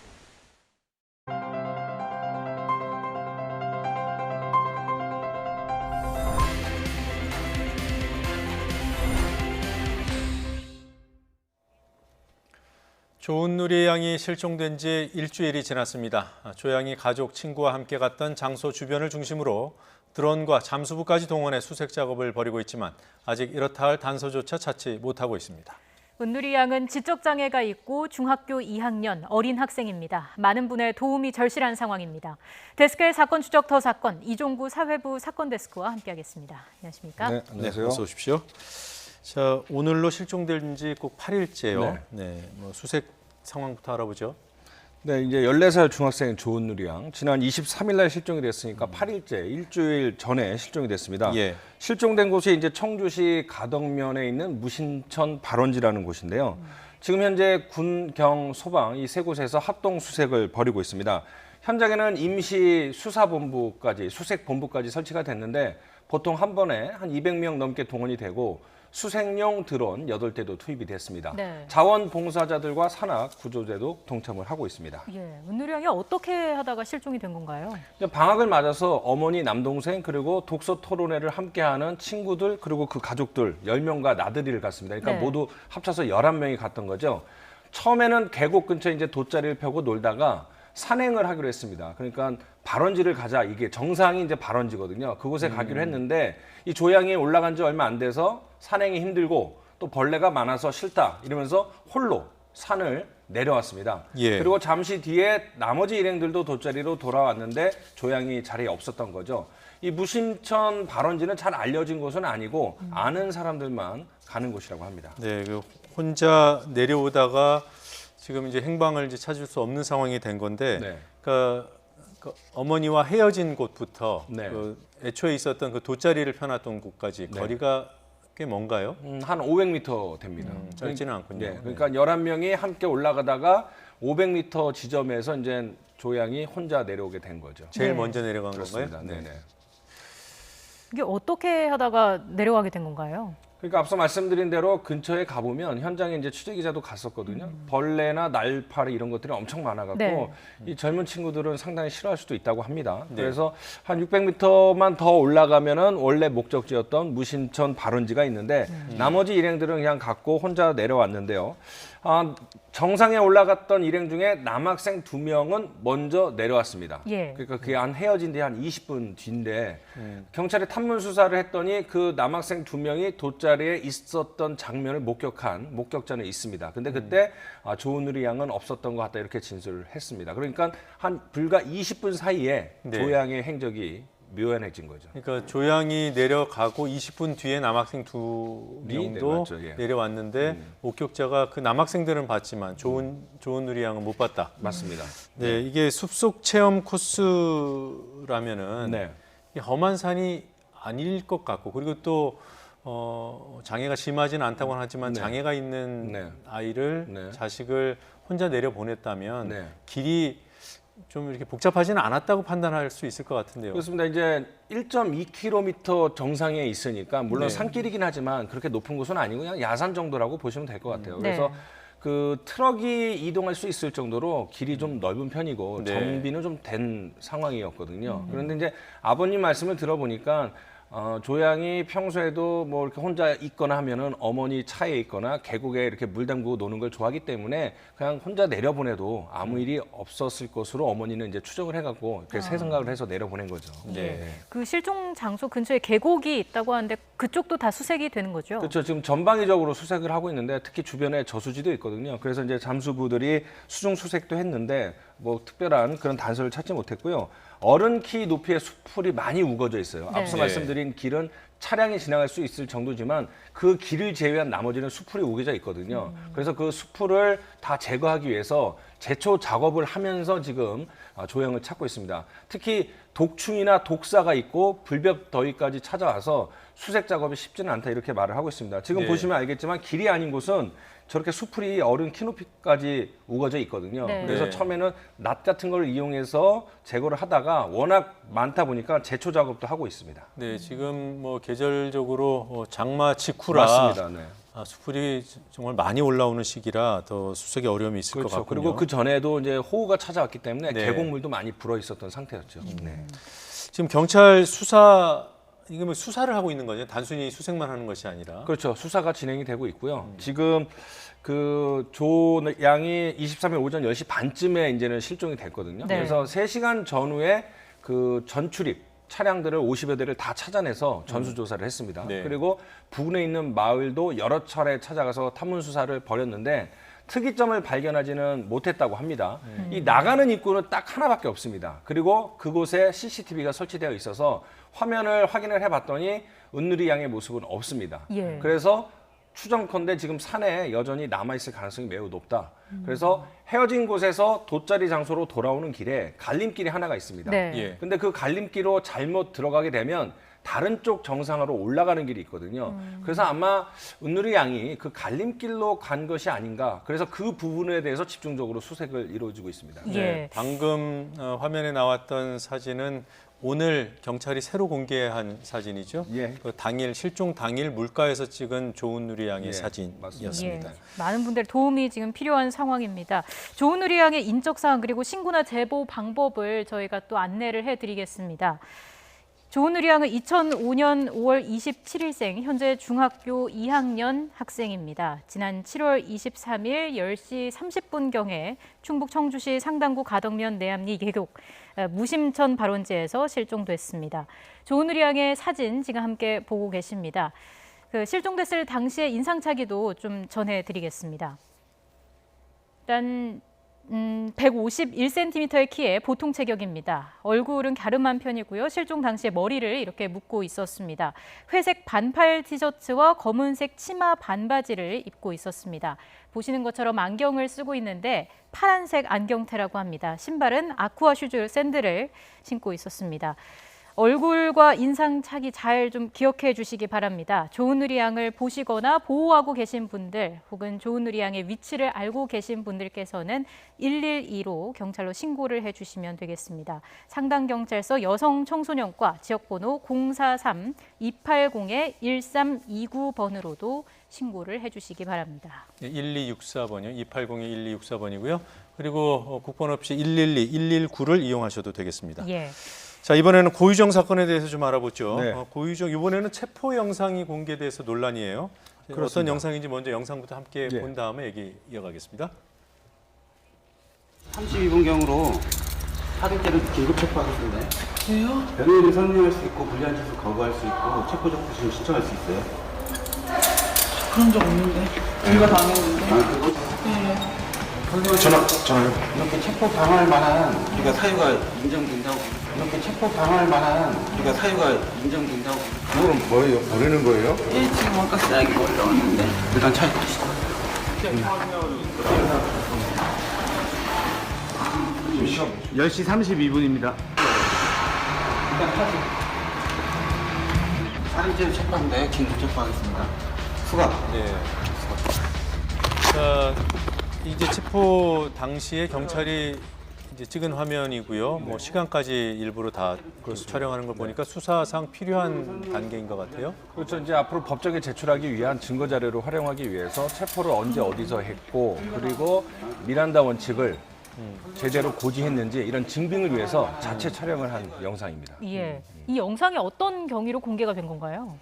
조은누리 양이 실종된 지 일주일이 지났습니다. 조양이 가족, 친구와 함께 갔던 장소 주변을 중심으로 드론과 잠수부까지 동원해 수색 작업을 벌이고 있지만 아직 이렇다 할 단서조차 찾지 못하고 있습니다. 은누리 양은 지적장애가 있고 중학교 2학년 어린 학생입니다. 많은 분의 도움이 절실한 상황입니다. 데스크의 사건 추적 더 사건, 이종구 사회부 사건 데스크와 함께하겠습니다. 안녕하십니까? 네, 안녕하세요. 어서 오십시오. 자, 오늘로 실종된 지 꼭 8일째요. 수색 상황부터 알아보죠. 네, 이제 14살 중학생 조은누리 양. 지난 23일 날 실종이 됐으니까 8일째, 일주일 전에 실종이 됐습니다. 실종된 곳이 이제 청주시 가덕면에 있는 무신천 발원지라는 곳인데요. 지금 현재 군, 경, 소방 이 세 곳에서 합동 수색을 벌이고 있습니다. 현장에는 임시 수사본부까지, 수색본부까지 설치가 됐는데 보통 한 번에 한 200명 넘게 동원이 되고 수색용 드론 8대도 투입이 됐습니다. 자원봉사자들과 산악, 구조대도 동참을 하고 있습니다. 은누리 양이 어떻게 하다가 실종이 된 건가요? 방학을 맞아서 어머니, 남동생 그리고 독서 토론회를 함께하는 친구들 그리고 그 가족들 10명과 나들이를 갔습니다. 그러니까 모두 합쳐서 11명이 갔던 거죠. 처음에는 계곡 근처에 이제 돗자리를 펴고 놀다가 산행을 하기로 했습니다. 그러니까 발원지를 가자. 이게 정상이 이제 발원지거든요. 그곳에 가기로 했는데 이 조양이 올라간 지 얼마 안 돼서 산행이 힘들고 또 벌레가 많아서 싫다 이러면서 홀로 산을 내려왔습니다. 그리고 잠시 뒤에 나머지 일행들도 돗자리로 돌아왔는데 조양이 자리에 없었던 거죠. 이 무신천 발원지는 잘 알려진 곳은 아니고 아는 사람들만 가는 곳이라고 합니다. 네, 혼자 내려오다가 지금 이제 행방을 이제 찾을 수 없는 상황이 된 건데, 그러니까 어머니와 헤어진 곳부터 애초에 있었던 그 돗자리를 펴놨던 곳까지 거리가 꽤 먼가요? 한 500m 됩니다. 짧지는 않군요. 그러니까 11명이 함께 올라가다가 500m 지점에서 이제 조양이 혼자 내려오게 된 거죠. 제일 먼저 내려간 그렇습니다. 건가요? 이게 어떻게 하다가 내려가게 된 건가요? 그러니까 앞서 말씀드린 대로 근처에 가보면 현장에 이제 취재 기자도 갔었거든요. 벌레나 날파리 이런 것들이 엄청 많아갖고 네. 이 젊은 친구들은 상당히 싫어할 수도 있다고 합니다. 그래서 한 600m만 더 올라가면은 원래 목적지였던 무심천 발원지가 있는데 나머지 일행들은 그냥 갔고 혼자 내려왔는데요. 정상에 올라갔던 일행 중에 남학생 2명은 먼저 내려왔습니다. 예. 그러니까 그게 헤어진 뒤 한 20분 뒤인데 경찰이 탐문 수사를 했더니 그 남학생 2명이 돗자리에 있었던 장면을 목격한 목격자는 있습니다. 근데 그때 조은우리 양은 없었던 것 같다 이렇게 진술을 했습니다. 그러니까 한 불과 20분 사이에 네. 조양의 행적이 묘연해진 거죠. 그러니까 조양이 내려가고 20분 뒤에 남학생 2명도 맞죠, 예. 내려왔는데 목격자가 그 남학생들은 봤지만 조은우리 양은 못 봤다. 맞습니다. 네, 이게 숲속 체험 코스라면은 네. 이 험한 산이 아닐 것 같고 그리고 또 장애가 심하지는 않다고는 하지만 네. 장애가 있는 네. 아이를 네. 자식을 혼자 내려 보냈다면 네. 길이 좀 이렇게 복잡하지는 않았다고 판단할 수 있을 것 같은데요. 그렇습니다. 이제 1.2km 정상에 있으니까 물론 네. 산길이긴 하지만 그렇게 높은 곳은 아니고 그냥 야산 정도라고 보시면 될 것 같아요. 네. 그래서 그 트럭이 이동할 수 있을 정도로 길이 좀 넓은 편이고 네. 정비는 좀 된 상황이었거든요. 그런데 이제 아버님 말씀을 들어보니까 조양이 평소에도 뭐 이렇게 혼자 있거나 하면은 어머니 차에 있거나 계곡에 이렇게 물 담그고 노는 걸 좋아하기 때문에 그냥 혼자 내려보내도 아무 일이 없었을 것으로 어머니는 이제 추정을 해갖고 이렇게 새 생각을 해서 내려보낸 거죠. 네. 그 실종 장소 근처에 계곡이 있다고 하는데 그쪽도 다 수색이 되는 거죠? 그렇죠. 지금 전방위적으로 수색을 하고 있는데 특히 주변에 저수지도 있거든요. 그래서 이제 잠수부들이 수중 수색도 했는데 뭐 특별한 그런 단서를 찾지 못했고요. 어른 키 높이의 숲풀이 많이 우거져 있어요. 네. 앞서 말씀드린 길은 차량이 지나갈 수 있을 정도지만 그 길을 제외한 나머지는 숲풀이 우겨져 있거든요. 그래서 그 숲풀을 다 제거하기 위해서 제초 작업을 하면서 지금 조양을 찾고 있습니다. 특히 독충이나 독사가 있고 불볕더위까지 찾아와서 수색 작업이 쉽지는 않다 이렇게 말을 하고 있습니다. 지금 네. 보시면 알겠지만 길이 아닌 곳은 저렇게 숲풀이 어른 키높이까지 우거져 있거든요. 네. 그래서 네. 처음에는 낫 같은 걸 이용해서 제거를 하다가 워낙 많다 보니까 제초 작업도 하고 있습니다. 네, 지금 뭐 계절적으로 장마 직후라 맞습니다. 네. 수풀이 정말 많이 올라오는 시기라 더 수색에 어려움이 있을 것 그렇죠. 같군요. 그리고 그 전에도 이제 호우가 찾아왔기 때문에 네. 계곡물도 많이 불어 있었던 상태였죠. 네. 지금 경찰 수사 이게 뭐 수사를 하고 있는 거죠? 단순히 수색만 하는 것이 아니라. 그렇죠. 수사가 진행이 되고 있고요. 지금 그 조 양이 23일 오전 10시 반쯤에 이제는 실종이 됐거든요. 네. 그래서 3시간 전후에 그 전출입 차량들을 50여 대를 다 찾아내서 전수조사를 했습니다. 네. 그리고 부근에 있는 마을도 여러 차례 찾아가서 탐문 수사를 벌였는데 특이점을 발견하지는 못했다고 합니다. 이 나가는 입구는 딱 하나밖에 없습니다. 그리고 그곳에 CCTV가 설치되어 있어서 화면을 확인을 해봤더니 은누리 양의 모습은 없습니다. 예. 그래서 추정컨대 지금 산에 여전히 남아있을 가능성이 매우 높다. 그래서 헤어진 곳에서 돗자리 장소로 돌아오는 길에 갈림길이 하나가 있습니다. 네. 예. 근데 그 갈림길로 잘못 들어가게 되면 다른 쪽 정상으로 올라가는 길이 있거든요. 그래서 아마 은누리 양이 그 갈림길로 간 것이 아닌가. 그래서 그 부분에 대해서 집중적으로 수색을 이루어지고 있습니다. 예. 네, 방금 화면에 나왔던 사진은 오늘 경찰이 새로 공개한 사진이죠. 예. 그 당일 실종 당일 물가에서 찍은 조은누리 양의 예, 사진이었습니다. 예, 많은 분들 도움이 지금 필요한 상황입니다. 조은우리 양의 인적 사항 그리고 신고나 제보 방법을 저희가 또 안내를 해드리겠습니다. 조은우리 양은 2005년 5월 27일생, 현재 중학교 2학년 학생입니다. 지난 7월 23일 10시 30분경에 충북 청주시 상당구 가덕면 내암리 계곡 무심천 발원지에서 실종됐습니다. 조은우리 양의 사진 지금 함께 보고 계십니다. 그 실종됐을 당시의 인상착의도 좀 전해드리겠습니다. 일단 151cm의 키에 보통 체격입니다. 얼굴은 갸름한 편이고요. 실종 당시에 머리를 이렇게 묶고 있었습니다. 회색 반팔 티셔츠와 검은색 치마 반바지를 입고 있었습니다. 보시는 것처럼 안경을 쓰고 있는데 파란색 안경테라고 합니다. 신발은 아쿠아 슈즈 샌들을 신고 있었습니다. 얼굴과 인상착의 잘 좀 기억해 주시기 바랍니다. 조은우리 양을 보시거나 보호하고 계신 분들 혹은 조은우리 양의 위치를 알고 계신 분들께서는 112로 경찰로 신고를 해주시면 되겠습니다. 상당경찰서 여성청소년과 지역번호 043-280-1329번으로도 신고를 해주시기 바랍니다. 1264번이요. 280-1264번이고요. 그리고 국번 없이 112, 119를 이용하셔도 되겠습니다. 예. 자, 이번에는 고유정 사건에 대해서 좀 알아보죠. 네. 고유정 이번에는 체포 영상이 공개돼서 논란이에요. 그렇습니다. 어떤 영상인지 먼저 영상부터 함께 예. 본 다음에 얘기 이어가겠습니다. 32분경으로 사등죄를 긴급 체포하겠습니다. 왜요? 변호인을 선임할 수 있고 불리한 짓을 거부할 수 있고 체포적 구속을 신청할 수 있어요. 그런 적 없는데. 누가 당했는데? 전화요. 이렇게 체포 당할 만한 우리가 사유가 인정된다고. 이렇게 체포 당할 만한 우리가 사유가 인정된다고. 그거는 뭐예요? 버리는 거예요? 예, 지금 아까 싸게 올라왔는데. 일단 차에 타시죠. 10시 32분입니다. 일단 타세요. 살인죄를 체포하는데 긴급 체포하겠습니다. 수감. 네. 자, 이제 체포 당시에 경찰이 이제 찍은 화면이고요. 뭐 시간까지 일부러 다 촬영하는 걸 보니까 수사상 필요한 단계인 것 같아요. 그렇죠. 이제 앞으로 법정에 제출하기 위한 증거 자료를 활용하기 위해서 체포를 언제 어디서 했고 그리고 미란다 원칙을 제대로 고지했는지 이런 증빙을 위해서 자체 촬영을 한 영상입니다. 예. 이 영상이 어떤 경위로 공개가 된 건가요?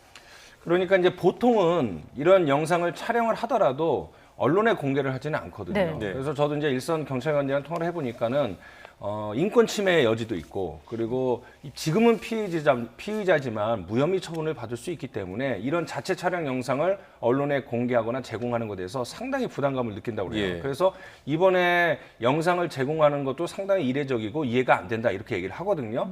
그러니까 이제 보통은 이런 영상을 촬영을 하더라도 언론에 공개를 하지는 않거든요. 네. 네. 그래서 저도 이제 일선 경찰관들이랑 통화를 해보니까는 인권 침해의 여지도 있고 그리고 지금은 피의자지만 무혐의 처분을 받을 수 있기 때문에 이런 자체 촬영 영상을 언론에 공개하거나 제공하는 것에 대해서 상당히 부담감을 느낀다고 그래요. 예. 그래서 이번에 영상을 제공하는 것도 상당히 이례적이고 이해가 안 된다 이렇게 얘기를 하거든요.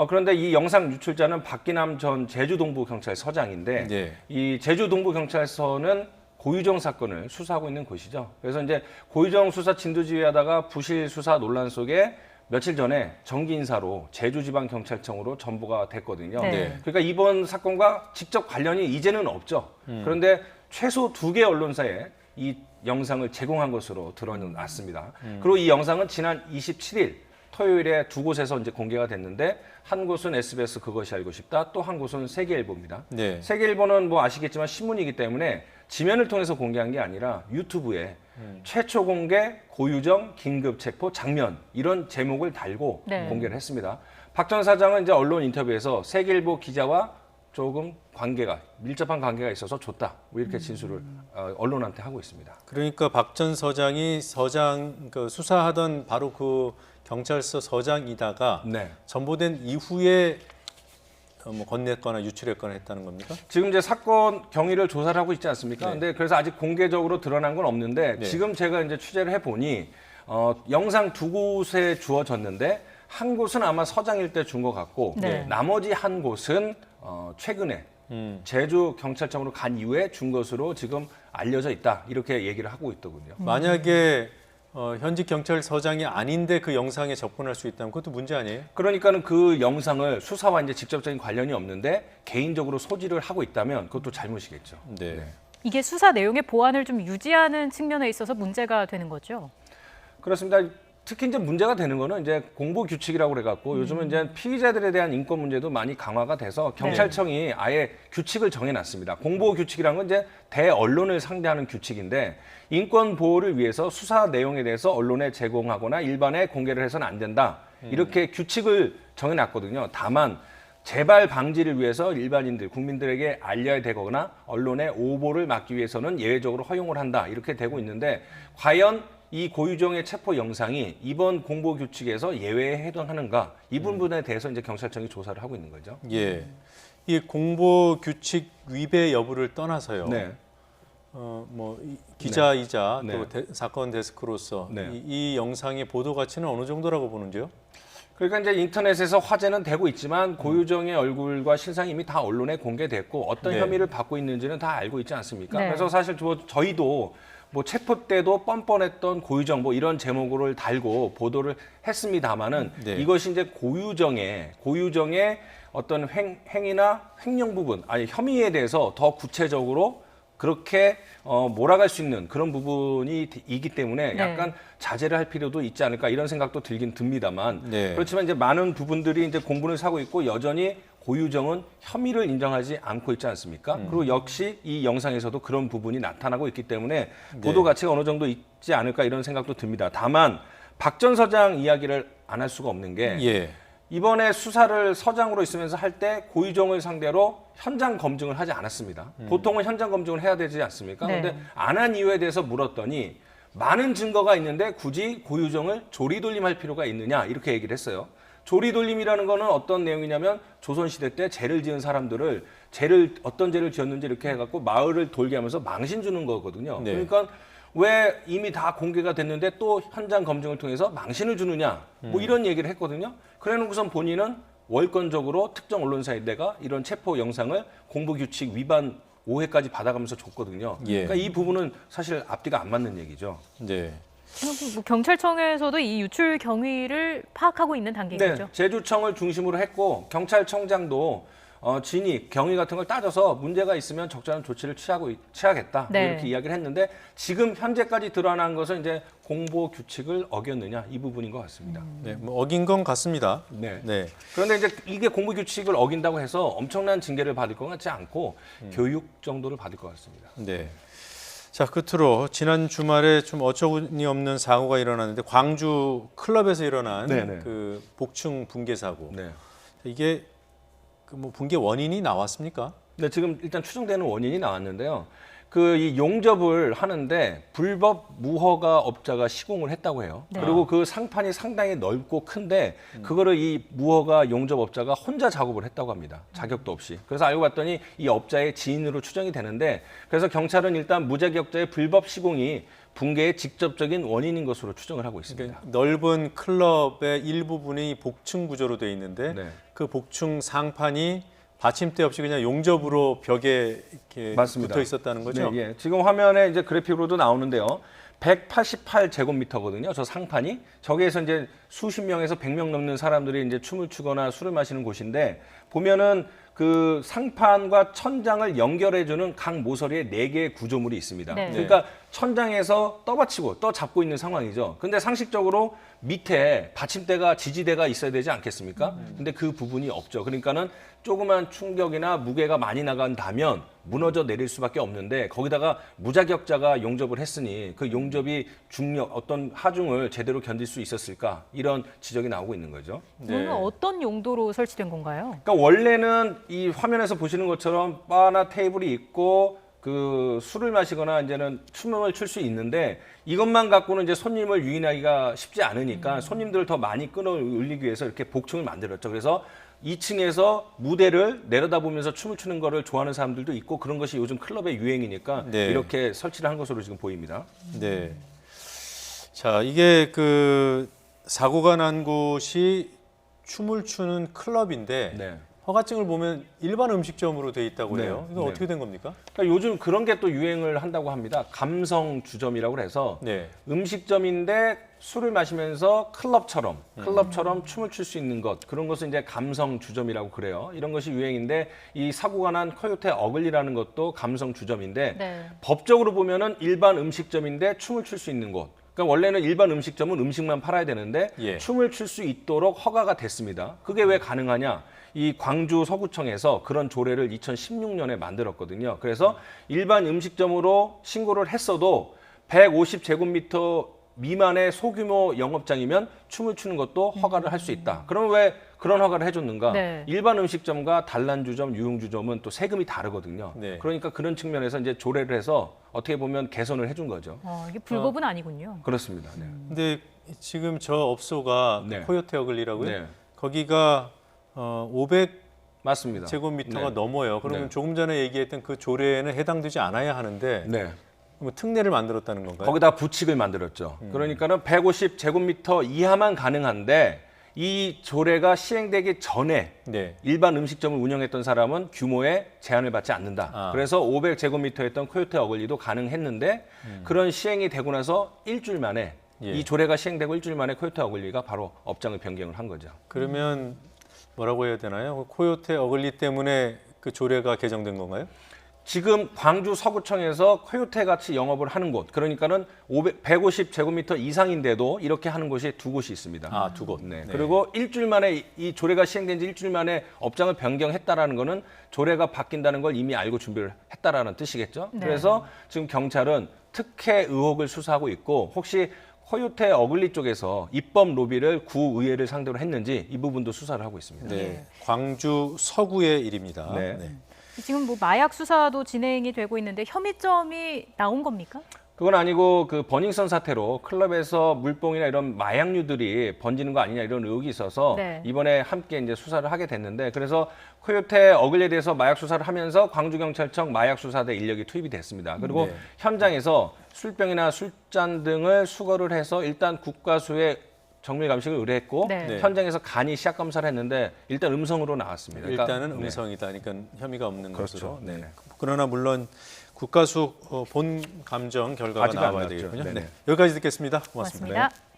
그런데 이 영상 유출자는 박기남 전 제주동부경찰서장인데 네. 이 제주동부경찰서는 고유정 사건을 수사하고 있는 곳이죠. 그래서 이제 고유정 수사 진두지휘하다가 부실 수사 논란 속에 며칠 전에 정기 인사로 제주지방경찰청으로 전보가 됐거든요. 네. 그러니까 이번 사건과 직접 관련이 이제는 없죠. 그런데 최소 2개 언론사에 이 영상을 제공한 것으로 드러났습니다. 그리고 이 영상은 지난 27일 토요일에 두 곳에서 이제 공개가 됐는데 한 곳은 SBS 그것이 알고 싶다, 또 한 곳은 세계일보입니다. 네. 세계일보는 뭐 아시겠지만 신문이기 때문에 지면을 통해서 공개한 게 아니라 유튜브에 최초 공개 고유정 긴급 체포 장면 이런 제목을 달고 네. 공개를 했습니다. 박 전 사장은 이제 언론 인터뷰에서 세계일보 기자와 조금 밀접한 관계가 있어서 줬다. 뭐 이렇게 진술을 언론한테 하고 있습니다. 그러니까 박 전 서장이 수사하던 바로 그 경찰서 서장이다가 네. 전보된 이후에 뭐 건넸거나 유출했거나 했다는 겁니까? 지금 이제 사건 경위를 조사를 하고 있지 않습니까? 네. 근데 그래서 아직 공개적으로 드러난 건 없는데 네. 지금 제가 이제 취재를 해보니 영상 두 곳에 주어졌는데 한 곳은 아마 서장일 때 준 것 같고 네. 나머지 한 곳은 최근에 제주 경찰청으로 간 이후에 준 것으로 지금 알려져 있다 이렇게 얘기를 하고 있더군요. 만약에 현직 경찰서장이 아닌데 그 영상에 접근할 수 있다면 그것도 문제 아니에요? 그러니까는 그 영상을 수사와 이제 직접적인 관련이 없는데 개인적으로 소지를 하고 있다면 그것도 잘못이겠죠. 네. 이게 수사 내용의 보안을 좀 유지하는 측면에 있어서 문제가 되는 거죠? 그렇습니다. 특히 이제 문제가 되는 거는 이제 공보 규칙이라고 그래갖고 요즘은 이제 피의자들에 대한 인권 문제도 많이 강화가 돼서 경찰청이 아예 규칙을 정해놨습니다. 공보 규칙이라는 건 이제 대언론을 상대하는 규칙인데 인권 보호를 위해서 수사 내용에 대해서 언론에 제공하거나 일반에 공개를 해서는 안 된다. 이렇게 규칙을 정해놨거든요. 다만 재발 방지를 위해서 일반인들, 국민들에게 알려야 되거나 언론에 오보를 막기 위해서는 예외적으로 허용을 한다. 이렇게 되고 있는데 과연 이 고유정의 체포 영상이 이번 공보 규칙에서 예외에 해당하는가 이 부분에 대해서 이제 경찰청이 조사를 하고 있는 거죠. 예, 이 공보 규칙 위배 여부를 떠나서요. 네. 기자이자 네. 또 사건 데스크로서 네. 이 영상의 보도 가치는 어느 정도라고 보는지요? 그러니까 이제 인터넷에서 화제는 되고 있지만 고유정의 얼굴과 실상이 이미 다 언론에 공개됐고 어떤 네. 혐의를 받고 있는지는 다 알고 있지 않습니까? 네. 그래서 사실 저희도 뭐 체포 때도 뻔뻔했던 고유정 뭐 이런 제목을 달고 보도를 했습니다마는 네. 이것이 이제 고유정의 어떤 행위나 횡령 부분, 아니 혐의에 대해서 더 구체적으로 그렇게 몰아갈 수 있는 그런 부분이기 때문에 네. 약간 자제를 할 필요도 있지 않을까 이런 생각도 들긴 듭니다만 네. 그렇지만 이제 많은 부분들이 이제 공분을 사고 있고 여전히 고유정은 혐의를 인정하지 않고 있지 않습니까? 그리고 역시 이 영상에서도 그런 부분이 나타나고 있기 때문에 보도 가치가 어느 정도 있지 않을까 이런 생각도 듭니다. 다만 박 전 서장 이야기를 안 할 수가 없는 게 예. 이번에 수사를 서장으로 있으면서 할 때 고유정을 상대로 현장 검증을 하지 않았습니다. 보통은 현장 검증을 해야 되지 않습니까? 네. 그런데 안 한 이유에 대해서 물었더니 많은 증거가 있는데 굳이 고유정을 조리돌림할 필요가 있느냐 이렇게 얘기를 했어요. 조리돌림이라는 거는 어떤 내용이냐면 조선시대 때 죄를 지은 사람들을 어떤 죄를 지었는지 이렇게 해갖고 마을을 돌게 하면서 망신 주는 거거든요. 네. 그러니까 왜 이미 다 공개가 됐는데 또 현장 검증을 통해서 망신을 주느냐 뭐 이런 얘기를 했거든요. 그래놓고선 본인은 월권적으로 특정 언론사에다가 이런 체포 영상을 공보규칙 위반 5회까지 받아가면서 줬거든요. 예. 그러니까 이 부분은 사실 앞뒤가 안 맞는 얘기죠. 네. 지금 뭐 경찰청에서도 이 유출 경위를 파악하고 있는 단계인 네, 거죠? 제주청을 중심으로 했고 경찰청장도 진위, 경위 같은 걸 따져서 문제가 있으면 적절한 조치를 취하겠다 네. 이렇게 이야기를 했는데 지금 현재까지 드러난 것은 이제 공보 규칙을 어겼느냐 이 부분인 것 같습니다. 네, 뭐 어긴 건 같습니다. 네. 네. 그런데 이제 이게 공보 규칙을 어긴다고 해서 엄청난 징계를 받을 것 같지 않고 교육 정도를 받을 것 같습니다. 네. 자, 끝으로 지난 주말에 좀 어처구니 없는 사고가 일어났는데 광주 클럽에서 일어난 네네. 그 복층 붕괴 사고. 네. 이게 그 뭐 붕괴 원인이 나왔습니까? 네, 지금 일단 추정되는 원인이 나왔는데요. 이 용접을 하는데 불법 무허가 업자가 시공을 했다고 해요. 네. 그리고 그 상판이 상당히 넓고 큰데 그거를 이 무허가 용접 업자가 혼자 작업을 했다고 합니다. 자격도 없이. 그래서 알고 봤더니 이 업자의 지인으로 추정이 되는데 그래서 경찰은 일단 무자격자의 불법 시공이 붕괴의 직접적인 원인인 것으로 추정을 하고 있습니다. 그러니까 넓은 클럽의 일부분이 복층 구조로 되어 있는데 네. 그 복층 상판이 받침대 없이 그냥 용접으로 벽에 이렇게 맞습니다. 붙어 있었다는 거죠? 네, 예. 지금 화면에 이제 그래픽으로도 나오는데요. 188제곱미터거든요. 저 상판이. 저기에서 이제 수십 명에서 100명 넘는 사람들이 이제 춤을 추거나 술을 마시는 곳인데 보면은 그 상판과 천장을 연결해주는 각 모서리에 4개의 구조물이 있습니다. 네. 그러니까 천장에서 떠받치고 떠잡고 있는 상황이죠. 근데 상식적으로 밑에 받침대가 지지대가 있어야 되지 않겠습니까? 근데 그 부분이 없죠. 그러니까는 조그만 충격이나 무게가 많이 나간다면 무너져 내릴 수밖에 없는데 거기다가 무자격자가 용접을 했으니 그 용접이 중력 어떤 하중을 제대로 견딜 수 있었을까 이런 지적이 나오고 있는 거죠. 그러면 어떤 용도로 설치된 건가요? 그러니까 원래는 이 화면에서 보시는 것처럼 바나 테이블이 있고 그 술을 마시거나 이제는 춤을 출 수 있는데 이것만 갖고는 이제 손님을 유인하기가 쉽지 않으니까 손님들을 더 많이 끌어올리기 위해서 이렇게 복층을 만들었죠. 그래서 2층에서 무대를 내려다보면서 춤을 추는 거를 좋아하는 사람들도 있고 그런 것이 요즘 클럽의 유행이니까 네. 이렇게 설치를 한 것으로 지금 보입니다. 네. 자, 이게 그 사고가 난 곳이 춤을 추는 클럽인데 네. 허가증을 보면 일반 음식점으로 돼 있다고 네. 해요. 이거 네. 어떻게 된 겁니까? 그러니까 요즘 그런 게 또 유행을 한다고 합니다. 감성 주점이라고 해서 네. 음식점인데 술을 마시면서 클럽처럼 춤을 출 수 있는 것 그런 것을 이제 감성 주점이라고 그래요. 이런 것이 유행인데 이 사고가 난 코요테 어글리라는 것도 감성 주점인데 네. 법적으로 보면은 일반 음식점인데 춤을 출 수 있는 곳. 그러니까 원래는 일반 음식점은 음식만 팔아야 되는데 예. 춤을 출 수 있도록 허가가 됐습니다. 그게 왜 가능하냐? 이 광주 서구청에서 그런 조례를 2016년에 만들었거든요. 그래서 일반 음식점으로 신고를 했어도 150제곱미터 미만의 소규모 영업장이면 춤을 추는 것도 허가를 할 수 있다. 그러면 왜 그런 허가를 해줬는가? 네. 일반 음식점과 단란주점, 유흥주점은 또 세금이 다르거든요. 네. 그러니까 그런 측면에서 이제 조례를 해서 어떻게 보면 개선을 해준 거죠. 이게 불법은 아니군요. 그렇습니다. 네. 근데 지금 저 업소가 네. 코요테 어글리라고요? 네. 거기가 500 맞습니다. 제곱미터가 네. 넘어요. 그러면 네. 조금 전에 얘기했던 그 조례에는 해당되지 않아야 하는데 네. 뭐 특례를 만들었다는 건가요? 거기다 부칙을 만들었죠. 그러니까는 150제곱미터 이하만 가능한데 이 조례가 시행되기 전에 일반 음식점을 운영했던 사람은 규모에 제한을 받지 않는다. 그래서 500제곱미터였던 코요테 어글리도 가능했는데 그런 시행이 되고 나서 일주일 만에 이 조례가 시행되고 일주일 만에 코요테 어글리가 바로 업장을 변경을 한 거죠. 그러면 뭐라고 해야 되나요? 코요테 어글리 때문에 그 조례가 개정된 건가요? 지금 광주 서구청에서 코요테 같이 영업을 하는 곳, 그러니까는 150제곱미터 이상인데도 이렇게 하는 곳이 2곳이 있습니다. 아, 2곳. 네. 그리고 일주일 만에 이 조례가 시행된 지 일주일 만에 업장을 변경했다라는 거는 조례가 바뀐다는 걸 이미 알고 준비를 했다라는 뜻이겠죠. 네. 그래서 지금 경찰은 특혜 의혹을 수사하고 있고 혹시 코요테 어글리 쪽에서 입법 로비를 구의회를 상대로 했는지 이 부분도 수사를 하고 있습니다. 네. 광주 서구의 일입니다. 네. 지금 뭐 마약 수사도 진행이 되고 있는데 혐의점이 나온 겁니까? 그건 아니고 그 버닝썬 사태로 클럽에서 물뽕이나 이런 마약류들이 번지는 거 아니냐 이런 의혹이 있어서 이번에 함께 이제 수사를 하게 됐는데 그래서 코요테 어글리에 대해서 마약 수사를 하면서 광주경찰청 마약수사대 인력이 투입이 됐습니다. 그리고 현장에서 술병이나 술잔 등을 수거를 해서 일단 국과수에 정밀 감식을 의뢰했고 현장에서 간이 시약 검사를 했는데 일단 음성으로 나왔습니다. 그러니까, 일단은 음성이다. 그러니까 혐의가 없는 그렇죠. 것으로. 그러나 물론 국가수 본 감정 결과가 아직 안 나와야 나왔죠. 되겠군요. 네네. 여기까지 듣겠습니다. 고맙습니다. 고맙습니다.